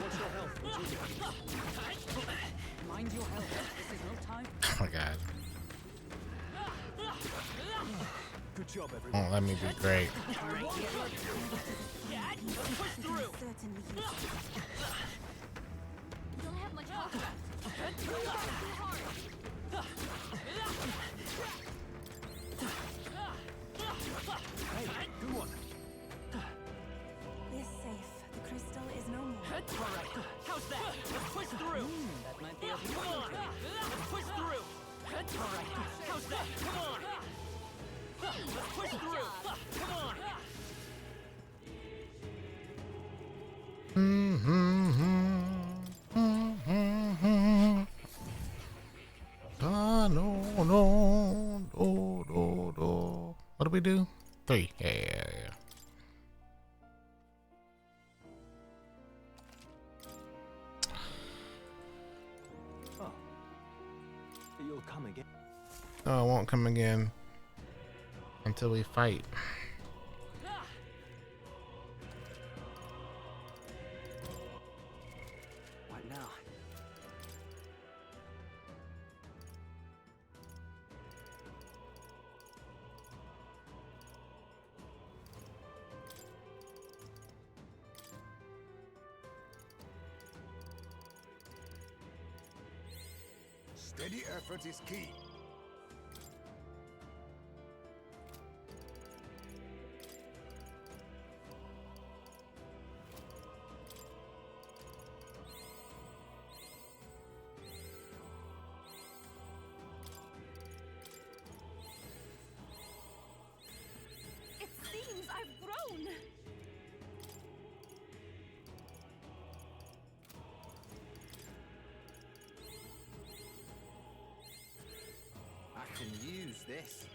Watch your health, would you? Mind your health. This is no time. Oh my god. Good job, everyone. Won't let me be great. Cat, let's push through. Certainly useful. You don't have much hope left. Too hard. Hey, good one. We're safe. The crystal is no more. Alright, how's that? Let's push through. That might be a Come on, let's push through. Alright, how's that? Come on. Let's push through. Come on. No. What do we do? 3. Yeah. Oh. You'll come again. No, it won't come again until we fight. What now? Steady effort is key. It seems I've grown. I can use this.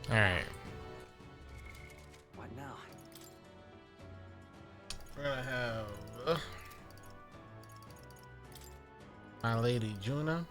All right. What now? We're gonna have my lady Juna.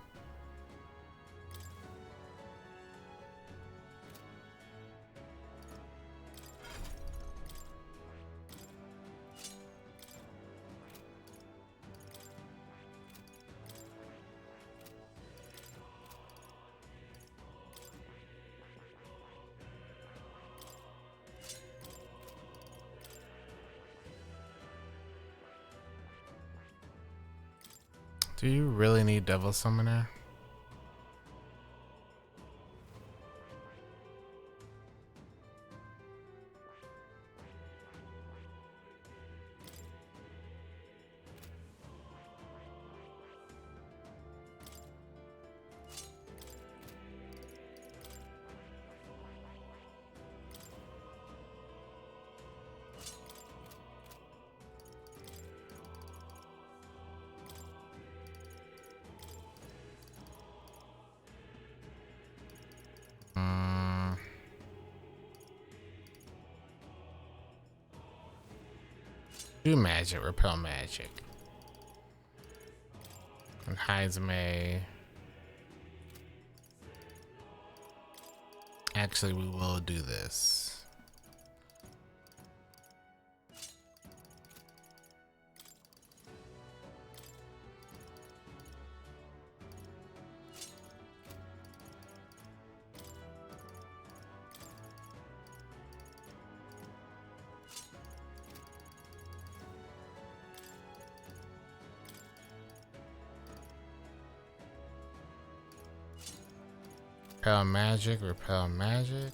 Do you really need Devil Summoner? Do magic, repel magic. And hides May. Actually, we will do this. Repel magic, repel magic.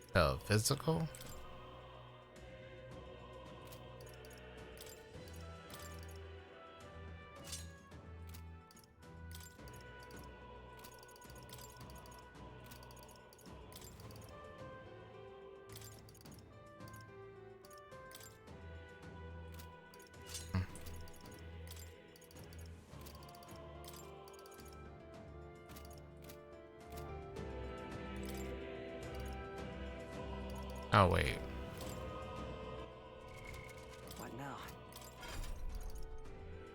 Repel physical. Oh wait. What now?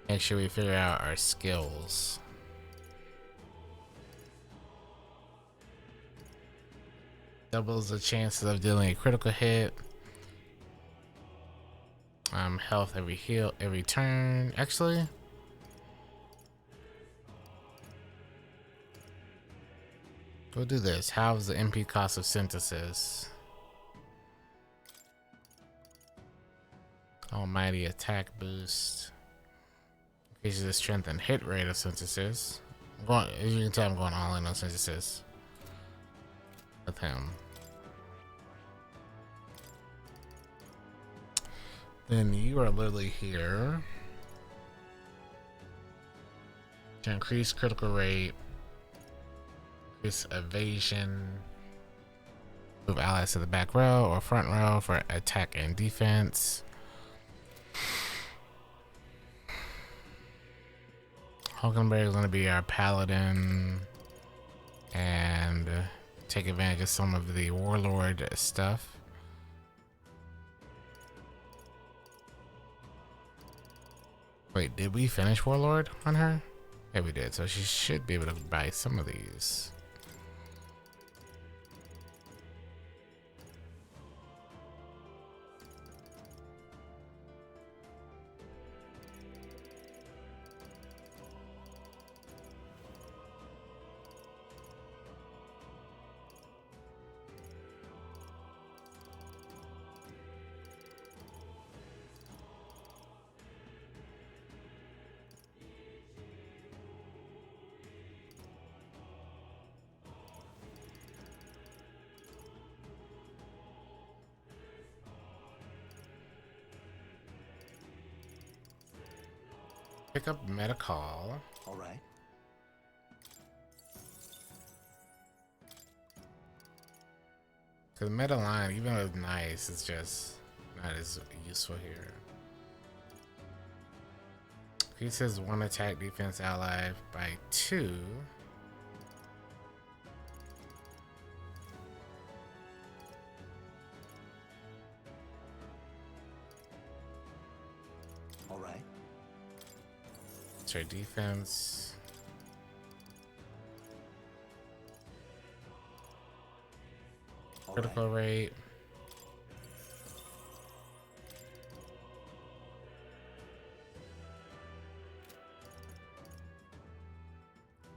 Make sure we figure out our skills. Doubles the chances of dealing a critical hit. Health every turn. Actually, we'll do this. Halves the MP cost of synthesis. Almighty attack boost. Increases the strength and hit rate of synthesis. As you can tell, I'm going all in on synthesis with him. Then you are literally here to increase critical rate, increase evasion, move allies to the back row or front row for attack and defense. Hulkenberg is going to be our paladin and take advantage of some of the warlord stuff. Wait, did we finish warlord on her? Yeah, we did. So she should be able to buy some of these. Pick up meta call. All right. Cause meta line, even though it's nice, it's just not as useful here. He says one attack defense ally by 2. All right. Her defense. All Critical right. rate.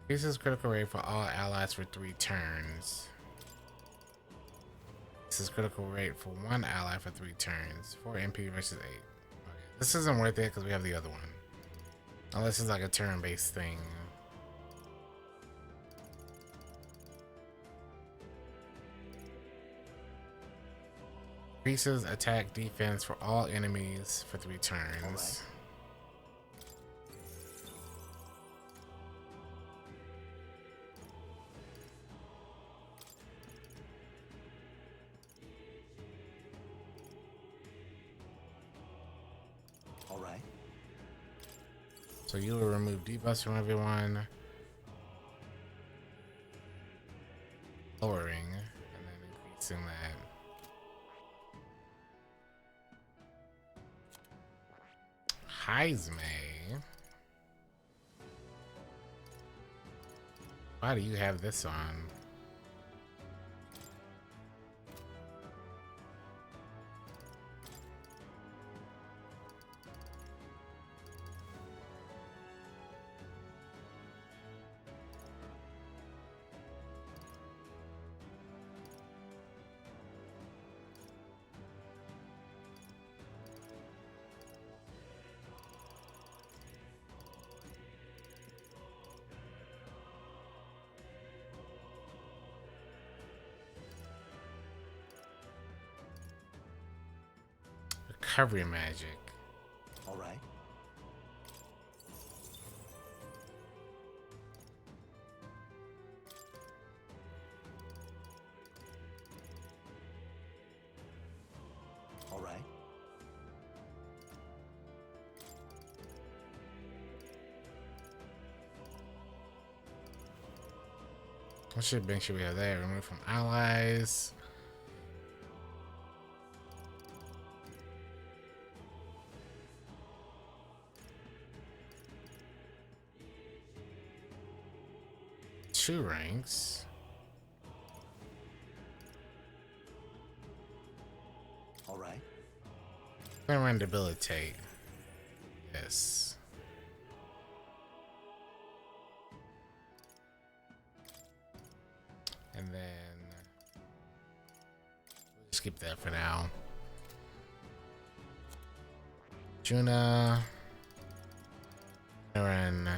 Increases critical rate for all allies for 3 turns. This is critical rate for 1 ally for 3 turns. 4 MP versus 8. Okay. This isn't worth it because we have the other one. Unless it's like a turn-based thing. Increases attack defense for all enemies for 3 turns. All right. So you will remove debuffs from everyone. lowering and then increasing that. Heisme. Why do you have this on? Recovery magic. All right. All right. What should we have there? Remove from allies. Two ranks. All right. I'm gonna debilitate. Yes. And then we'll just skip that for now. Juna. Aaron.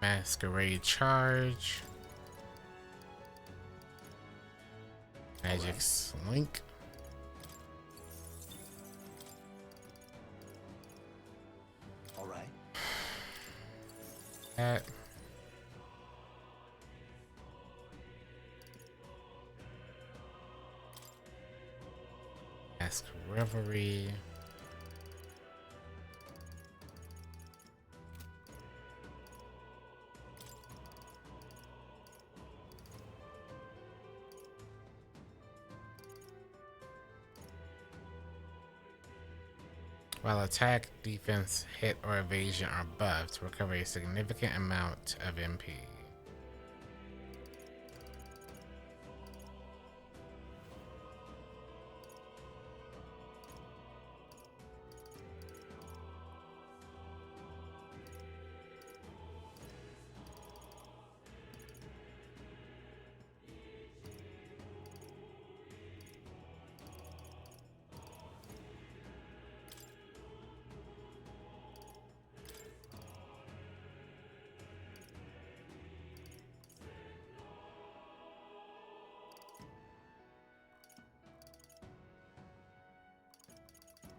Masquerade charge. Magic's link. All right. That. Mask Reverie. While attack, defense, hit, or evasion are buffed, recover a significant amount of MP.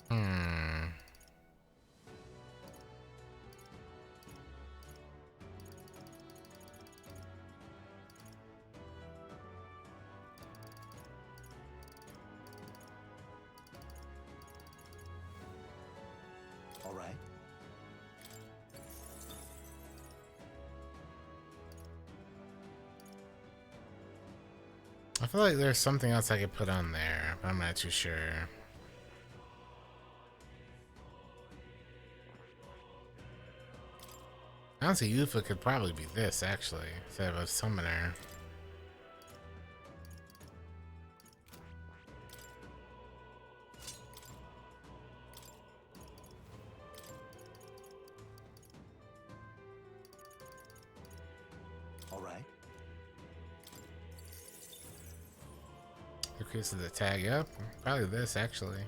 Hmm. All right. I feel like there's something else I could put on there, but I'm not too sure. Honestly, Yufa could probably be this, actually, instead of a summoner. All right. Increases the tag, yep. Probably this, actually.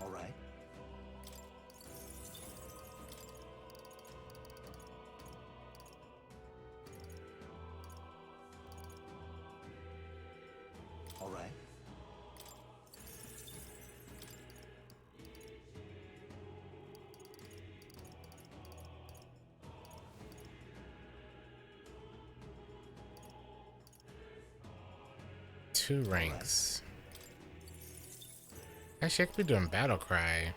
All right. All right. Two ranks. Actually, I could be doing Battle Cry.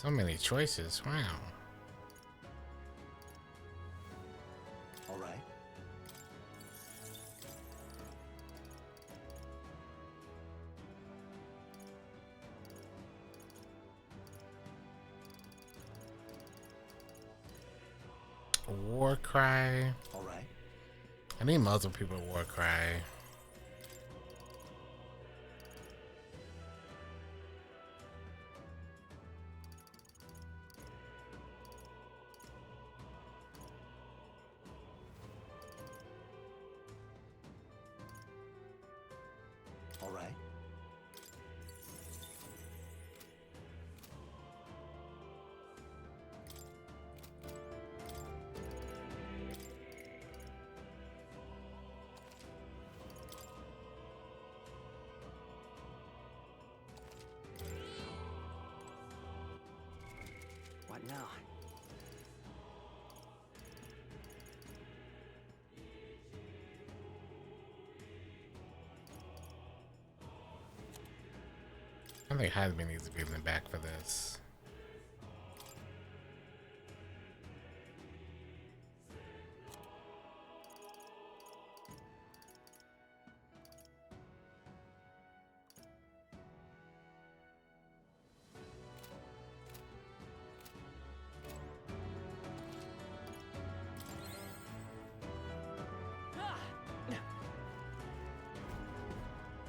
So many choices. Wow. All right. War cry. All right. I need multiple people to war cry. All right. What now? I think Hasbin needs to be in the back for this.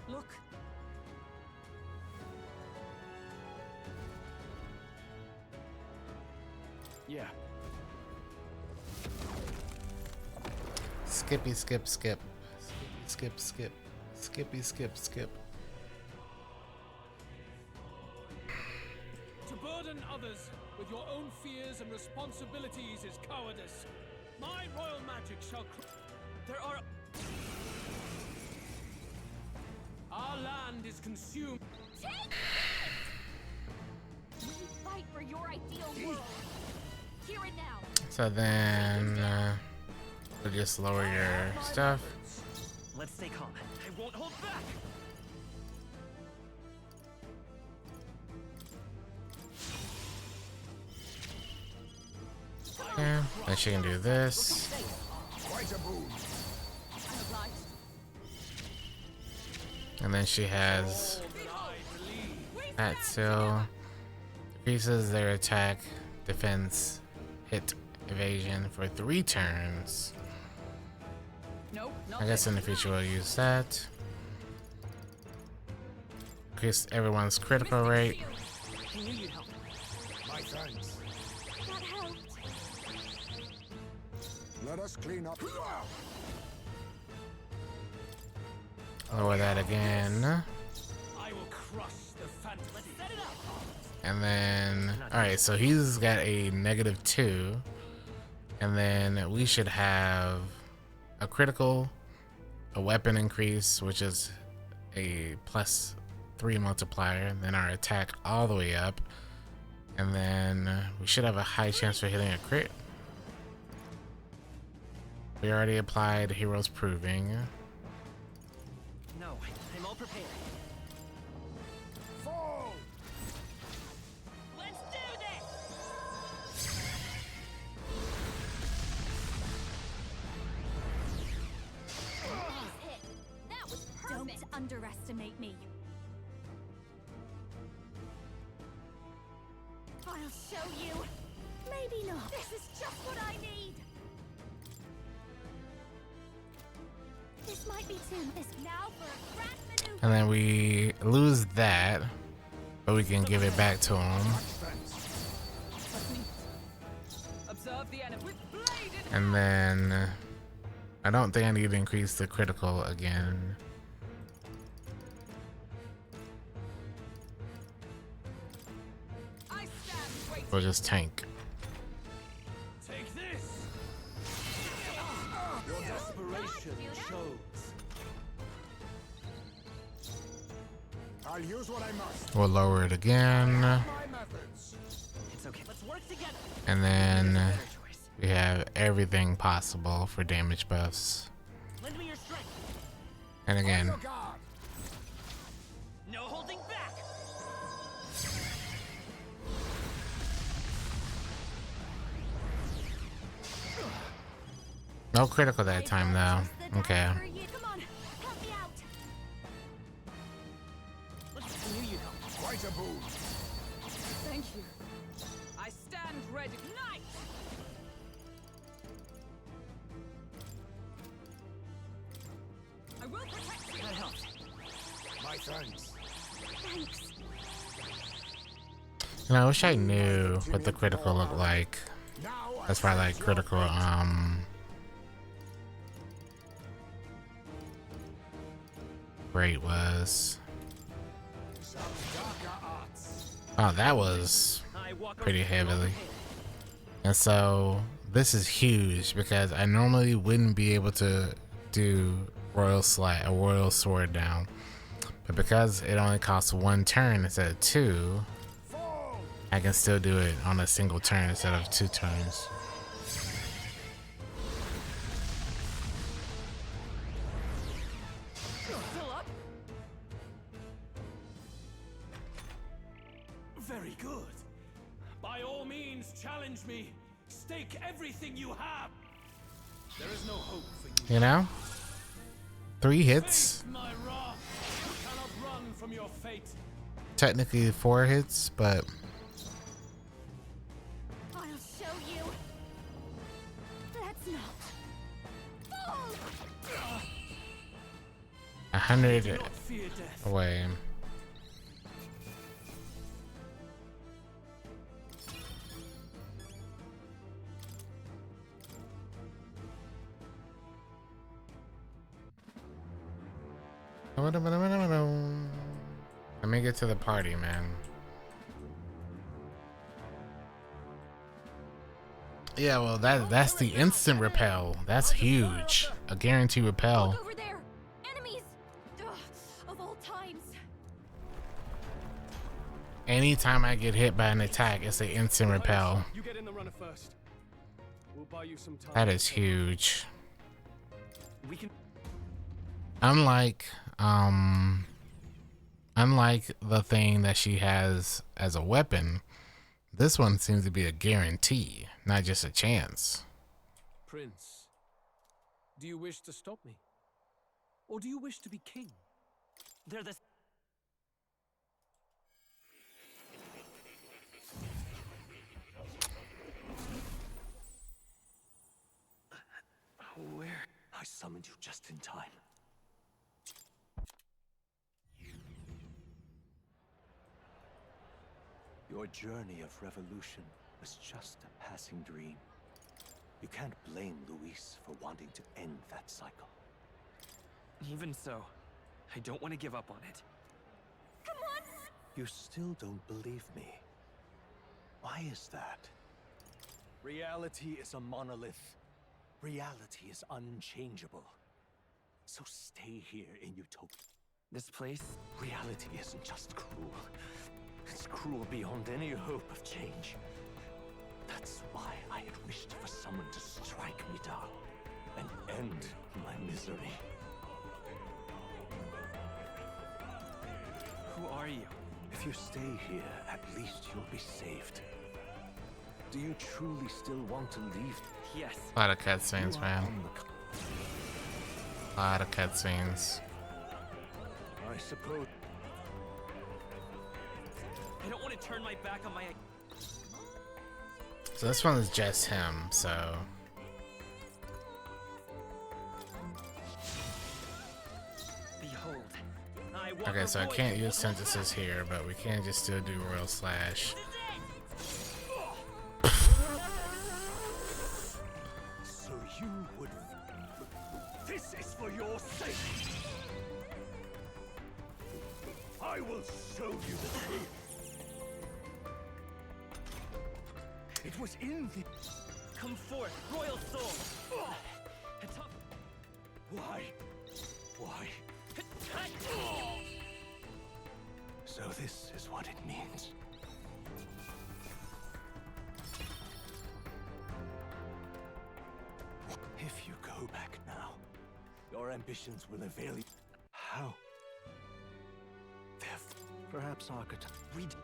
Look. Yeah. Skippy, skip, skip. Skippy, skip, skip. Skippy, skip, skip. To burden others with your own fears and responsibilities is cowardice. My royal magic shall. There are. Our land is consumed. Take it! You fight for your ideal world. Here and now. So then, we'll just lower your stuff. Let's stay calm. I won't hold back. Yeah, then she can do this. Quite a boon. I'm obliged. And then she has that still increases their attack, defense, hit, evasion for 3 turns. Nope. I guess in the future we'll use that. Increase everyone's critical rate. I knew you'd help. My thanks. That helped. Let us clean up. Lower that again. I will crush the fantasy. Set it up. And then, alright, so he's got a -2. And then we should have a critical, a weapon increase, which is a +3 multiplier, then our attack all the way up. And then we should have a high chance for hitting a crit. We already applied Heroes Proving. No, I'm all prepared. Fall! Let's do this. Nice hit. That was perfect. Don't underestimate me. I'll show you. Maybe not. This is just what I need. This might be too. This Now for a grand maneuver. And then we lose that, but we can give it back to him. Observe the enemy. With blade in And then I don't think I need to increase the critical again. I stand waiting. We'll just tank. Take this. Your desperation shows. I'll use what I must. We'll lower it again. My methods. It's okay. Let's work together. And then Better choice. we have everything possible for damage buffs. Lend me your strength. And again, Your guard. No holding back. No critical that time though. Okay. For you. Come on, help me out. Let's knew you'd help. Quite a boon. Thank you. I stand ready. Knight! I will protect you. That helps. My thanks. Thanks. You know, I wish I knew what the critical looked like. Now I As far as like sense your critical fate. rate was. Some darker arts. Oh, that was I walk pretty over- heavily. And so this is huge because I normally wouldn't be able to do royal sword down, but because it only costs 1 turn instead of 2, Fall. I can still do it on a single turn instead of 2 turns. Still up? Very good. By all means, challenge me. Stake everything you have. There is no hope for you. You know, 3 hits, Face my wrath. You cannot run from your fate. technically 4 hits, but I'll show you. Let's not. Fall. 100 Do not fear death. away. Let me get to the party, man. Yeah, well, that's the instant repel. That's huge. A guaranteed repel. Look over there. Enemies. Ugh, of all times. Anytime I get hit by an attack, it's an instant repel. You get in the runner first. We'll buy you some time. That is huge. We can. Unlike the thing that she has as a weapon, this one seems to be a guarantee, not just a chance. Prince, do you wish to stop me? Or do you wish to be king? They're the. Where? I summoned you just in time. Your journey of revolution was just a passing dream. You can't blame Luis for wanting to end that cycle. Even so, I don't want to give up on it. Come on. You still don't believe me. Why is that? Reality is a monolith. Reality is unchangeable. So stay here in Utopia. This place? Reality isn't just cruel. It's cruel beyond any hope of change. That's why I had wished for someone to strike me down and end my misery. Who are you? If you stay here, at least you'll be saved. Do you truly still want to leave? Yes. A lot of cutscenes, You are man. on the A lot of cutscenes. I suppose. I don't want to turn my back on my. So this one is just him, so. Behold. I walk Okay, so I before can't you. use synthesis here, but we can just still do Royal Slash. So you would. This is for your sake. I will show you the truth. It was in the. Come forth, royal soul. Atop- Why? Why? So this is what it means. If you go back now, your ambitions will avail you. How? Perhaps archetype. Read.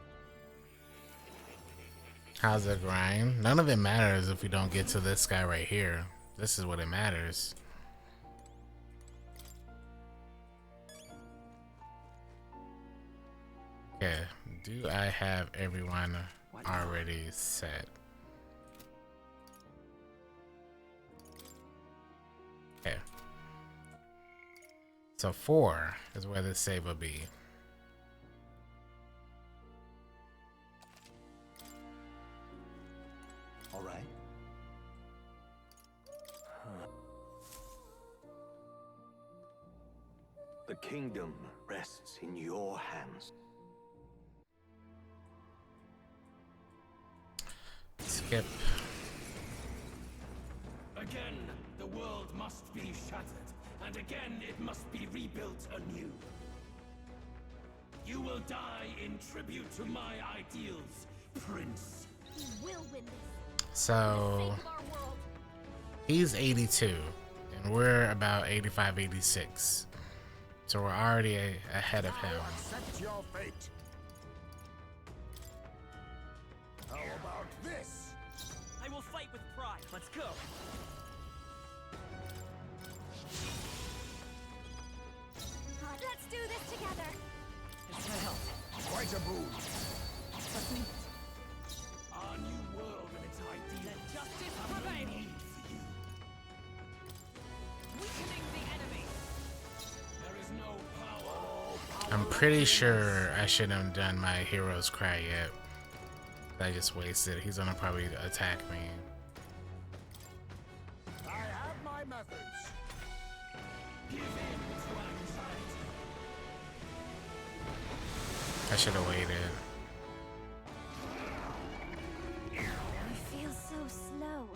How's the grind? None of it matters if we don't get to this guy right here. This is what it matters. Okay, do I have everyone already set? Okay. So 4 is where the save will be. All right. The kingdom rests in your hands. Skip. Again, the world must be shattered, and again it must be rebuilt anew. You will die in tribute to my ideals, Prince. We will win this. So Save our world. he's 82 and we're about 85, 86. So we're already ahead of him. Accept your fate. How about this? I will fight with pride. Let's go. Let's do this together. It's my help. Quite a boon. Trust me. Our new world and its ideals. Let justice have no prevail. need for you. Weakening the enemy. There is no power. I'm pretty sure I shouldn't have done my hero's cry yet. I just wasted. He's gonna probably attack me. I have my methods. Give in to anxiety. I should have waited. I feel so slow.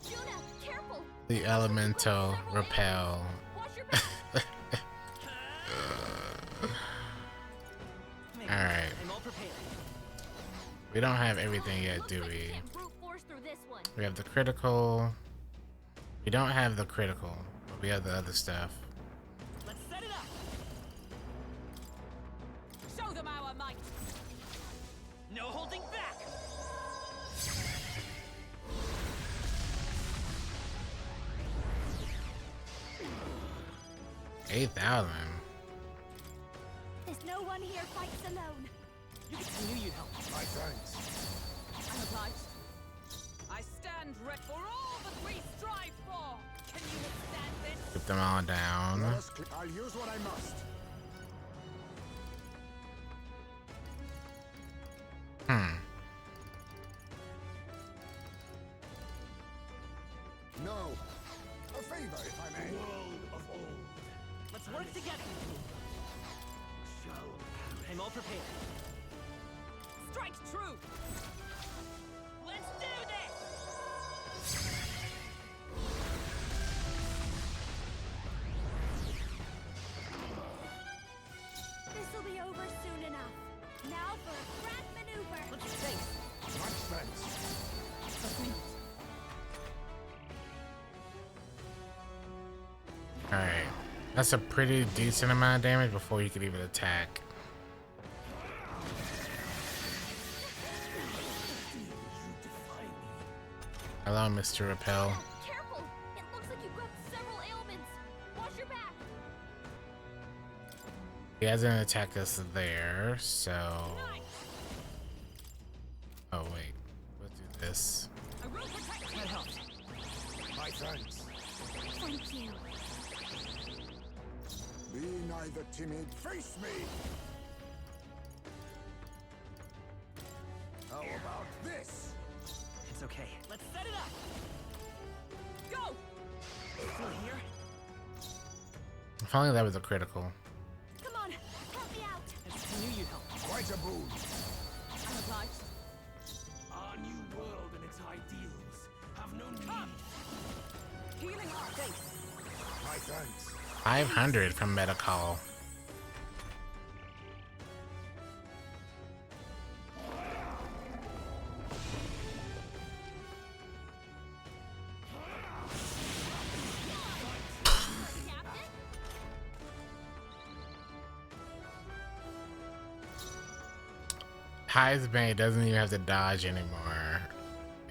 Juna, careful. The elemental repel. Watch your back. Alright. I'm all prepared. We don't have everything yet, do Looks like we? can't brute force through this one. We have the critical. We don't have the critical, but we have the other stuff. Let's set it up. Show them our might. No holding back. 8,000. There's no one here fights alone. I knew you'd help. My thanks. I'm obliged. I stand ready for all that we strive for. Can you withstand this? Put them all down. Let us I'll use what I must. No. A favor, if I may. World of old Let's work together. shall I'm all prepared. Strike true. Let's do this. This'll be over soon enough. Now for a grand maneuver. Let's face. Much thanks. Trust me. Alright. That's a pretty decent amount of damage before you could even attack. Hello, Mr. Repel. Careful. It looks like you've got several ailments. Watch your back. He hasn't attacked us there, so... Oh, wait. Let's do this. I will protect you. That helps. My thanks. Thank you. Be neither timid. Face me. How about this? It's okay. Let's set it up. Go. Still here? If only that was a critical. Come on, help me out. I knew you'd help. Quite a boon. I'm obliged. our new world and its ideals have no need. Healing arts. My thanks. 500 from Metacall. Captain? Highest Bane doesn't even have to dodge anymore.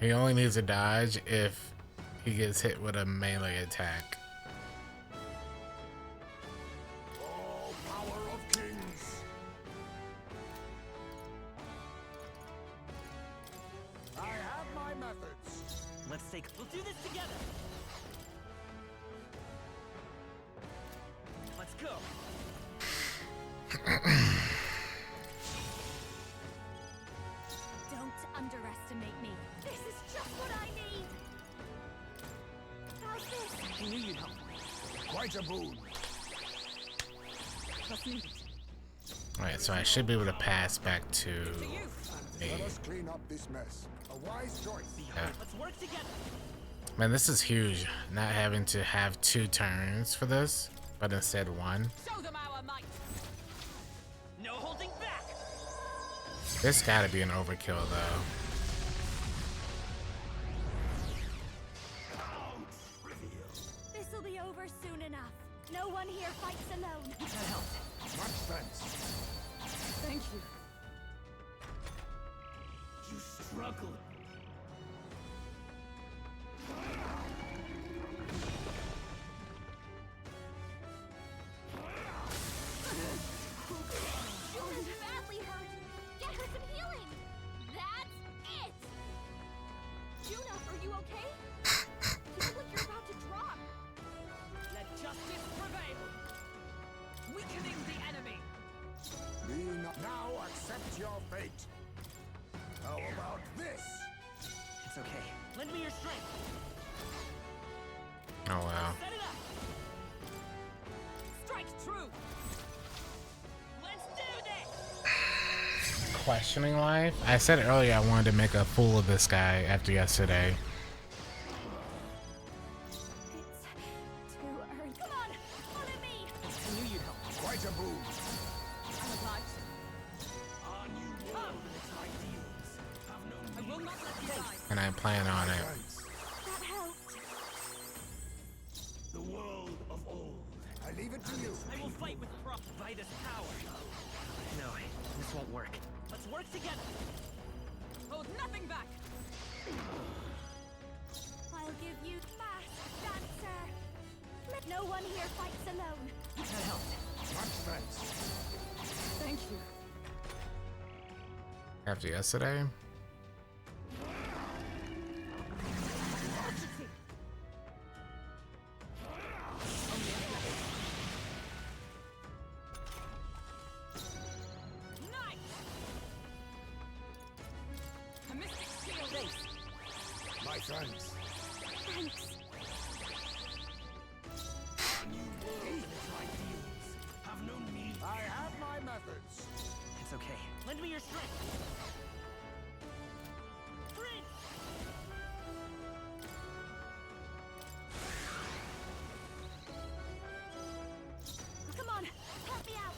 He only needs to dodge if he gets hit with a melee attack. Oh, power of kings! I have my methods. Let's take. We'll do this together. Let's go. Don't underestimate me. This is just what I need. How's this? I knew you'd help. Quite a boon. Trust me. Alright, so I should be able to pass back to Let a... us clean up this mess. A wise choice. Yeah. Let's work together. Man, this is huge. Not having to have 2 turns for this, but instead 1. Show them our might. No holding back. This gotta be an overkill though. This'll be over soon enough. No one here fights alone. That helped. Much thanks. Thank you. You struggled. Juna's badly hurt. Get her some healing. That's it. Juna, are you okay? You look like you're about to drop. Let justice prevail. Weakening the enemy. Now accept your fate. How about this? It's okay. Lend me your strength. Oh wow. Set it up. Strike true. Let's do this. Questioning life? I said earlier I wanted to make a fool of this guy after yesterday. It's too early. Come on, follow me. I knew you'd help. Quite a boon. I'm obliged. Our new world and its ideals have no I will not let you die. And I plan on it. Thanks. That helped. the world of old. I leave it to you. I will fight with Vitus power. No, this won't work. Let's work together. Hold nothing back. I'll give you fast dancer. No one here fights alone. That helped. Much thanks. Thank you. After yesterday? Nice. A mystic shield base. My thanks. Thanks. Have no need. I have my methods. It's okay. Lend me your strength. Prince! Come on, help me out.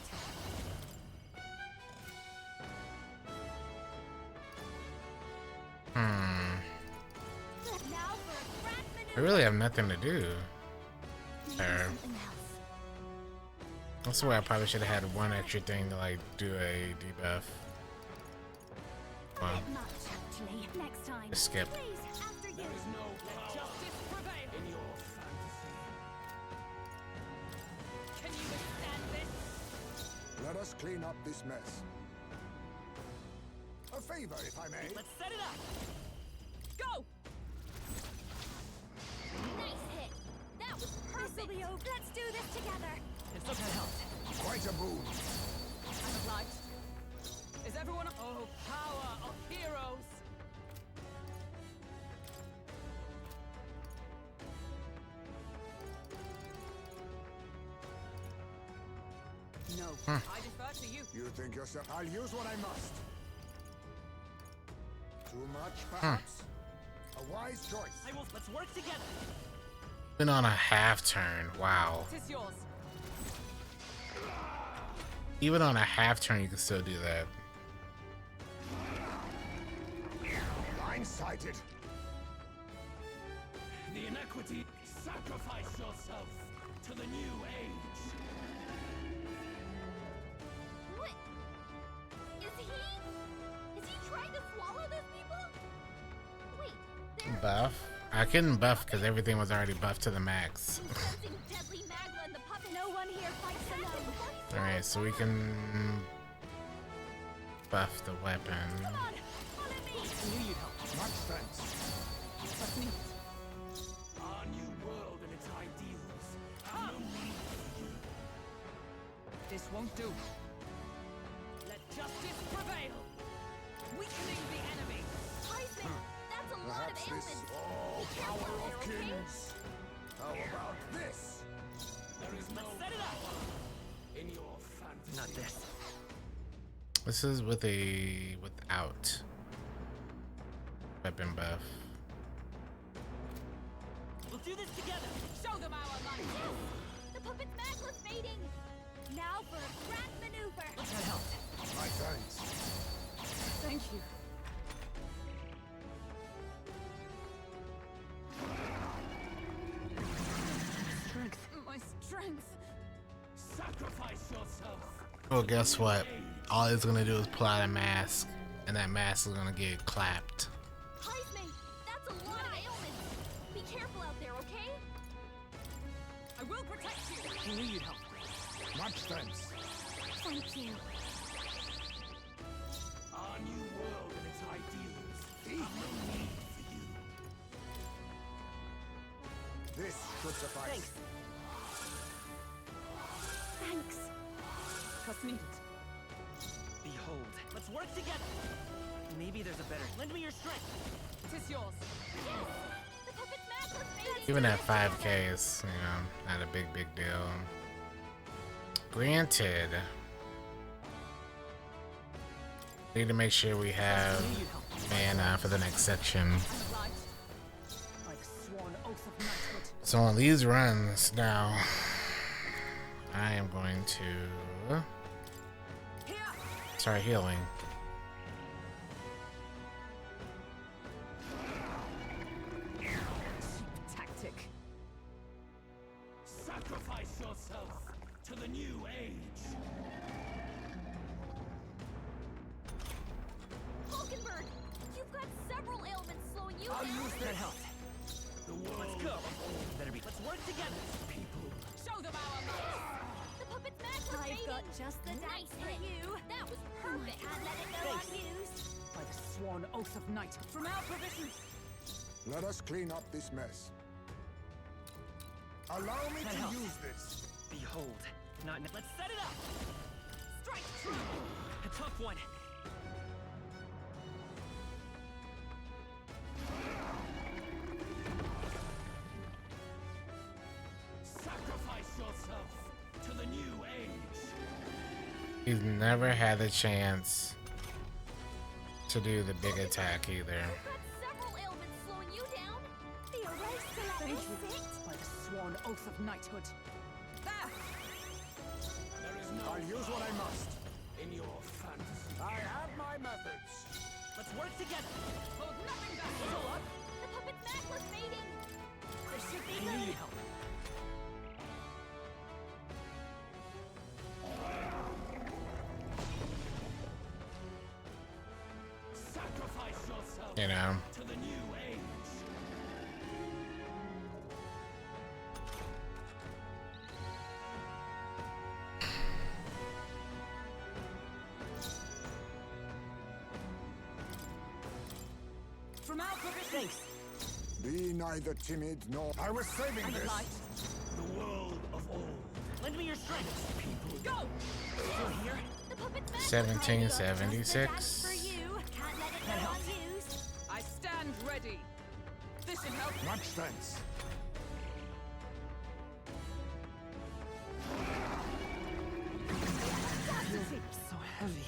Now for a grand I maneuver. really have nothing to do. There. Something else. That's why I probably should have had one extra thing to like do a debuff. Wow. Much, actually. Next time. Just skip. Please, after you. Let justice prevail. In your fantasy. Can you withstand this? Let us clean up this mess. A favor, if I may. Let's set it up. Go. Nice hit. That was perfect. This'll be over. Let's do this together. It's okay. That helped. Quite a boon. I'm obliged. Is everyone? Oh, power of heroes. No, I defer to you. You think yourself. I'll use what I must. Too much, perhaps? A wise choice. I will. Let's work together. Been on a half turn. Wow. It is yours. Even on a half turn, you can still do that. Blindsided. The inequity. Sacrifice yourself to the new age. What? Is he? Is trying to swallow those people? Wait, they're Buff? I couldn't buff because everything was already buffed to the max. sensing deadly magma in the puppet. No one here fights alone. Alright, so we can buff the weapon. Come on, follow me. I knew you'd help. Much thanks. Trust me. Our new world and its ideals have no need for you. This won't do. Let justice prevail. Weakening the enemy. Heisman, that's a lot of Perhaps ailments. this Be careful power out of there, okay? kings. How about this? There is no Set it up. power in your fantasy. Not this. This is without weapon buff. We'll do this together. Show them our might. The puppet's magma's fading. Now for a grand maneuver. That helped. My thanks. Thank you. Strength. My strength. Sacrifice yourself. Well, guess what? All it's gonna do is pull out a mask, and that mask is gonna get clapped. Heisman, that's a lot of ailments. Be careful out there, okay? I will protect you. I knew you'd help. Much thanks. Thank you. Our new world and its ideals have no need for you. This should suffice. Thanks. Trust me. Behold. Let's work together. Maybe there's a better. Lend me your strength. It is yours. The puppet's magma's fading. Even at 5K is, you know, not a big deal. Granted. Need to make sure we have mana for the next section. Obliged. By the sworn oath of knighthood. So on these runs now, I am going to Here. start healing. Tactic. Sacrifice yourself to the new age. Falkenberg, you've got several ailments slowing you I'll down. use that help. The world Let's go. Better be. Let's work together. people. Show them our might. The puppet's magma's fading. I've got just the Nice dance for hit. you. That was perfect. Can't let it go unused. By the sworn oath of knighthood. From our provisions. Let us clean up this mess. Allow me That to helps. use this. Behold. Not. Let's set it up. Strike true. A tough one. Sacrifice yourself to the new age. He's never had the chance to do the big attack either. You've got several ailments slowing you down. The erase to let me sit. By the sworn oath of knighthood. There. There is no I'll use what I must. in your fantasy. I have my methods. Let's work together. Hold nothing back. Pull up. The puppet's magma's fading. There should be I knew you'd help. Sacrifice yourself You know, to the new age. From our provisions. Be neither timid nor. I was saving this. Obliged. The world of old. Lend me your strength. People. Go. Still here? The puppet's magma's 1776. For you. Can't let it That go helped. unused. I stand ready. This should help. Much thanks. So heavy.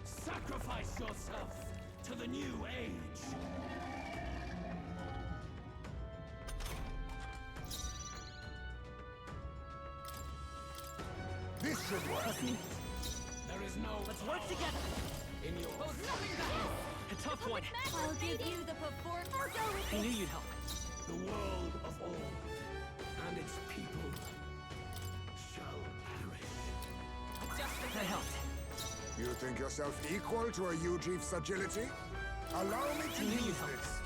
Sacrifice yourself to the new age. This should work. There is no Let's work together. in your Hold nothing back. A tough one. I'll give you the performance. I'll go with I it. knew you'd help. the world of old and its people shall perish. Just That helped. You think yourself equal to a Ujief's agility? Allow me to use this.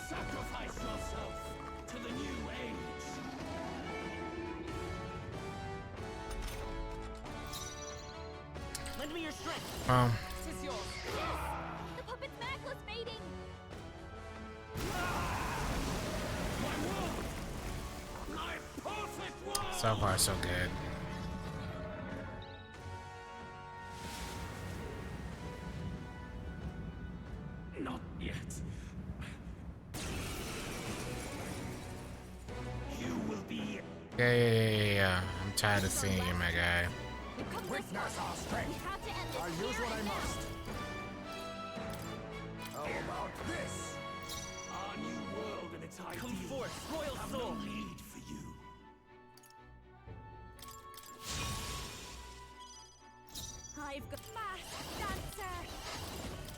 Sacrifice yourself to the new age. Lend me your strength. Tis yours. The puppet's necklace fading. My perfect world! So far, so good. Not yet. You will be Yeah. I'm tired of seeing you, my guy. We've come this Witness far. our strength. We have to end this I'll use here what I and now. must. How about this? our new world and its ideals. Come forth, royal have soul. no need for you. I've got mask dancer.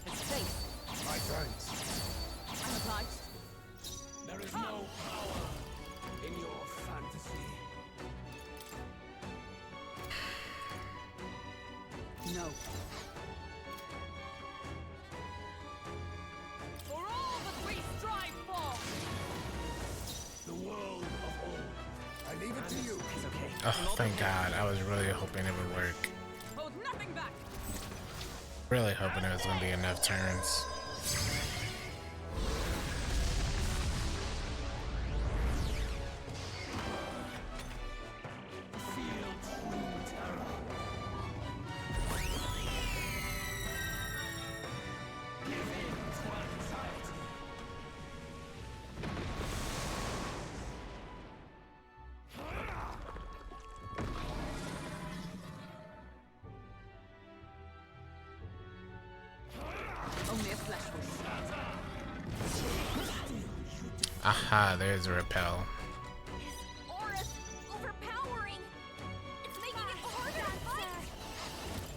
It's safe. My thanks. I'm obliged. There is no power in your fantasy. No. For all that we strive for! The world of old. I leave it to you. It's okay. Oh, thank God. I was really hoping it would work. Hold nothing back! Really hoping it was going to be enough turns. Feel true terror. Give in to anxiety. Only a flesh wound. Aha, there's a repel. His aura's overpowering. It's making it harder to fight.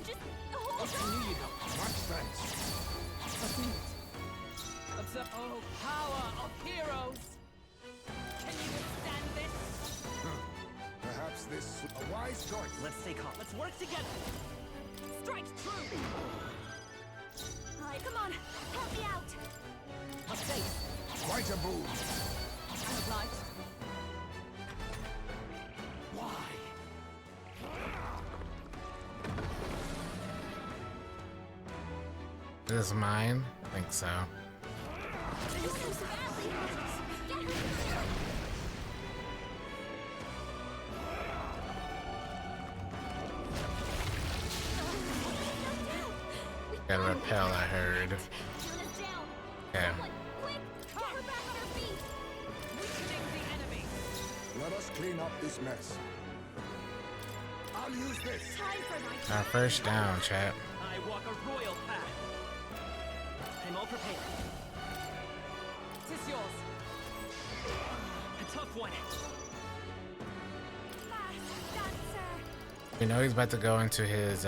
Just hold I knew on. you'd help. Much thanks. Observe. Oh, power of heroes! Can you withstand this? Perhaps this a wise choice. Let's stay calm. Let's work together. Strike true! Aye, come on, help me out. I'm safe. Quite a boon. I'm obliged. Why? Is this mine? I think so. You so badly. Get her. Got a repel, I heard. Juna's down. Okay. Someone, quick, get her back on her feet. Weakening the enemy. Let us clean up this mess. I'll use this. Time for my Our first down, chat. I walk a royal path. I'm all prepared. Tis yours. A tough one. Mask dancer. You know he's about to go into his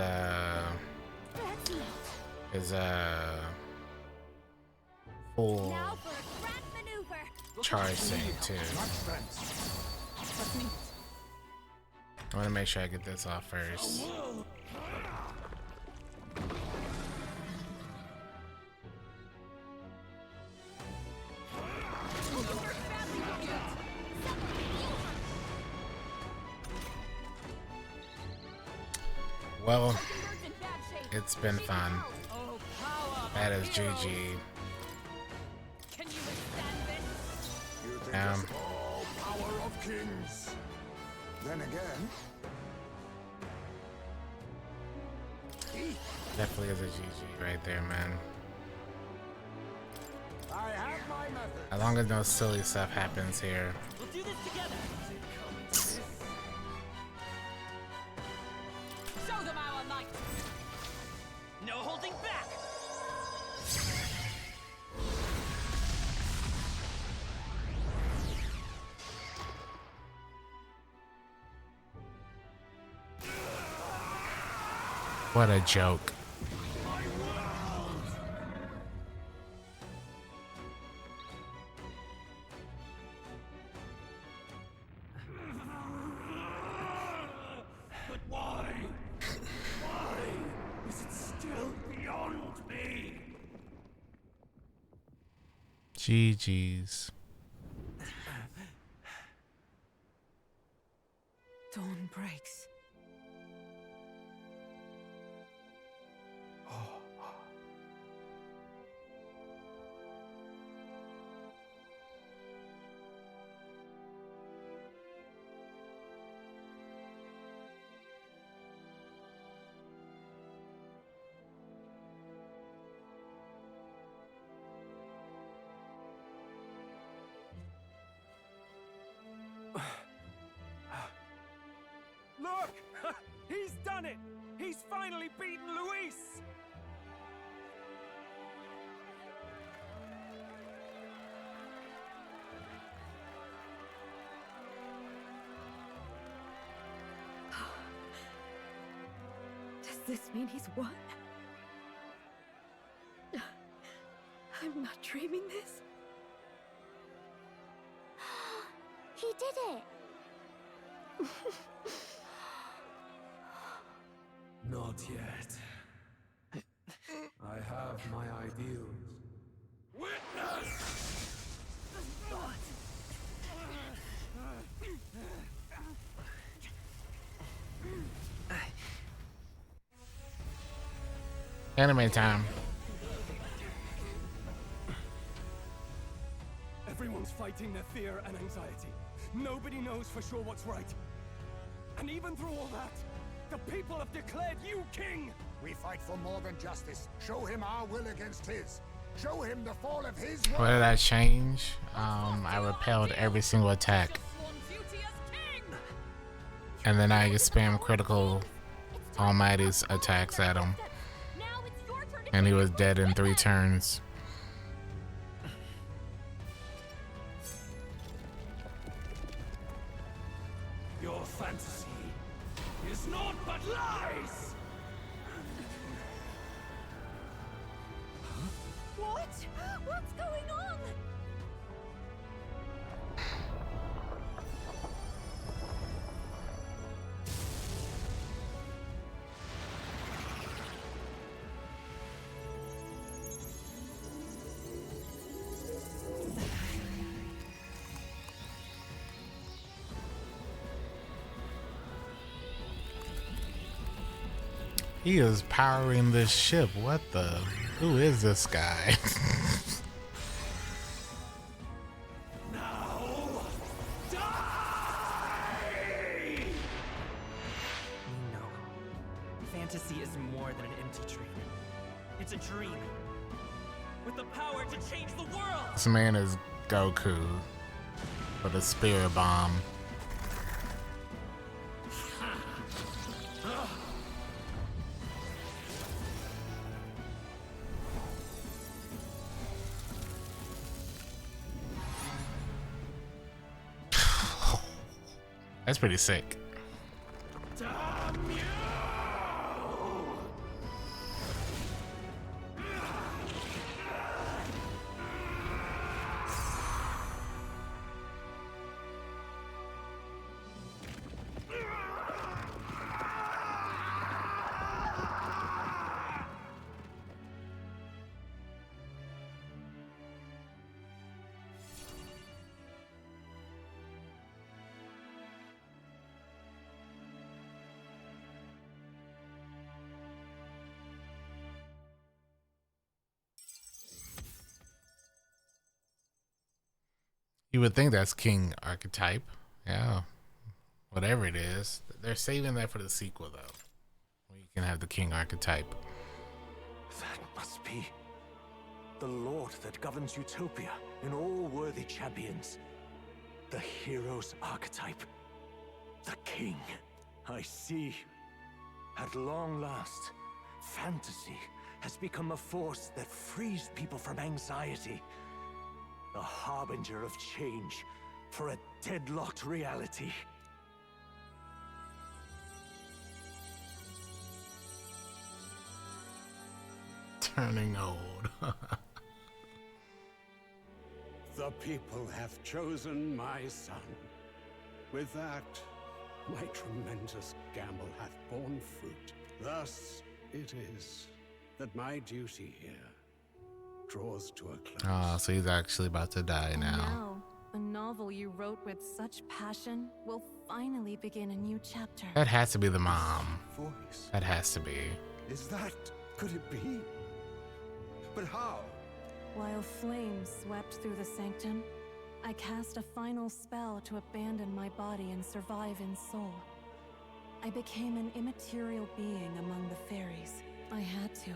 full Now for a grand maneuver. charge thing too. Much thanks. Trust me. I want to make sure I get this off first. Well, Birds in bad shape. it's been fun. Oh, power That of is heroes. GG. Can you withstand this? You think Um. it's all power of kings. Then again, Definitely is a GG right there, man. I have my method. As long as no silly stuff happens here. We'll do this together. Show them our light. No holding back. What a joke. GG's. Dawn breaks. Look! He's done it! He's finally beaten Luis! Does this mean he's won? I'm not dreaming this. He did it! Not yet. I have my ideals. Witness! Anime time. Everyone's fighting their fear and anxiety. Nobody knows for sure what's right. And even through all that, the people have declared you king! We fight for more than justice. Show him our will against his. Show him the fall of his What did I change? I repelled every single attack. And then I spam critical Almighty's attacks at him. And he was dead in 3 turns. Your fantasy is naught but lies! What? What's going on? He is powering this ship. What the? Who is this guy? Now, die! No. Fantasy is more than an empty dream. It's a dream with the power to change the world! This man is Goku with a spirit bomb. That's pretty sick. Damn you! You would think that's King archetype. Yeah. Whatever it is. They're saving that for the sequel, though. Where you can have the King archetype. That must be the Lord that governs Utopia in all worthy champions. The hero's archetype. The king. I see. At long last, fantasy has become a force that frees people from anxiety. A harbinger of change for a deadlocked reality. Turning old. The people have chosen my son. With that, my tremendous gamble hath borne fruit. Thus it is that my duty here draws to a close. Oh, so he's actually about to die And now. now, the novel you wrote with such passion will finally begin a new chapter. That has to be the mom. Voice. That has to be. Is that... could it be? But how? While flames swept through the sanctum, I cast a final spell to abandon my body and survive in soul. I became an immaterial being among the fairies. I had to,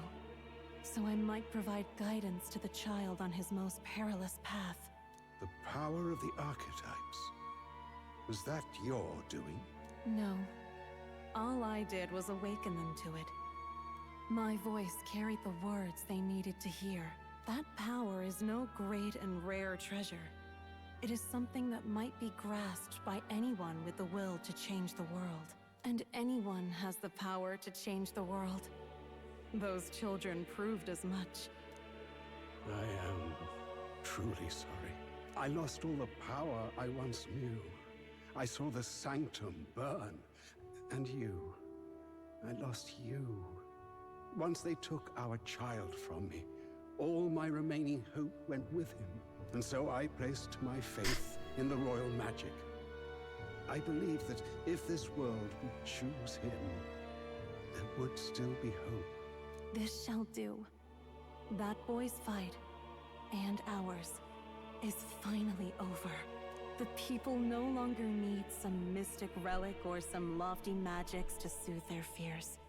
so I might provide guidance to the child on his most perilous path. The power of the archetypes. Was that your doing? No. All I did was awaken them to it. My voice carried the words they needed to hear. That power is no great and rare treasure. It is something that might be grasped by anyone with the will to change the world. And anyone has the power to change the world. Those children proved as much. I am truly sorry. I lost all the power I once knew. I saw the sanctum burn. And you. I lost you. Once they took our child from me, all my remaining hope went with him. And so I placed my faith in the royal magic. I believe that if this world would choose him, there would still be hope. This shall do. That boy's fight, and ours, is finally over. The people no longer need some mystic relic or some lofty magics to soothe their fears.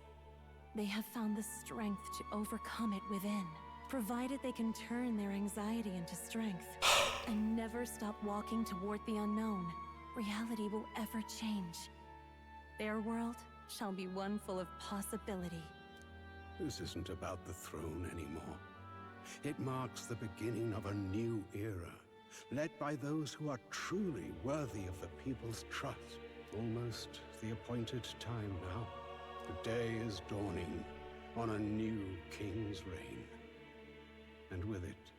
They have found the strength to overcome it within, provided they can turn their anxiety into strength and never stop walking toward the unknown. Reality will ever change. Their world shall be one full of possibility. This isn't about the throne anymore. It marks the beginning of a new era, led by those who are truly worthy of the people's trust. Almost the appointed time now. The day is dawning on a new king's reign. And with it,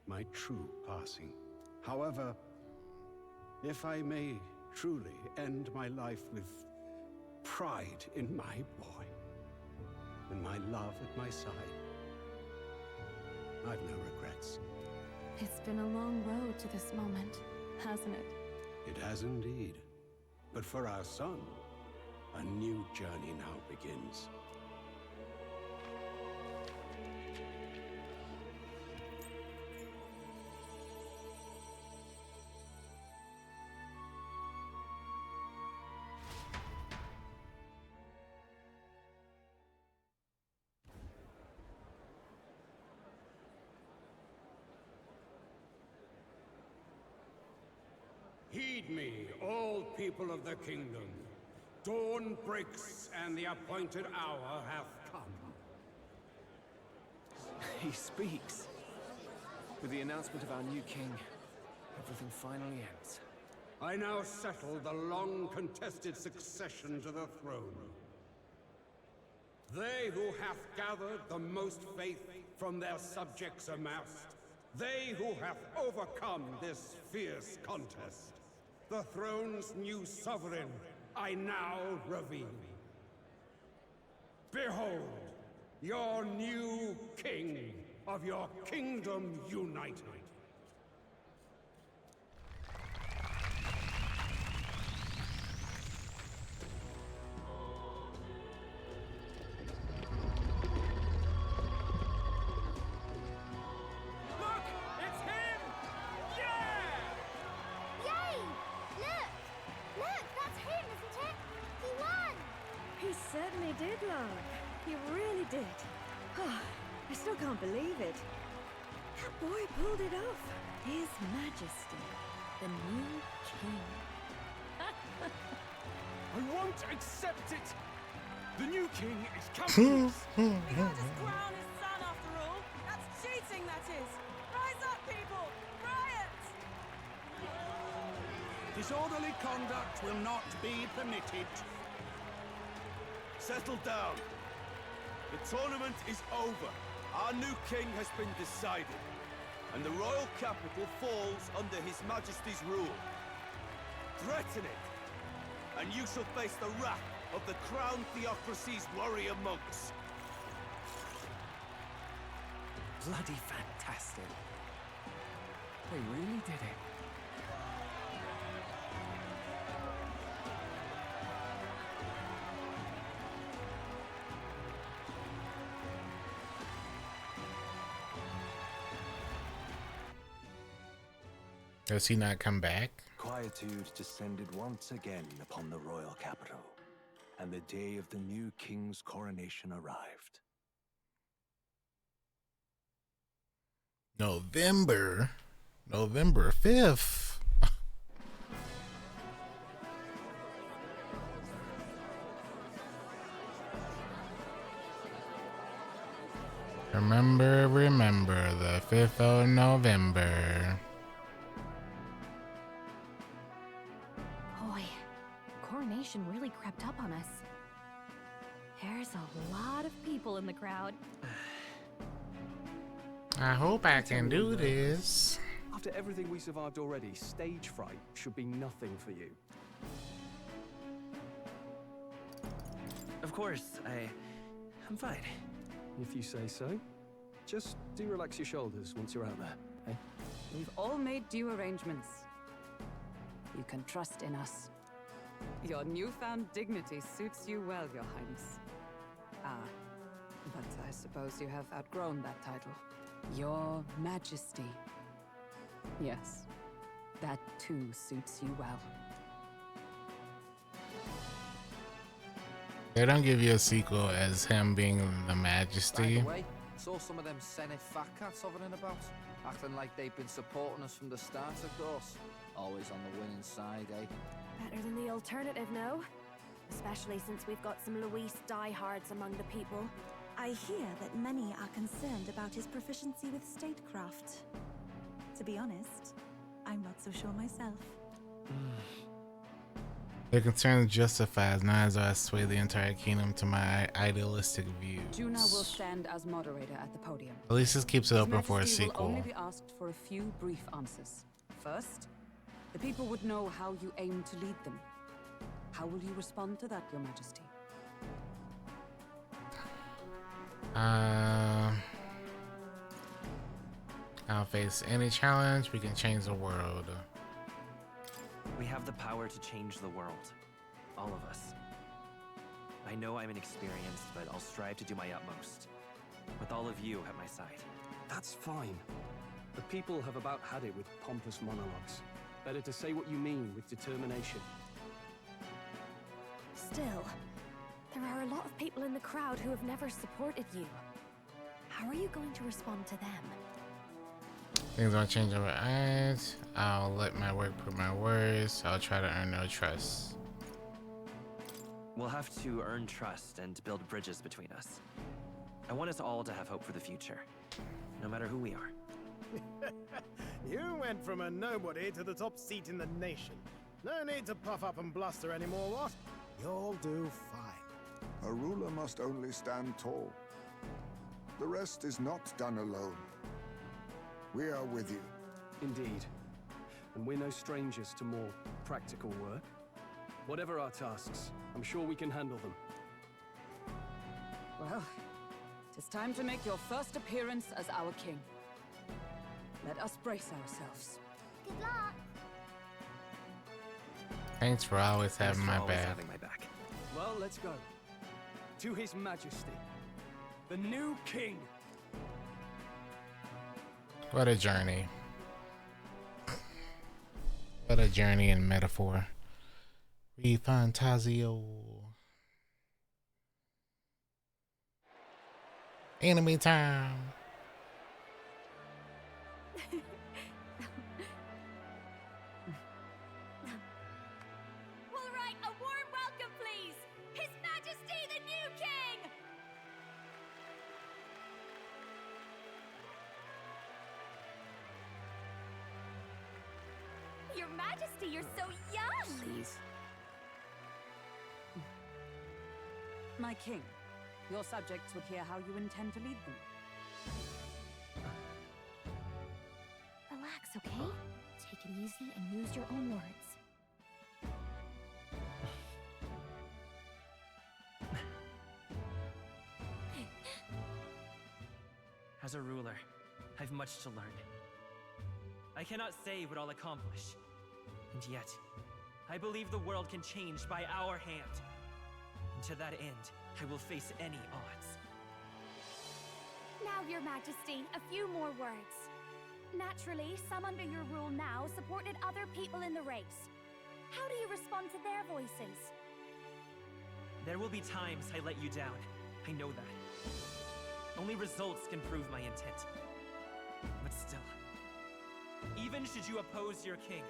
my true passing. However, if I may truly end my life with pride in my boy, and my love at my side, I've no regrets. It's been a long road to this moment, hasn't it? It has indeed. But for our son, a new journey now begins. Heed me, all people of the kingdom. Dawn breaks, and the appointed hour hath come. He speaks. With the announcement of our new king, everything finally ends. I now settle the long-contested succession to the throne. They who hath gathered the most faith from their subjects amassed, they who hath overcome this fierce contest, the throne's new sovereign, I now reveal. Behold, your new king of your kingdom united. Look! It's him! Yeah! Yay! Look! Look, that's him, isn't it? He won! He certainly did, Lark. He really did. Oh, I still can't believe it. That boy pulled it off. His Majesty, the new king. I won't accept it! The new king is coming! He can't just crown his son after all. That's cheating, that is. Rise up, people! Riot! Disorderly conduct will not be permitted. Settle down. The tournament is over. Our new king has been decided, and the royal capital falls under His Majesty's rule. Threaten it, and you shall face the wrath of the Crown Theocracy's warrior monks. Bloody fantastic. They really did it. Does he not come back? Quietude descended once again upon the royal capital, and the day of the new king's coronation arrived. November 5th. Remember the 5th of November. Boy, coronation really crept up on us. There's a lot of people in the crowd. I hope I can do this. After everything we survived already, stage fright should be nothing for you. Of course, I'm fine. If you say so. Just do relax your shoulders once you're out there, eh? We've all made due arrangements. You can trust in us. Your newfound dignity suits you well, Your Highness. But I suppose you have outgrown that title. Your Majesty. Yes, that too suits you well. They don't give you a sequel as him being the Majesty. By the way, saw some of them Senate fat cats hovering about, acting like they've been supporting us from the start, of course. Always on the winning side, eh? Better than the alternative, no? Especially since we've got some Luis diehards among the people. I hear that many are concerned about his proficiency with statecraft. To be honest, I'm not so sure myself. Their concerns justifies, not as though I sway the entire kingdom to my idealistic views. Juna will stand as moderator at the podium. At least this keeps it His open for a Majesty will sequel. only be asked for a few brief answers. First, the people would know how you aim to lead them. How will you respond to that, Your Majesty? I'll face any challenge. We can change the world. We have the power to change the world. All of us. I know I'm inexperienced, but I'll strive to do my utmost. With all of you at my side. That's fine. The people have about had it with pompous monologues. Better to say what you mean with determination. Still, there are a lot of people in the crowd who have never supported you. How are you going to respond to them? Things don't change overnight. I'll let my work prove my words. I'll try to earn their trust. We'll have to earn trust and build bridges between us. I want us all to have hope for the future, no matter who we are. You went from a nobody to the top seat in the nation. No need to puff up and bluster anymore, what? You'll do fine. A ruler must only stand tall. The rest is not done alone. We are with you. Indeed. And we're no strangers to more practical work. Whatever our tasks, I'm sure we can handle them. Well, it is time to make your first appearance as our king. Let us brace ourselves. Good luck. Thanks for always having my back. Well, let's go. To His Majesty, the new king. What a journey. What a journey in metaphor. ReFantazio. Enemy time. All right, a warm welcome, please. His Majesty, the new king. Your Majesty, you're so young. Please. My king, your subjects would hear how you intend to lead them. Relax, okay? Take it easy and use your own words. As a ruler, I've much to learn. I cannot say what I'll accomplish. And yet, I believe the world can change by our hand. And to that end, I will face any odds. Now, Your Majesty, a few more words. Naturally, some under your rule now supported other people in the race. How do you respond to their voices? There will be times I let you down. I know that. Only results can prove my intent. But still, even should you oppose your king,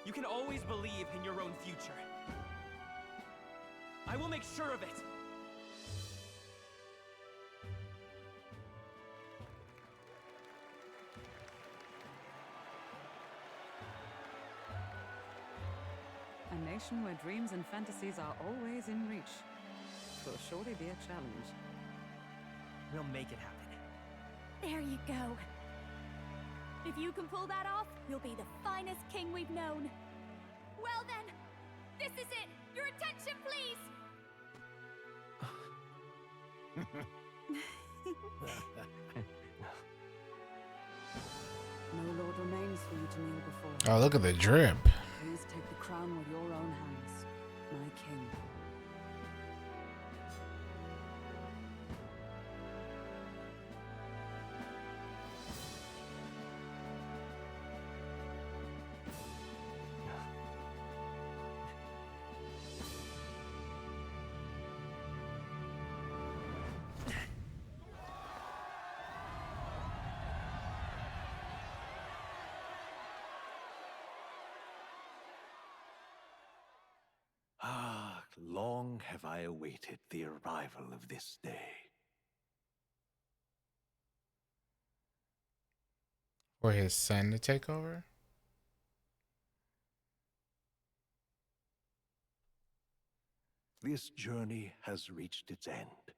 you can always believe in your own future. I will make sure of it. A nation where dreams and fantasies are always in reach. Will surely be a challenge. We'll make it happen. There you go. If you can pull that off, you'll be the finest king we've known. Well then, this is it. Your attention, please. No lord remains for you to kneel before. Oh, look at the drip. Please take the crown with your own hands, my king. Ah, long have I awaited the arrival of this day. For his son to take over? This journey has reached its end.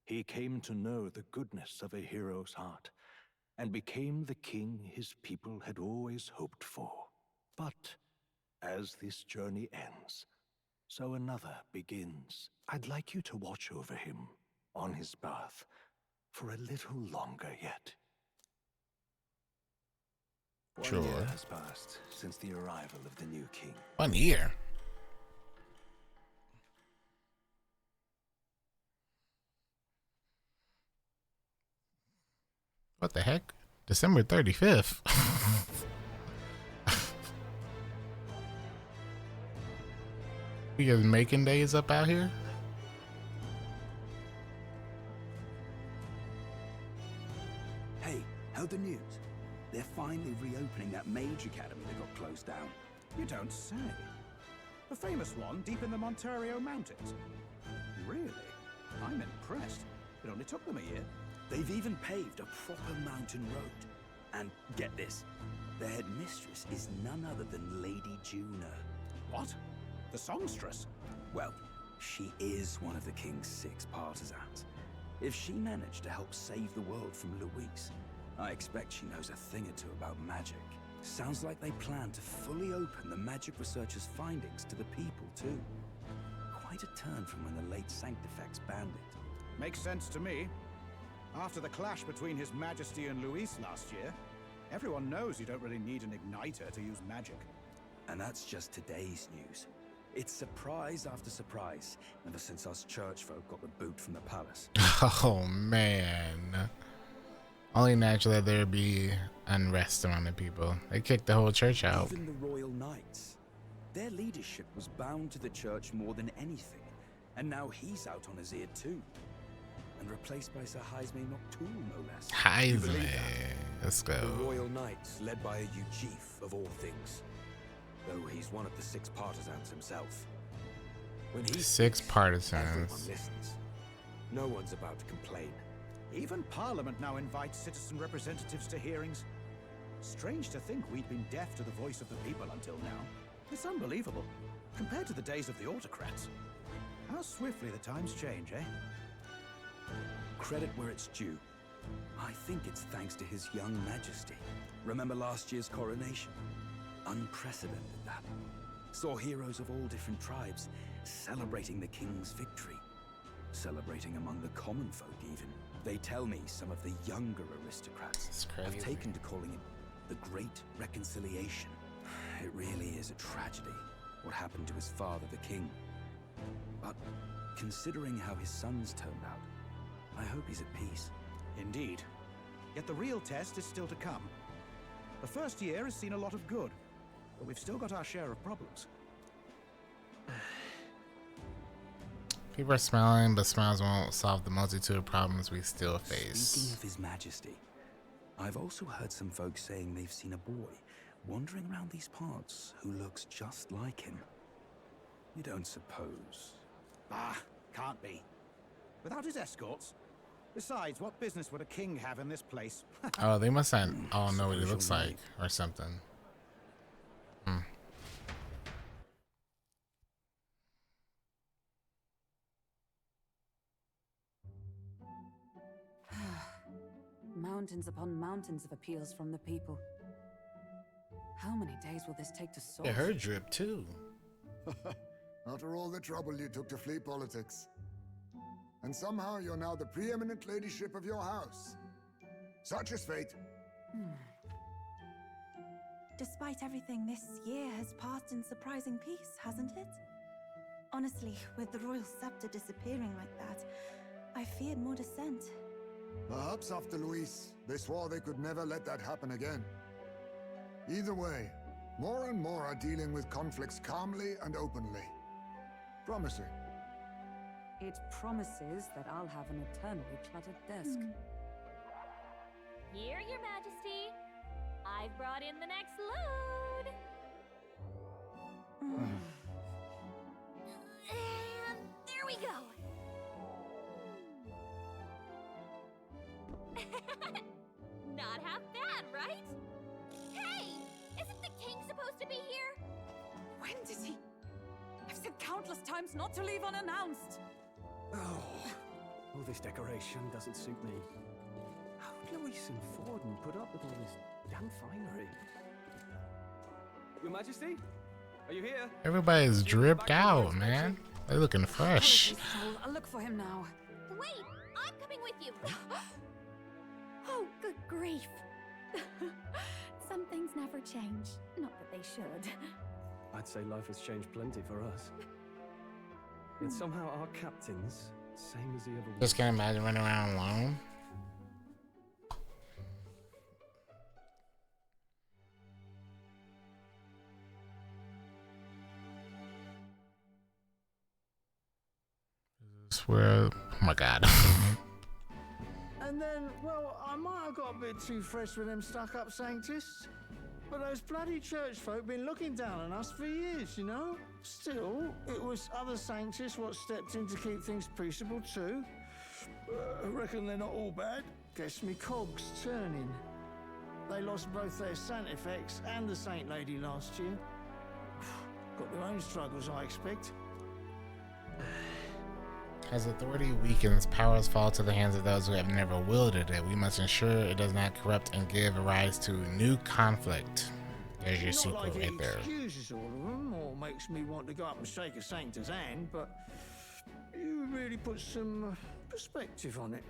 He came to know the goodness of a hero's heart, and became the king his people had always hoped for. But as this journey ends, so another begins. I'd like you to watch over him on his path for a little longer yet. Sure. 1 year has passed since the arrival of the new king. 1 year? What the heck? December 35th. You guys making days up out here? Hey, heard the news? They're finally reopening that mage academy that got closed down. You don't say. The famous one deep in the Montario Mountains. Really? I'm impressed. It only took them a year. They've even paved a proper mountain road. And get this, their headmistress is none other than Lady Juna. What? The songstress? Well, she is one of the king's 6 partisans. If she managed to help save the world from Luis, I expect she knows a thing or two about magic. Sounds like they plan to fully open the magic researcher's findings to the people, too. Quite a turn from when the late Sanctifex banned it. Makes sense to me. After the clash between His Majesty and Luis last year, everyone knows you don't really need an igniter to use magic. And that's just today's news. It's surprise after surprise, ever since us church folk got the boot from the palace. Oh, man. Only naturally there'd be unrest among the people. They kicked the whole church out. Even the royal knights. Their leadership was bound to the church more than anything. And now he's out on his ear too. And replaced by Sir Heisme Noctul, no less. Heisme. Let's go. The royal knights, led by a Uchief of all things. Though he's one of the 6 partisans himself. When he 6 speaks, partisans. everyone listens. No one's about to complain. Even Parliament now invites citizen representatives to hearings. Strange to think we'd been deaf to the voice of the people until now. It's unbelievable, compared to the days of the autocrats. How swiftly the times change, eh? Credit where it's due. I think it's thanks to His young majesty. Remember last year's coronation? Unprecedented, that. Saw heroes of all different tribes celebrating the king's victory. Celebrating among the common folk, even. They tell me some of the younger aristocrats have taken to calling it the Great Reconciliation. It really is a tragedy, what happened to his father, the king. But considering how his sons turned out, I hope he's at peace. Indeed. Yet the real test is still to come. The first year has seen a lot of good, but we've still got our share of problems. People are smiling, but smiles won't solve the multitude of problems we still face. Speaking of His Majesty, I've also heard some folks saying they've seen a boy wandering around these parts who looks just like him. You don't suppose? Ah, can't be. Without his escorts? Besides, what business would a king have in this place? Oh, they must not all know what he looks like or something. Mountains upon mountains of appeals from the people. How many days will this take to sort? Yeah, her drip too. After all the trouble you took to flee politics. And somehow you're now the preeminent ladyship of your house. Such is fate. Despite everything, this year has passed in surprising peace, hasn't it? Honestly, with the royal scepter disappearing like that, I feared more dissent. Perhaps after Luis, they swore they could never let that happen again. Either way, more and more are dealing with conflicts calmly and openly. Promising. It promises that I'll have an eternally cluttered desk. Here, Your Majesty. I've brought in the next load. And there we go. Not half bad, right? Hey! Isn't the king supposed to be here? When did he? I've said countless times not to leave unannounced. Oh, all this decoration doesn't suit me. How would Luis and Forden put up with all this damn finery? Your Majesty? Are you here? Everybody's dripped out, man. They're looking fresh. Soul, I'll look for him now. Wait! I'm coming with you! Oh, good grief. Some things never change. Not that they should. I'd say life has changed plenty for us. Yet somehow our captains, same as the other. Just can't imagine running around alone. Swear, oh my god. And then, well, I might have got a bit too fresh with them stuck-up sanctists. But those bloody church folk been looking down on us for years, you know? Still, it was other sanctists what stepped in to keep things peaceable too. I reckon they're not all bad. Guess me cogs turning. They lost both their Santifex and the Saint Lady last year. Got their own struggles, I expect. As authority weakens, powers fall to the hands of those who have never wielded it. We must ensure it does not corrupt and give rise to new conflict. There's your secret Not like right it there. excuses all of them or makes me want to go up and shake a sanctor's hand, but you really put some perspective on it.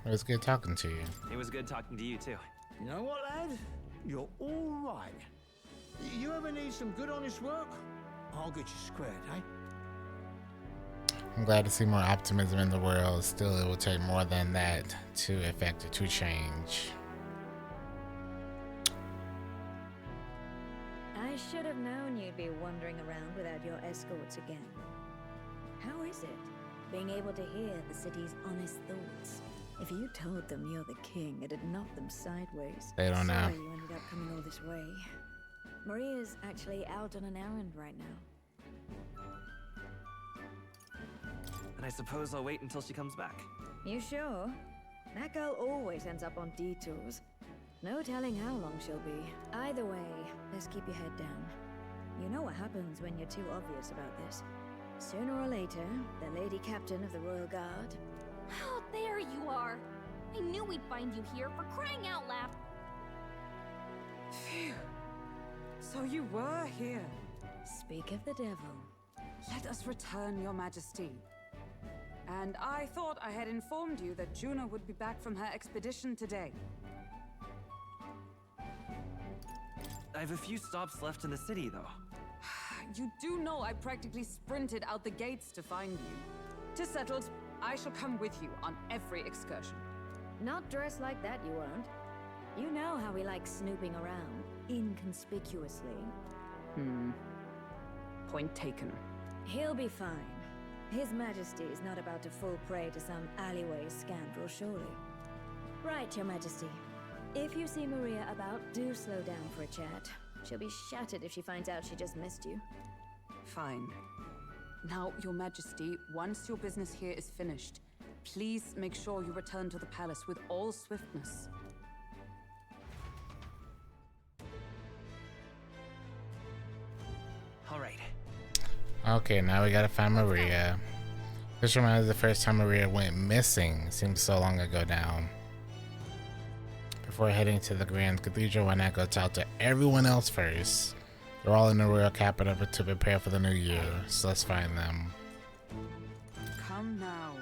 It was good talking to you. It was good talking to you too. You know what, lad? You're all right. You ever need some good honest work? I'll get you squared, eh? I'm glad to see more optimism in the world. Still, it will take more than that to effect it to change. I should have known you'd be wandering around without your escorts again. How is it, being able to hear the city's honest thoughts? If you told them you're the king, it'd knock them sideways. They don't know. Sorry you ended up coming all this way. Maria's actually out on an errand right now. And I suppose I'll wait until she comes back. You sure? That girl always ends up on detours. No telling how long she'll be. Either way, let's keep your head down. You know what happens when you're too obvious about this. Sooner or later, the Lady Captain of the Royal Guard. Oh, there you are. I knew we'd find you here, for crying out loud. Phew. So you were here. Speak of the devil. Let us return, Your Majesty. And I thought I had informed you that Juno would be back from her expedition today. I have a few stops left in the city, though. You do know I practically sprinted out the gates to find you. To settled, I shall come with you on every excursion. Not dressed like that, you won't. You know how we like snooping around, inconspicuously. Point taken. He'll be fine. His Majesty is not about to fall prey to some alleyway scoundrel, surely. Right, Your Majesty. If you see Maria about, do slow down for a chat. She'll be shattered if she finds out she just missed you. Fine. Now, Your Majesty, once your business here is finished, please make sure you return to the palace with all swiftness. All right. Okay, now we gotta find Maria. This reminds me of the first time Maria went missing. Seems so long ago now. Before heading to the Grand Cathedral, why not go talk to everyone else first? They're all in the royal capital to prepare for the new year, so let's find them. Come now.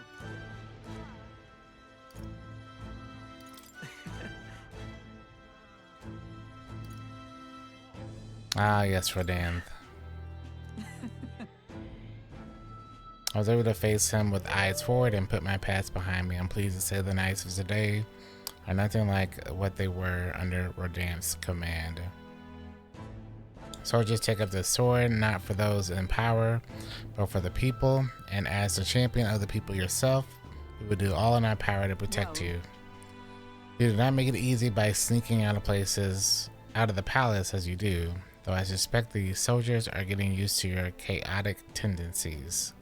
Ah, yes, Rodan. I was able to face him with eyes forward and put my past behind me. I'm pleased to say the nights of today are nothing like what they were under Rodan's command. Soldiers take up the sword, not for those in power, but for the people, and as the champion of the people yourself, we will do all in our power to protect you. You did not make it easy by sneaking out of the palace as you do, though I suspect the soldiers are getting used to your chaotic tendencies.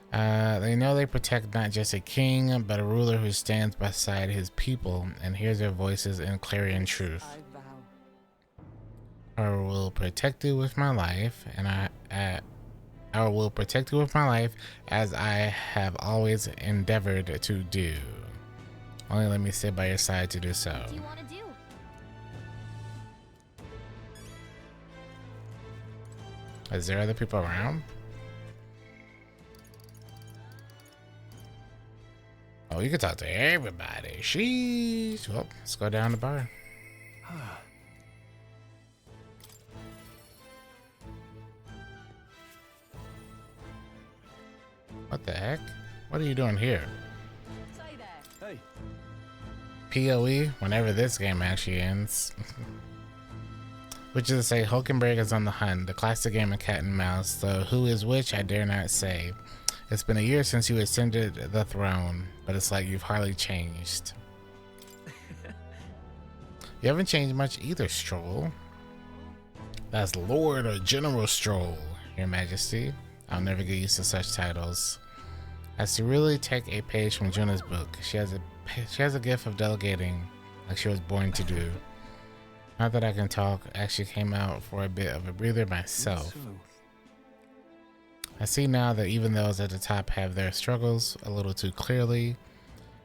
They know they protect not just a king, but a ruler who stands beside his people and hears their voices in clarion truth. I will protect you with my life, and I will protect you with my life as I have always endeavored to do. Only let me sit by your side to do so. What do you want to do? Is there other people around? Oh, you can talk to everybody. Sheesh. Well, let's go down the bar. What the heck? What are you doing here? Hey. PoE, whenever this game actually ends. Which is to say, Hulkenberg is on the hunt, the classic game of cat and mouse, though who is which I dare not say. It's been a year since you ascended the throne, but it's like you've hardly changed. You haven't changed much either, Stroll. That's Lord or General Stroll, Your Majesty. I'll never get used to such titles. As to really take a page from Juna's book, she has a gift of delegating, like she was born to do. Not that I can talk, actually came out for a bit of a breather myself. I see now that even those at the top have their struggles a little too clearly.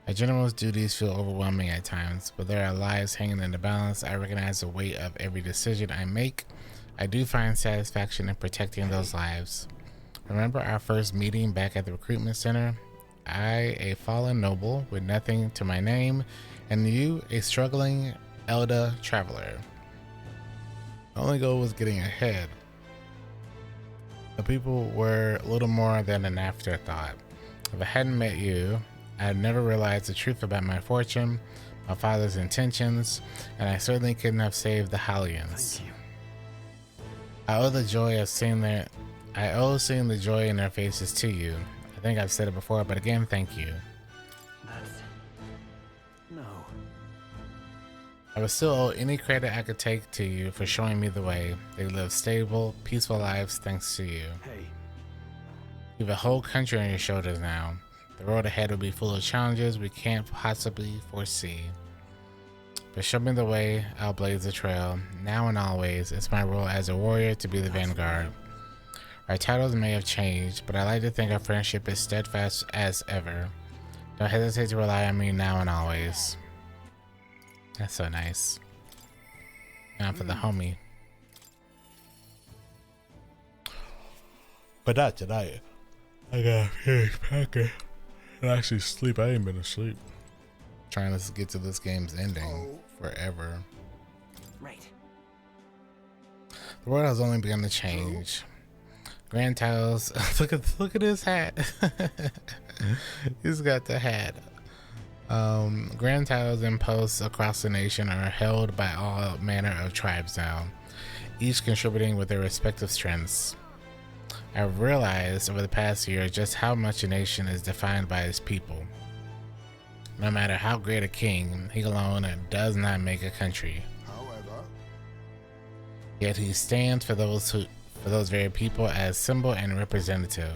A general's duties feel overwhelming at times, but there are lives hanging in the balance. I recognize the weight of every decision I make. I do find satisfaction in protecting those lives. Remember our first meeting back at the recruitment center? I, a fallen noble with nothing to my name, and you, a struggling Elda traveler. The only goal was getting ahead. The people were little more than an afterthought. If I hadn't met you, I had never realized the truth about my fortune, my father's intentions, and I certainly couldn't have saved the Hallians. I owe the joy of seeing the joy in their faces to you. I think I've said it before, but again, thank you. No. I would still owe any credit I could take to you for showing me the way. They live stable, peaceful lives thanks to you. Hey. You have a whole country on your shoulders now. The road ahead will be full of challenges we can't possibly foresee. But show me the way, I'll blaze the trail. Now and always, it's my role as a warrior to be the vanguard. Our titles may have changed, but I like to think our friendship is steadfast as ever. Don't hesitate to rely on me now and always. That's so nice. Now for the homie. But not tonight. I got finished packing and actually sleep. I ain't been asleep. Trying to get to this game's ending forever. Right. The world has only begun to change. Grand Tiles, look at his hat. He's got the hat. Grand Tiles and posts across the nation are held by all manner of tribes now, each contributing with their respective strengths. I've realized over the past year just how much a nation is defined by its people. No matter how great a king, he alone does not make a country. However, yet he stands for those very people as symbol and representative.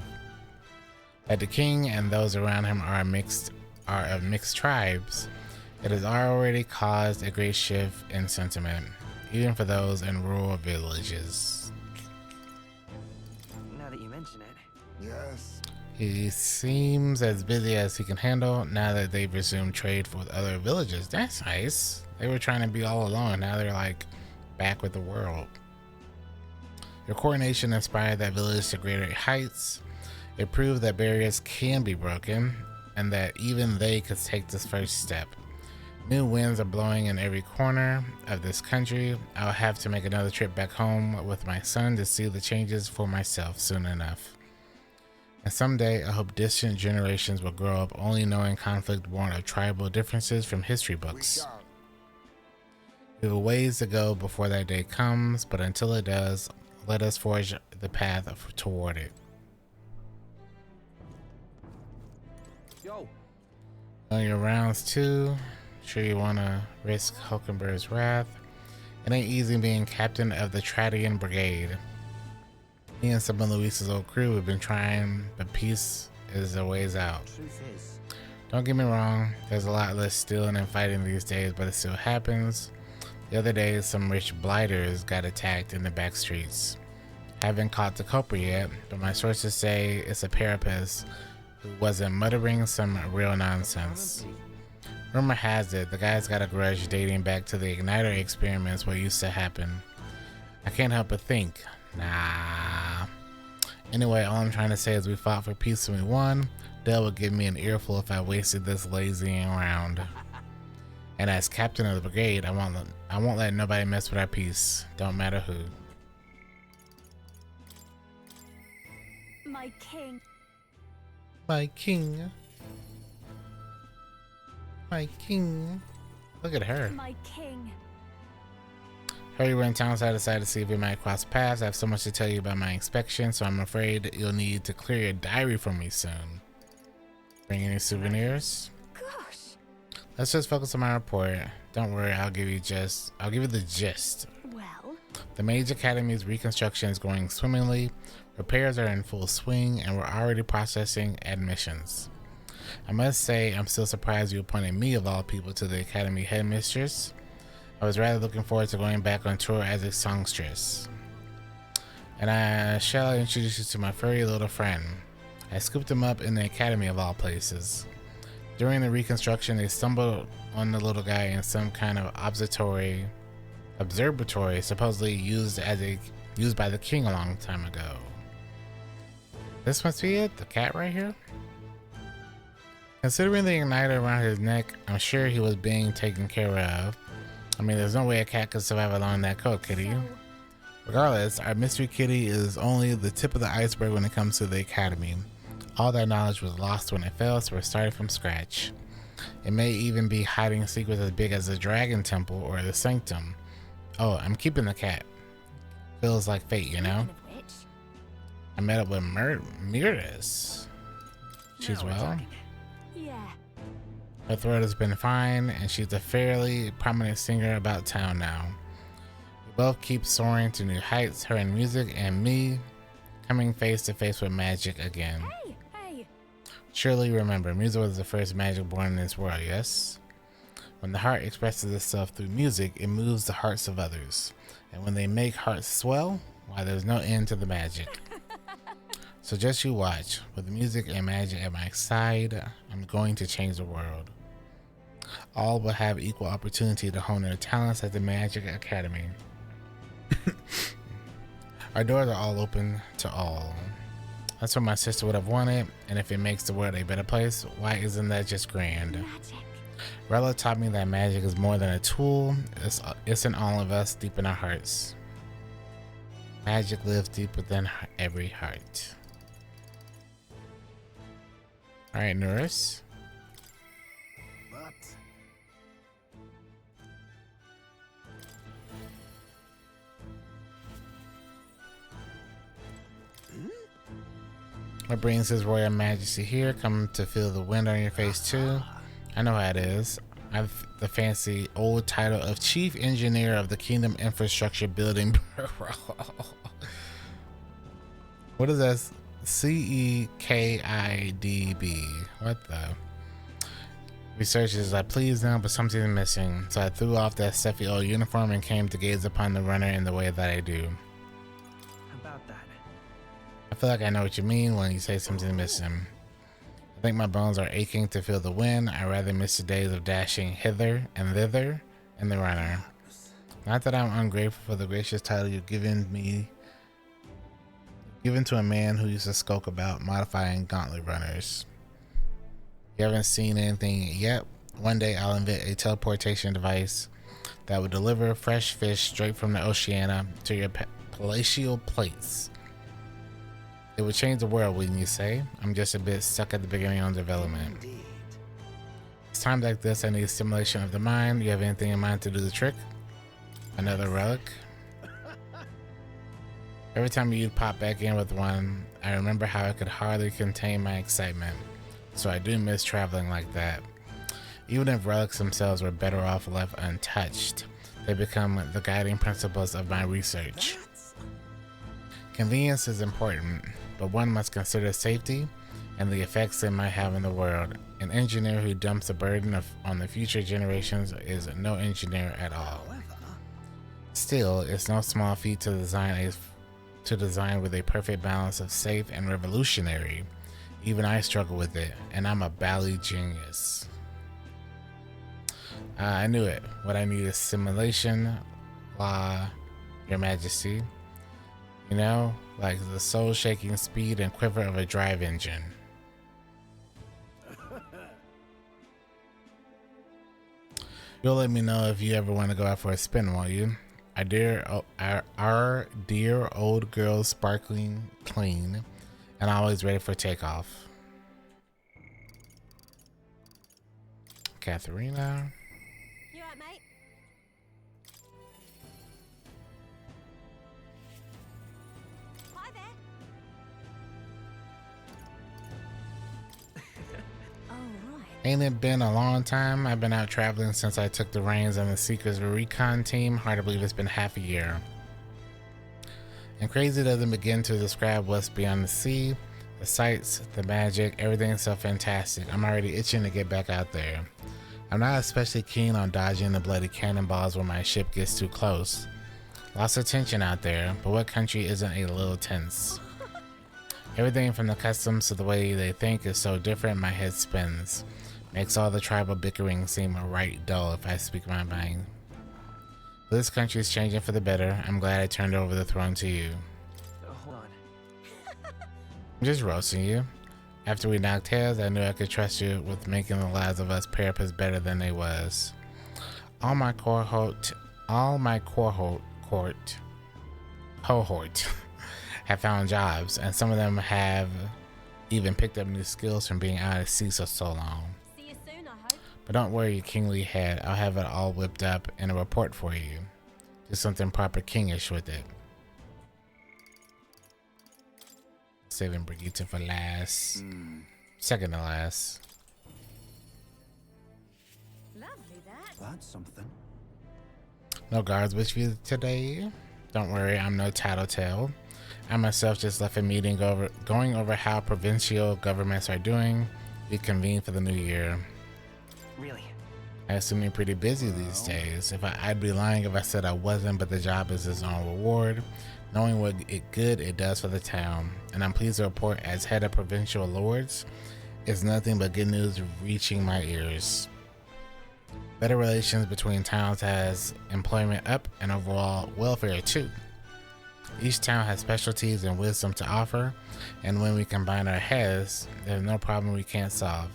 That the king and those around him are of mixed tribes, it has already caused a great shift in sentiment, even for those in rural villages. Now that you mention it. yes. He seems as busy as he can handle now that they've resumed trade with other villages. That's nice. They were trying to be all alone. Now they're like back with the world. Your coordination inspired that village to greater heights. It proved that barriers can be broken and that even they could take this first step. New winds are blowing in every corner of this country. I'll have to make another trip back home with my son to see the changes for myself soon enough. And someday, I hope distant generations will grow up only knowing conflict born of tribal differences from history books. We have a ways to go before that day comes, but until it does, let us forge the path toward it. Yo. On your rounds too, sure you want to risk Hulkenberg's wrath. It ain't easy being captain of the Tradian Brigade. Me and some of Luis's old crew have been trying, but peace is a ways out. Truth is, don't get me wrong, there's a lot less stealing and fighting these days, but it still happens. The other day, some rich blighters got attacked in the back streets. Haven't caught the culprit yet, but my sources say it's a parapet who wasn't muttering some real nonsense. Rumor has it the guy's got a grudge dating back to the Igniter experiments what used to happen. I can't help but think, nah. Anyway, all I'm trying to say is we fought for peace and we won. Dell would give me an earful if I wasted this lazying around. And as captain of the brigade, I won't let nobody mess with our peace. Don't matter who. My king. My king. My king. Look at her. My king. Heard you were in town, so I decided to see if we might cross paths. I have so much to tell you about my inspection, so I'm afraid you'll need to clear your diary for me soon. Bring any souvenirs? Gosh. Let's just focus on my report. Don't worry, I'll give you the gist. Well, the Mage Academy's reconstruction is going swimmingly. Repairs are in full swing, and we're already processing admissions. I must say, I'm still surprised you appointed me, of all people, to the Academy headmistress. I was rather looking forward to going back on tour as a songstress. And I shall introduce you to my furry little friend. I scooped him up in the Academy of all places. During the reconstruction, they stumbled on the little guy in some kind of observatory supposedly used by the king a long time ago. This must be it, the cat right here? Considering the igniter around his neck, I'm sure he was being taken care of. I mean, there's no way a cat could survive along that coat, kitty. Regardless, our mystery kitty is only the tip of the iceberg when it comes to the Academy. All that knowledge was lost when it fell, so we're starting from scratch. It may even be hiding secrets as big as the Dragon Temple or the Sanctum. Oh, I'm keeping the cat. Feels like fate, you know? I met up with Mirdis. She's well. Yeah. Her throat has been fine, and she's a fairly prominent singer about town now. We both keep soaring to new heights, her in music and me coming face to face with magic again. Hey! Surely you remember, music was the first magic born in this world, yes? When the heart expresses itself through music, it moves the hearts of others. And when they make hearts swell, why, there's no end to the magic. So just you watch. With music and magic at my side, I'm going to change the world. All will have equal opportunity to hone their talents at the Magic Academy. Our doors are all open to all. That's what my sister would have wanted, and if it makes the world a better place, why isn't that just grand? Magic. Rella taught me that magic is more than a tool, it's in all of us, deep in our hearts. Magic lives deep within every heart. Alright, Norris. What brings His Royal Majesty here? Come to feel the wind on your face too. I know how it is. I've the fancy old title of Chief Engineer of the Kingdom Infrastructure Building Bureau. What is that? CEKIDB. What the? Research is like, please now, but something's missing. So I threw off that stuffy old uniform and came to gaze upon the runner in the way that I do. About that. I feel like I know what you mean when you say something's missing. I think my bones are aching to feel the wind. I rather miss the days of dashing hither and thither in the runner. Not that I'm ungrateful for the gracious title you've given to a man who used to skulk about modifying gauntlet runners. You haven't seen anything yet? One day I'll invent a teleportation device that would deliver fresh fish straight from the Oceania to your palatial plates. It would change the world, wouldn't you say? I'm just a bit stuck at the beginning on development. It's times like this I need stimulation of the mind. You have anything in mind to do the trick? Another relic? Every time you'd pop back in with one, I remember how I could hardly contain my excitement. So I do miss traveling like that. Even if relics themselves were better off left untouched, they become the guiding principles of my research. Convenience is important, but one must consider safety and the effects it might have in the world. An engineer who dumps the burden on the future generations is no engineer at all. Still, it's no small feat to design with a perfect balance of safe and revolutionary. Even I struggle with it, and I'm a bally genius. I knew it. What I need is simulation, Your Majesty. You know, like the soul-shaking speed and quiver of a drive engine. You'll let me know if you ever want to go out for a spin, won't you? Our dear old girl, sparkling clean and always ready for takeoff. Katharina. You alright, mate? Hi there. Oh, right. Ain't it been a long time? I've been out traveling since I took the reins on the Seekers Recon team. Hard to believe it's been half a year. And crazy doesn't begin to describe what's beyond the sea. The sights, the magic, everything's so fantastic. I'm already itching to get back out there. I'm not especially keen on dodging the bloody cannonballs when my ship gets too close. Lots of tension out there, but what country isn't a little tense? Everything from the customs to the way they think is so different, my head spins. Makes all the tribal bickering seem right dull if I speak my mind. But this country is changing for the better. I'm glad I turned over the throne to you. Hold on. I'm just roasting you. After we knocked heads, I knew I could trust you with making the lives of us Parapets better than they was. All my cohort have found jobs, and some of them have even picked up new skills from being out at sea for so long. See you soon, I hope. But don't worry, kingly head. I'll have it all whipped up in a report for you. Do something proper kingish with it. Saving Brigitte for last. Second to last. Lovely, that. That's something. No guards with you today. Don't worry, I'm no tattletale. I myself just left a meeting going over how provincial governments are doing. We convene for the new year. Really? I assume you're pretty busy these days. I'd be lying if I said I wasn't, but the job is its own reward. Knowing what good it does for the town. And I'm pleased to report, as head of provincial lords, it's nothing but good news reaching my ears. Better relations between towns has employment up and overall welfare too. Each town has specialties and wisdom to offer, and when we combine our heads, there's no problem we can't solve.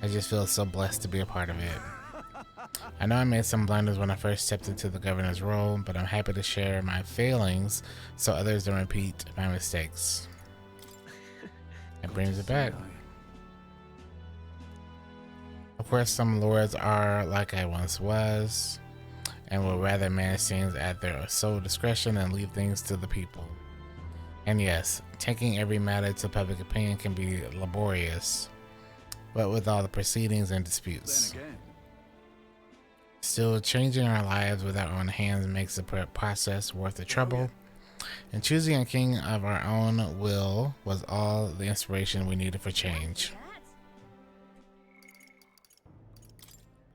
I just feel so blessed to be a part of it. I know I made some blunders when I first stepped into the governor's role, but I'm happy to share my failings so others don't repeat my mistakes. It brings it back. Of course, some lords are like I once was, and will rather manage things at their sole discretion and leave things to the people. And yes, taking every matter to public opinion can be laborious, but with all the proceedings and disputes. Still, changing our lives with our own hands makes the process worth the trouble, and choosing a king of our own will was all the inspiration we needed for change.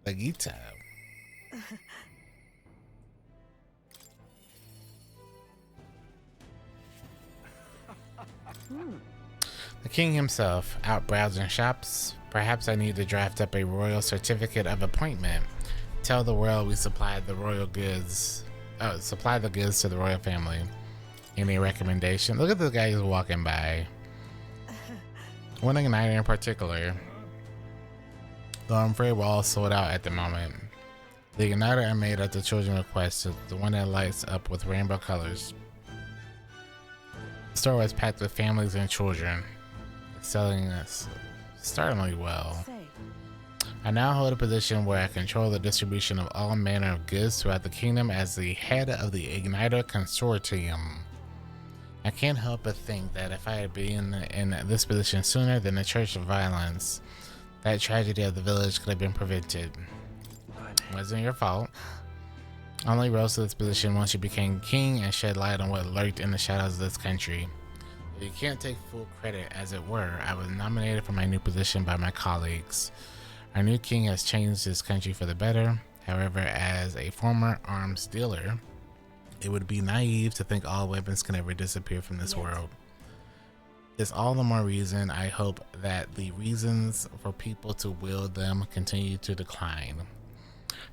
The guitar. The king himself, out browsing shops. Perhaps I need to draft up a royal certificate of appointment. Tell the world we supplied the royal goods. Supply the goods to the royal family. Any recommendation? Look at the guy who's walking by. One igniter in particular. Though I'm afraid we're all sold out at the moment. The igniter I made at the children's request is the one that lights up with rainbow colors. The store was packed with families and children. It's selling us startlingly well. I now hold a position where I control the distribution of all manner of goods throughout the kingdom as the head of the Igniter Consortium. I can't help but think that if I had been in this position sooner than the Church of Violence, that tragedy of the village could have been prevented. It wasn't your fault. I only rose to this position once you became king and shed light on what lurked in the shadows of this country. If you can't take full credit, as it were, I was nominated for my new position by my colleagues. Our new king has changed this country for the better. However, as a former arms dealer, it would be naive to think all weapons can ever disappear from this world. It's all the more reason I hope that the reasons for people to wield them continue to decline.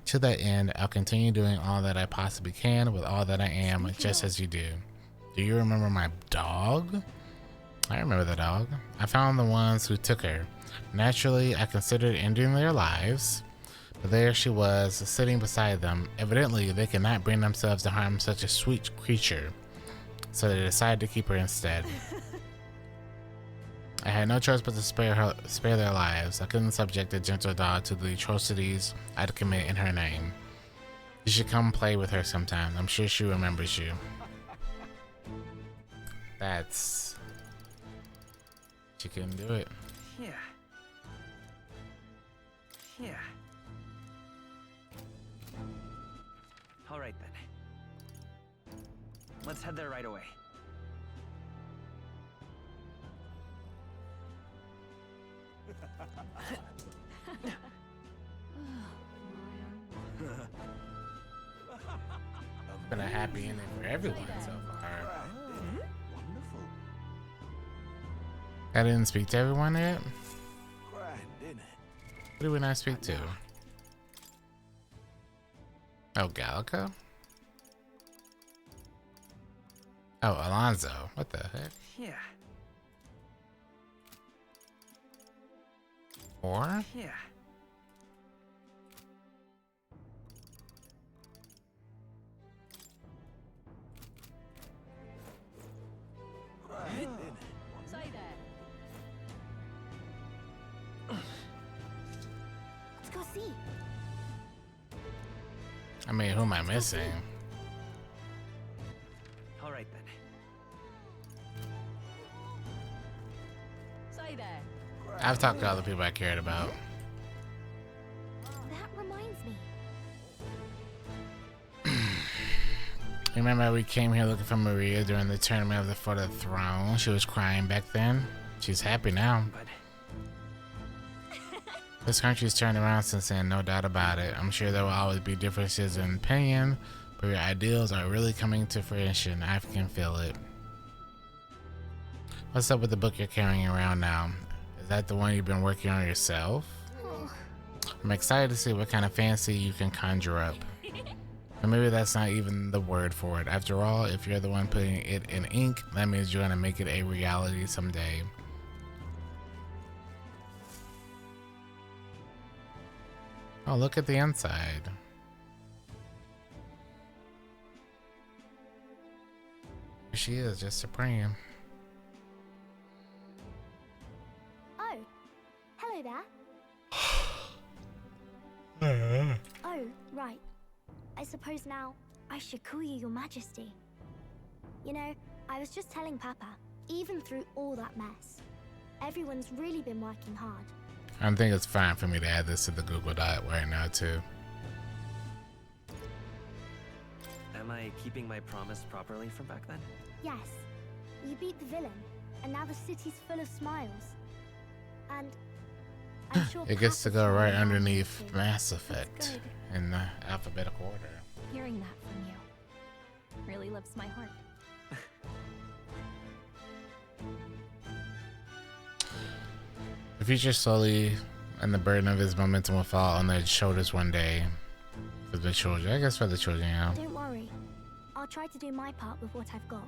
To that end, I'll continue doing all that I possibly can with all that I am, just as you do. Do you remember my dog? I remember the dog. I found the ones who took her. Naturally, I considered ending their lives, but there she was, sitting beside them. Evidently, they could not bring themselves to harm such a sweet creature, so they decided to keep her instead. I had no choice but to spare their lives. I couldn't subject a gentle dog to the atrocities I'd commit in her name. You should come play with her sometime. I'm sure she remembers you. That's... She couldn't do it. Yeah. Yeah. All right then. Let's head there right away. Been a happy ending for everyone so far. I didn't speak to everyone yet. Who did we not speak to? Oh, Gallico? Oh, Alonzo. What the heck? Yeah. Or? Yeah. Say that. Let's go see. I mean, who am I missing? All right then. Say that. I've talked to other people I cared about. That reminds me. Remember we came here looking for Maria during the tournament for the throne? She was crying back then. She's happy now. This country's turned around since then, no doubt about it. I'm sure there will always be differences in opinion, but your ideals are really coming to fruition. I can feel it. What's up with the book you're carrying around now? Is that the one you've been working on yourself? I'm excited to see what kind of fantasy you can conjure up. And maybe that's not even the word for it. After all, if you're the one putting it in ink, that means you're gonna make it a reality someday. Oh, look at the inside. Here she is, just supreme. Oh, hello there. Oh, right. I suppose now I should call you Your Majesty. You know, I was just telling Papa, even through all that mess, everyone's really been working hard. I think it's fine for me to add this to the Google Doc right now, too. Am I keeping my promise properly from back then? Yes, you beat the villain, and now the city's full of smiles. And I'm sure It gets to Papa's go right smiling underneath too. Mass Effect That's good. in the alphabetical order. Hearing that from you really lifts my heart. The future slowly, and the burden of his momentum will fall on their shoulders one day. For the children, I guess for the children, yeah. Don't worry. I'll try to do my part with what I've got.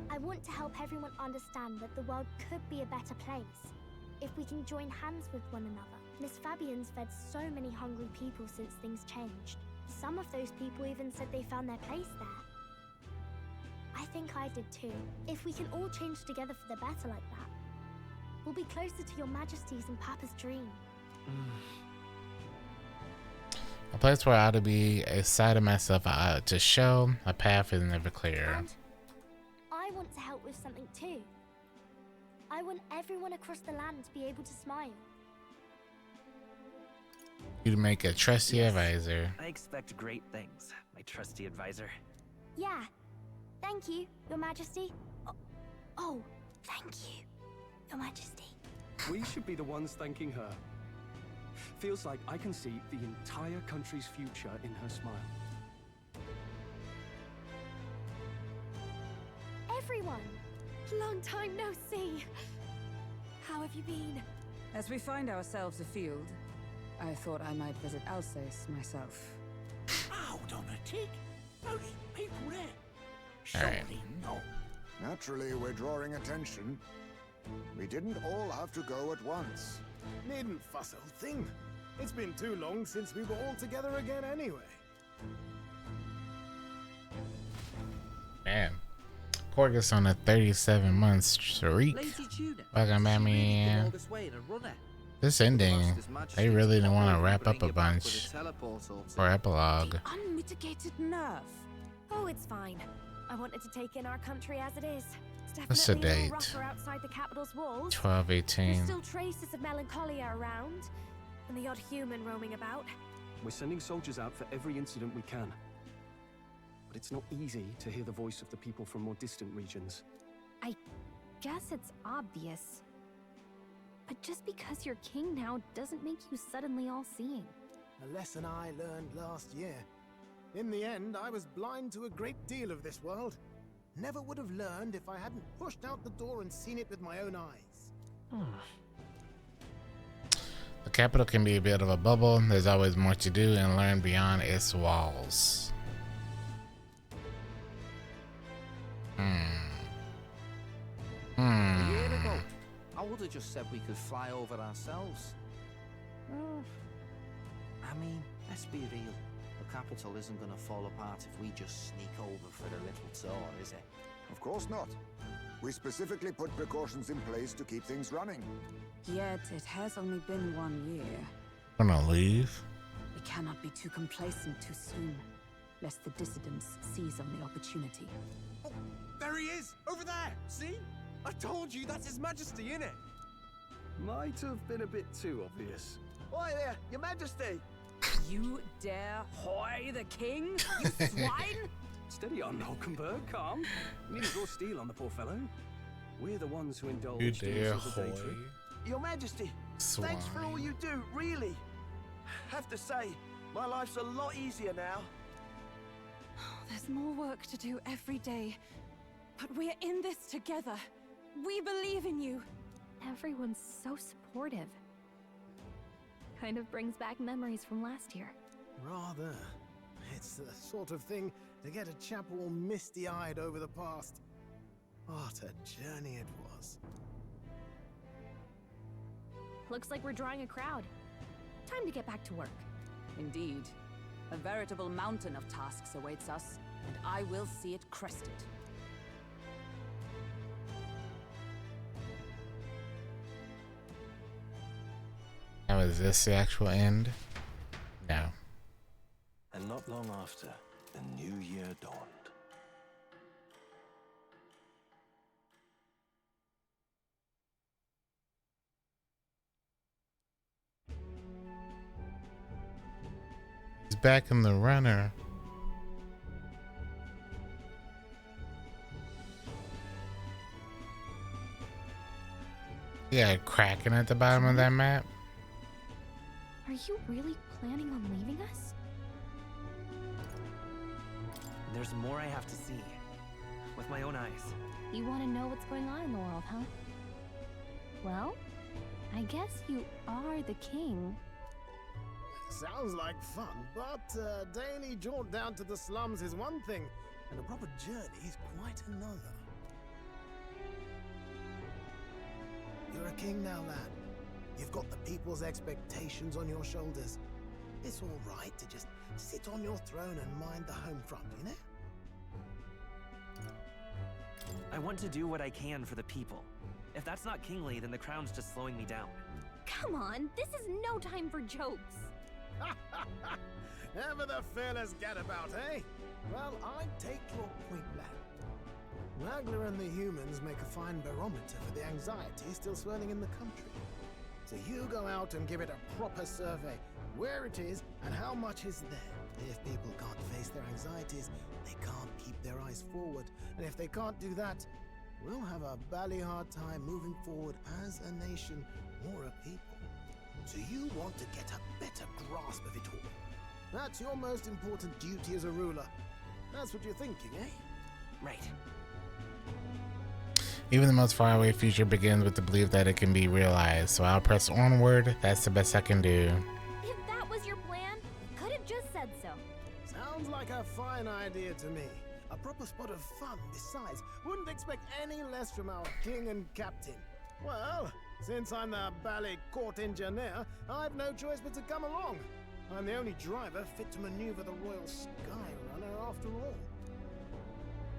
I want to help everyone understand that the world could be a better place if we can join hands with one another. Miss Fabian's fed so many hungry people since things changed. Some of those people even said they found their place there. I think I did too. If we can all change together for the better like that, we'll be closer to Your Majesty's and Papa's dream. A place where I ought to be, a side of myself I ought to show, a path is never clear. And I want to help with something too. I want everyone across the land to be able to smile. You'd make a trusty advisor. I expect great things, my trusty advisor. Yeah. Thank you, Your Majesty. Oh, thank you, Your Majesty. We should be the ones thanking her. Feels like I can see the entire country's future in her smile. Everyone! Long time no see. How have you been? As we find ourselves afield, I thought I might visit Alsace myself. Hold on a tick. Those people there. Alright. Surely not. Naturally, we're drawing attention. We didn't all have to go at once. Needn't fuss, old thing. It's been too long since we were all together again anyway. Man. Corgus on a 37 month streak. Welcome back, man. This ending, they really didn't want to wrap up a bunch for epilogue. Unmitigated nerve. Oh, it's fine. I wanted to take in our country as it is. It's What's the definitely a date? little rougher outside the capital's walls. 12/18. There's still traces of melancholia around, and the odd human roaming about. We're sending soldiers out for every incident we can. But it's not easy to hear the voice of the people from more distant regions. I guess it's obvious. But just because you're king now doesn't make you suddenly all-seeing. A lesson I learned last year. In the end, I was blind to a great deal of this world. Never would have learned if I hadn't pushed out the door and seen it with my own eyes. The capital can be a bit of a bubble. There's always more to do and learn beyond its walls. A year ago, I would have just said we could fly over ourselves. I mean, let's be real. The capital isn't going to fall apart if we just sneak over for a little tour, is it? Of course not. We specifically put precautions in place to keep things running. Yet it has only been 1 year. Gonna leave? We cannot be too complacent too soon, lest the dissidents seize on the opportunity. Oh, there he is! Over there! See? I told you that's His Majesty, innit? Might have been a bit too obvious. Oi there, Your Majesty! You dare hoy the king, you swine? Steady on, Hulkenberg, calm. You needn't draw steel on the poor fellow. We're the ones who You indulged in dare this as a day hoy? trip. Your Majesty, thanks for all you do, really. Have to say, my life's a lot easier now. There's more work to do every day, but we're in this together. We believe in you. Everyone's so supportive. Kind of brings back memories from last year. Rather. It's the sort of thing to get a chap all misty-eyed over the past. What a journey it was. Looks like we're drawing a crowd. Time to get back to work. Indeed. A veritable mountain of tasks awaits us, and I will see it crested. Now, is this the actual end? No. And not long after, the new year dawned. He's back in the runner. Yeah, cracking at the bottom of that map. Are you really planning on leaving us? There's more I have to see. With my own eyes. You want to know what's going on in the world, huh? Well, I guess you are the king. Sounds like fun, but a daily jaunt down to the slums is one thing, and a proper journey is quite another. You're a king now, lad. You've got the people's expectations on your shoulders. It's all right to just sit on your throne and mind the home front, you know? I want to do what I can for the people. If that's not kingly, then the crown's just slowing me down. Come on, this is no time for jokes. Ever the fearless gadabout, eh? Well, I take your point, lad. Wagler and the humans make a fine barometer for the anxiety still swirling in the country. So you go out and give it a proper survey, where it is and how much is there. If people can't face their anxieties, they can't keep their eyes forward. And if they can't do that, we'll have a bally hard time moving forward as a nation or a people. So you want to get a better grasp of it all. That's your most important duty as a ruler. That's what you're thinking, eh? Right. Even the most faraway future begins with the belief that it can be realized, so I'll press onward. That's the best I can do. If that was your plan, you could have just said so. Sounds like a fine idea to me. A proper spot of fun, besides. Wouldn't expect any less from our king and captain. Well, since I'm the bally court engineer, I've no choice but to come along. I'm the only driver fit to maneuver the Royal Skyrunner after all.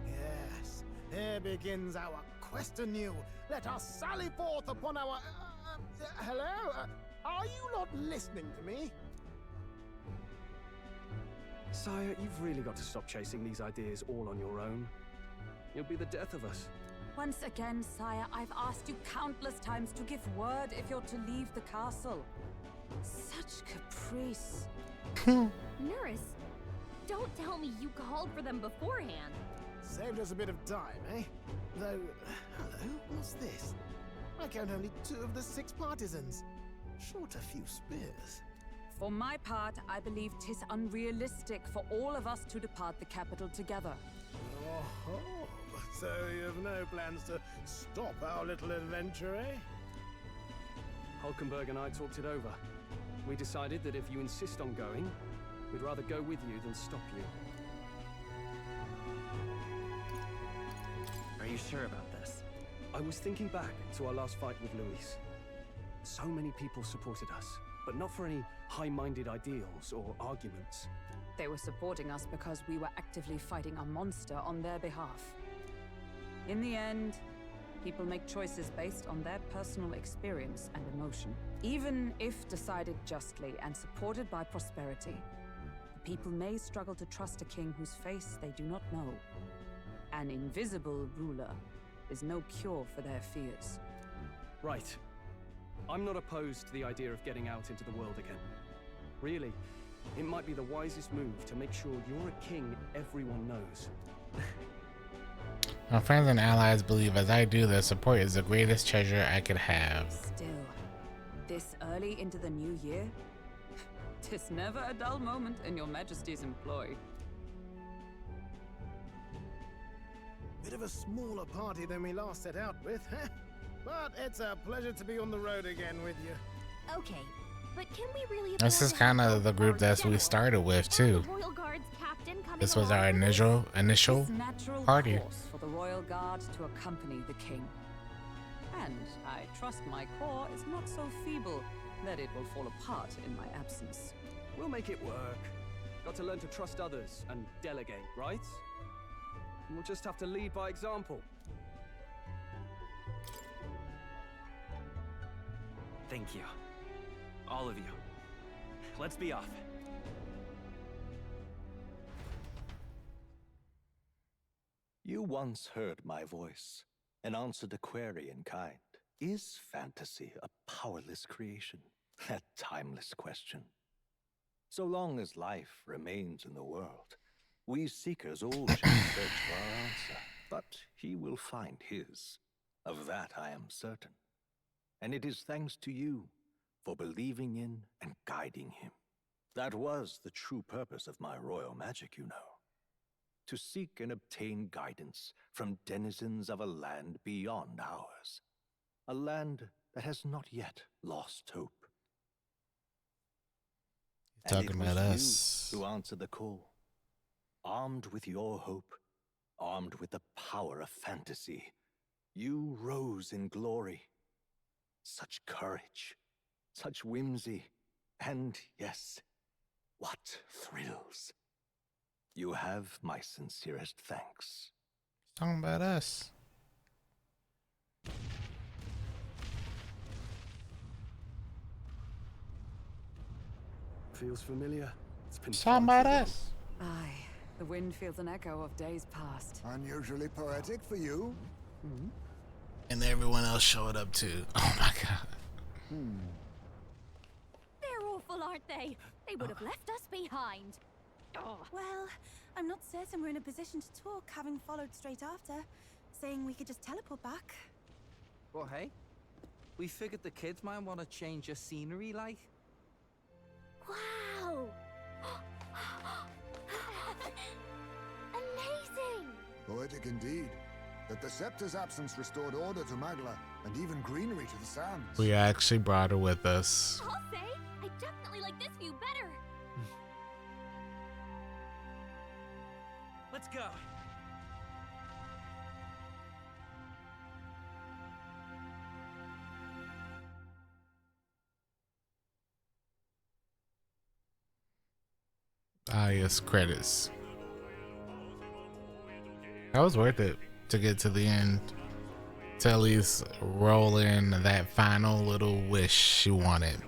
Yes, here begins our quest anew. Let us sally forth upon our... hello? Are you not listening to me? Sire, you've really got to stop chasing these ideas all on your own. You'll be the death of us. Once again, sire, I've asked you countless times to give word if you're to leave the castle. Such caprice. Nurse, don't tell me you called for them beforehand. Saved us a bit of time, eh? Though, hello, what's this? I count only 2 of the 6 partisans. Short a few spears. For my part, I believe 'tis unrealistic for all of us to depart the capital together. Oh, so you have no plans to stop our little adventure, eh? Hulkenberg and I talked it over. We decided that if you insist on going, we'd rather go with you than stop you. Are you sure about this? I was thinking back to our last fight with Luis. So many people supported us, but not for any high-minded ideals or arguments. They were supporting us because we were actively fighting a monster on their behalf. In the end, people make choices based on their personal experience and emotion. Even if decided justly and supported by prosperity, the people may struggle to trust a king whose face they do not know. An invisible ruler is no cure for their fears. Right. I'm not opposed to the idea of getting out into the world again. Really, it might be the wisest move to make sure you're a king everyone knows. My friends and allies believe as I do their support is the greatest treasure I could have. Still, this early into the new year, 'tis never a dull moment in your Majesty's employ. Bit of a smaller party than we last set out with, huh? But it's a pleasure to be on the road again with you. Okay, but can we really This is kind of the group that we started with too. Royal Guard's incoming This was our alarm. initial It's natural party. course for the royal guard to accompany the king. And I trust my corps is not so feeble that it will fall apart in my absence. We'll make it work. Got to learn to trust others and delegate, right? We'll just have to lead by example. Thank you. All of you. Let's be off. You once heard my voice and answered a query in kind. Is fantasy a powerless creation? That timeless question. So long as life remains in the world, we seekers all shall search for our answer. But he will find his. Of that I am certain. And it is thanks to you for believing in and guiding him. That was the true purpose of my royal magic, you know. To seek and obtain guidance from denizens of a land beyond ours. A land that has not yet lost hope. Talking about us. You who answered the call. Armed with your hope, armed with the power of fantasy, you rose in glory. Such courage, such whimsy, and yes, what thrills. You have my sincerest thanks. Talking about us. Feels familiar. It's been Talking about us. Aye, the wind feels an echo of days past. Unusually poetic for you. And everyone else showed up too. Oh my god. They're awful, aren't they? They would have left us behind. Oh. Well, I'm not certain we're in a position to talk, having followed straight after, saying we could just teleport back. Well, hey, we figured the kids might want to change your scenery, like. Wow! Amazing! Poetic indeed. That the scepter's absence restored order to Magla, and even greenery to the sands. We actually brought her with us. I'll say, I definitely like this view better. Let's go. Ah, yes, credits. That was worth it to get to the end. To at least roll in that final little wish she wanted,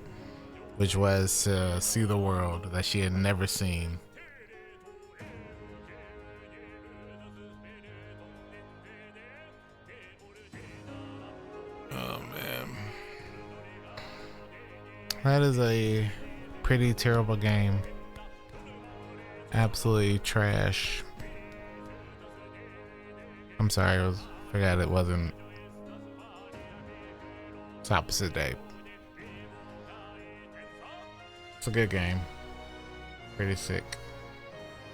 which was to see the world that she had never seen. Oh man. That is a pretty terrible game. Absolutely trash. I'm sorry, forgot it wasn't. It's opposite day. It's a good game. Pretty sick.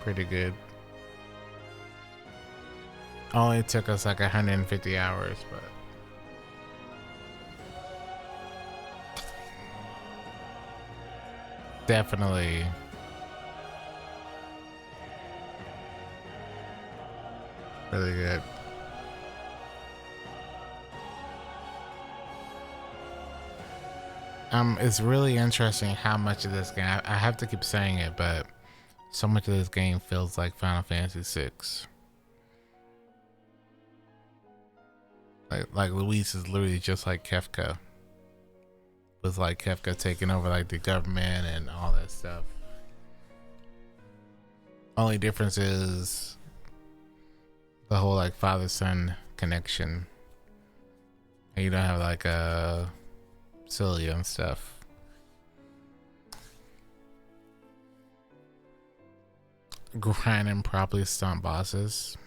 Pretty good. Only took us like 150 hours, but definitely really good. It's really interesting how much of this game, I have to keep saying it, but so much of this game feels like Final Fantasy VI. Like Luis is literally just like Kefka. With like Kefka taking over like the government and all that stuff. Only difference is the whole like father-son connection. And you don't have like a Celia and stuff. Grind and properly stomp bosses.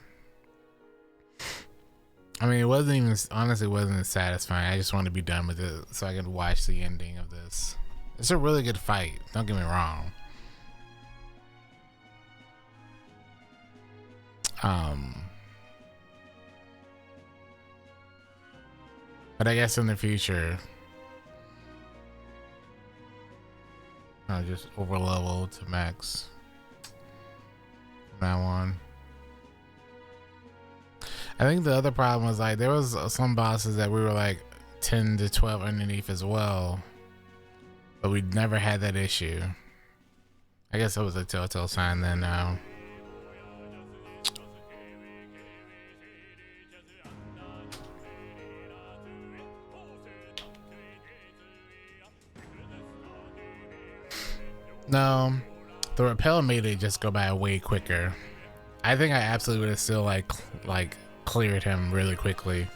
I mean, it wasn't even, honestly, it wasn't satisfying. I just wanted to be done with it so I could watch the ending of this. It's a really good fight, don't get me wrong. But I guess in the future, I'll just over level to max. That one. I think the other problem was like there was some bosses that we were like 10 to 12 underneath as well, but we never had that issue. I guess it was a telltale sign then now. No, the rappel made it just go by way quicker. I think I absolutely would have still like cleared him really quickly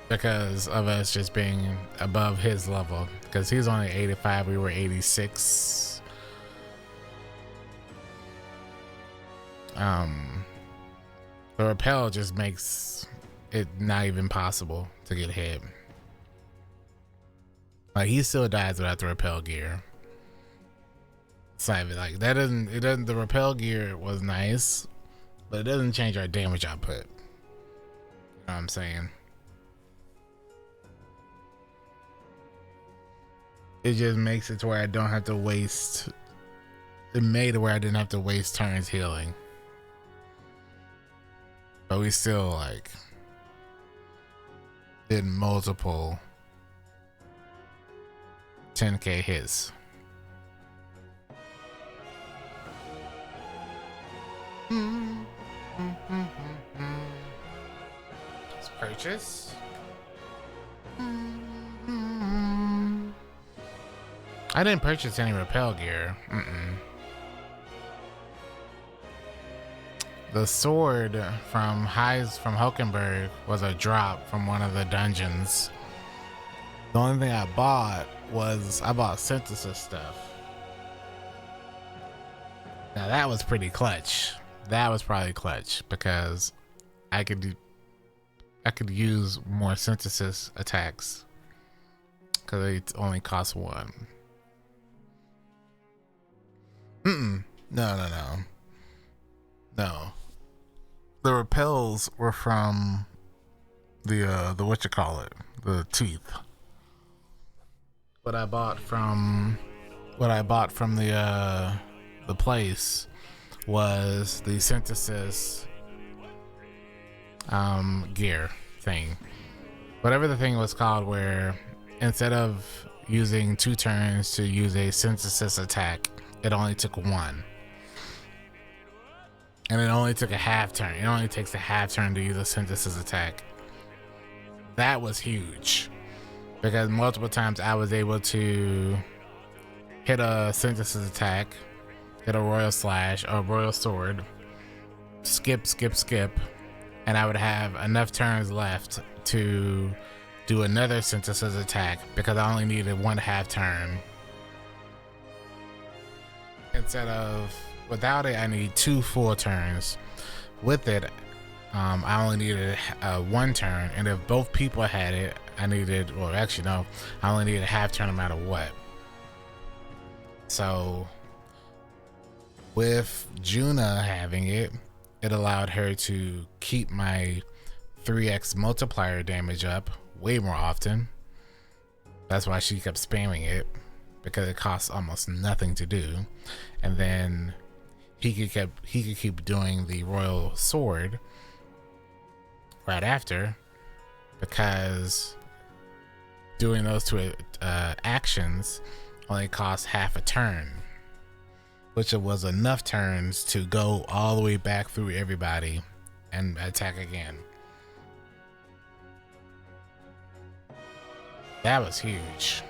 because of us just being above his level, because he's only 85, we were 86. The rappel just makes it not even possible to get hit. Like he still dies without the rappel gear. So like that doesn't the rappel gear was nice, but it doesn't change our damage output. You know what I'm saying? It just makes it to where I don't have to waste. It made it where I didn't have to waste turns healing. But we still like did multiple 10k hits. Let's purchase. I didn't purchase any rappel gear. The sword from Hulkenberg was a drop from one of the dungeons. The only thing I bought was synthesis stuff. Now that was pretty clutch. That was probably clutch because I could use more synthesis attacks because it only costs one. No. The rappels were from the the teeth. What I bought from the place was the synthesis gear thing. Whatever the thing was called, where instead of using 2 turns to use a synthesis attack, it only took 1. And it only took a half turn. It only takes a half turn to use a synthesis attack. That was huge. Because multiple times I was able to hit a synthesis attack, hit a royal slash or a royal sword, skip, and I would have enough turns left to do another synthesis attack because I only needed 1/2 turn. Instead of, without it, I need 2 full turns. With it, I only needed 1 turn, and if both people had it, I only needed a half turn no matter what. So with Juna having it, it allowed her to keep my 3x multiplier damage up way more often. That's why she kept spamming it, because it costs almost nothing to do. And then he could keep doing the royal sword right after, because doing those 2 actions only cost half a turn, which was enough turns to go all the way back through everybody and attack again. That was huge.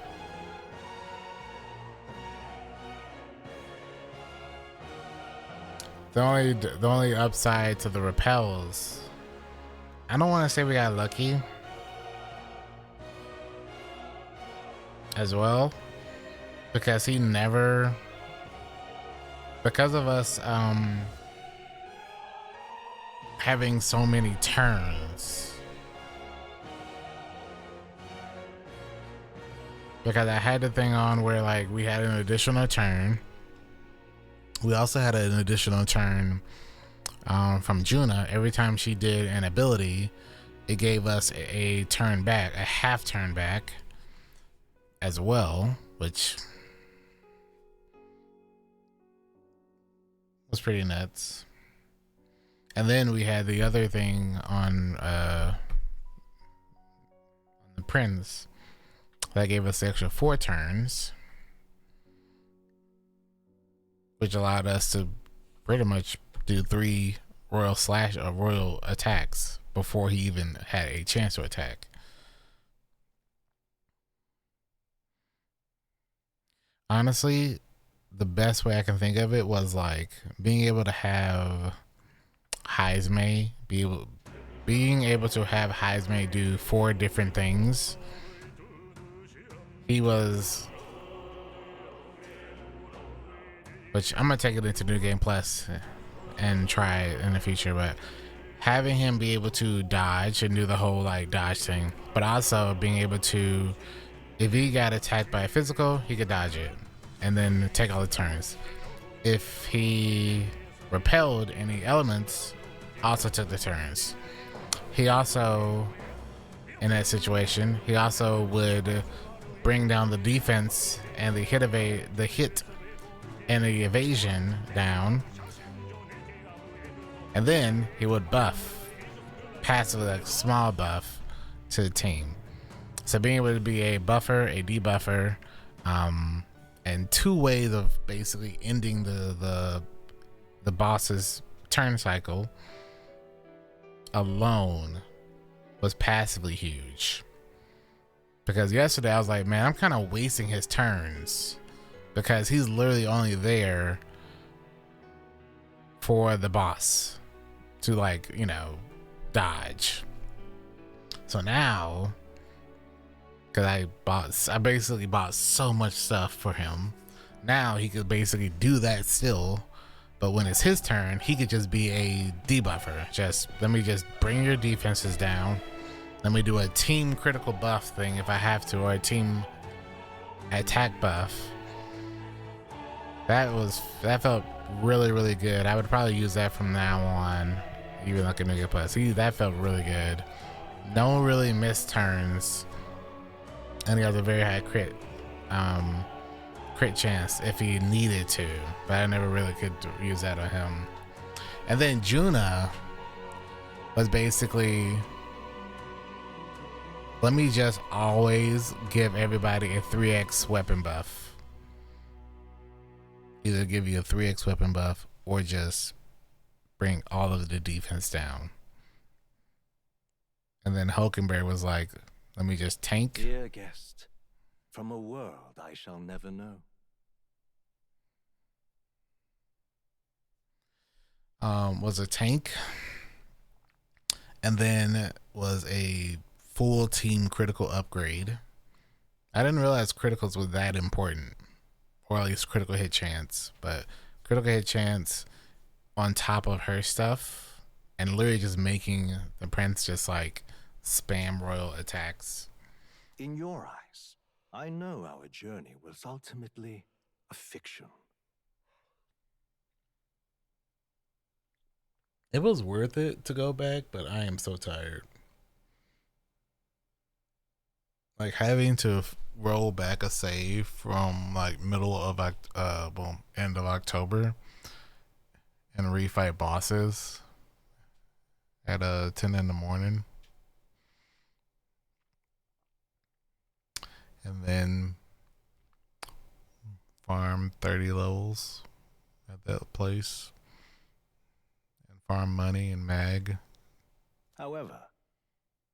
The only upside to the rappels, I don't want to say we got lucky as well, because because of us having so many turns, because I had the thing on where like we had an additional turn. We also had an additional turn from Juna. Every time she did an ability, it gave us a turn back, a half turn back as well, which was pretty nuts. And then we had the other thing on the Prince that gave us the extra 4 turns, which allowed us to pretty much do 3 royal attacks before he even had a chance to attack. Honestly, the best way I can think of it was like being able to have Heismay being able to have Heismay do 4 different things. He was, which I'm gonna take it into New Game Plus and try it in the future, but having him be able to dodge and do the whole like dodge thing, but also being able to, if he got attacked by a physical, he could dodge it and then take all the turns. If he repelled any elements, also took the turns. He also, in that situation, he also would bring down the defense and the hit and the evasion down, and then he would buff passively, like small buff to the team. So being able to be a buffer, a debuffer, and 2 ways of basically ending the boss's turn cycle alone was passively huge. Because yesterday I was like, man, I'm kind of wasting his turns because he's literally only there for the boss to, like, you know, dodge. So now, because I basically bought so much stuff for him, now he could basically do that still, but when it's his turn, he could just be a debuffer. Just let me just bring your defenses down. Let me do a team critical buff thing if I have to, or a team attack buff. That felt really, really good. I would probably use that from now on, even like a New Game Plus. That felt really good. No really missed turns, and he has a very high crit chance if he needed to, but I never really could use that on him. And then Juna was basically, let me just always give everybody a 3x weapon buff. Either give you a 3x weapon buff or just bring all of the defense down. And then Hulkenberg was like, let me just tank. Dear guest, from a world I shall never know. Was a tank, and then was a full team critical upgrade. I didn't realize criticals were that important, or at least critical hit chance, but critical hit chance on top of her stuff, and literally just making the Prince just like spam royal attacks. In your eyes, I know our journey was ultimately a fiction. It was worth it to go back, but I am so tired. Like having to roll back a save from like end of October and refight bosses at 10 in the morning, and then farm 30 levels at that place and farm money and mag. However,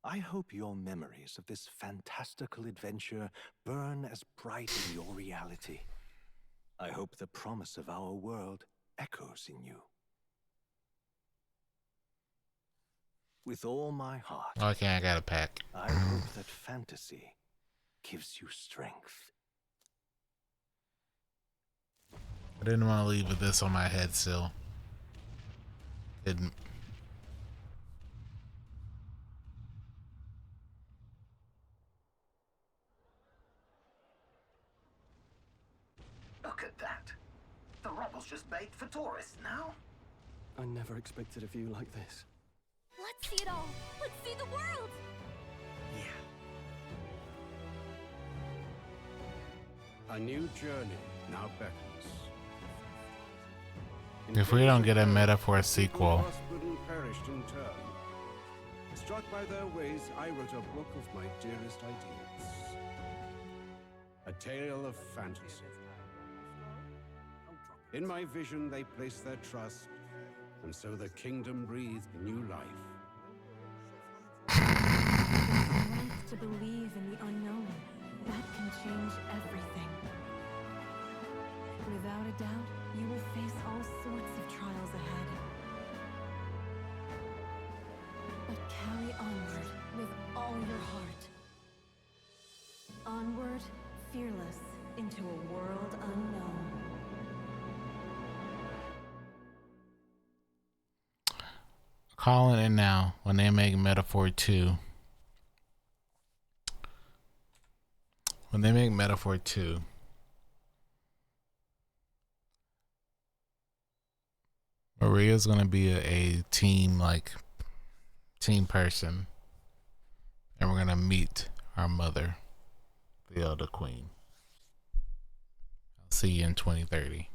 I hope your memories of this fantastical adventure burn as bright in your reality. I hope the promise of our world echoes in you. With all my heart. Okay, I got a pack. I hope that fantasy gives you strength. I didn't want to leave with this on my head still. Didn't. Look at that. The rubble's just bait for tourists now. I never expected a view like this. Let's see it all. Let's see the world. A new journey now beckons. If we don't get a Metaphor sequel. Hospital perished in turn. Struck by their ways, I wrote a book of my dearest ideas. A tale of fantasy. In my vision, they placed their trust, and so the kingdom breathed new life. Strength to believe in the unknown. That can change everything. Without a doubt, you will face all sorts of trials ahead. But carry onward with all your heart. Onward, fearless, into a world unknown. Calling it now when they make Metaphor 2. When they make Metaphor 2. Maria's gonna be a team person. And we're gonna meet our mother, the Elder Queen. I'll see you in 2030.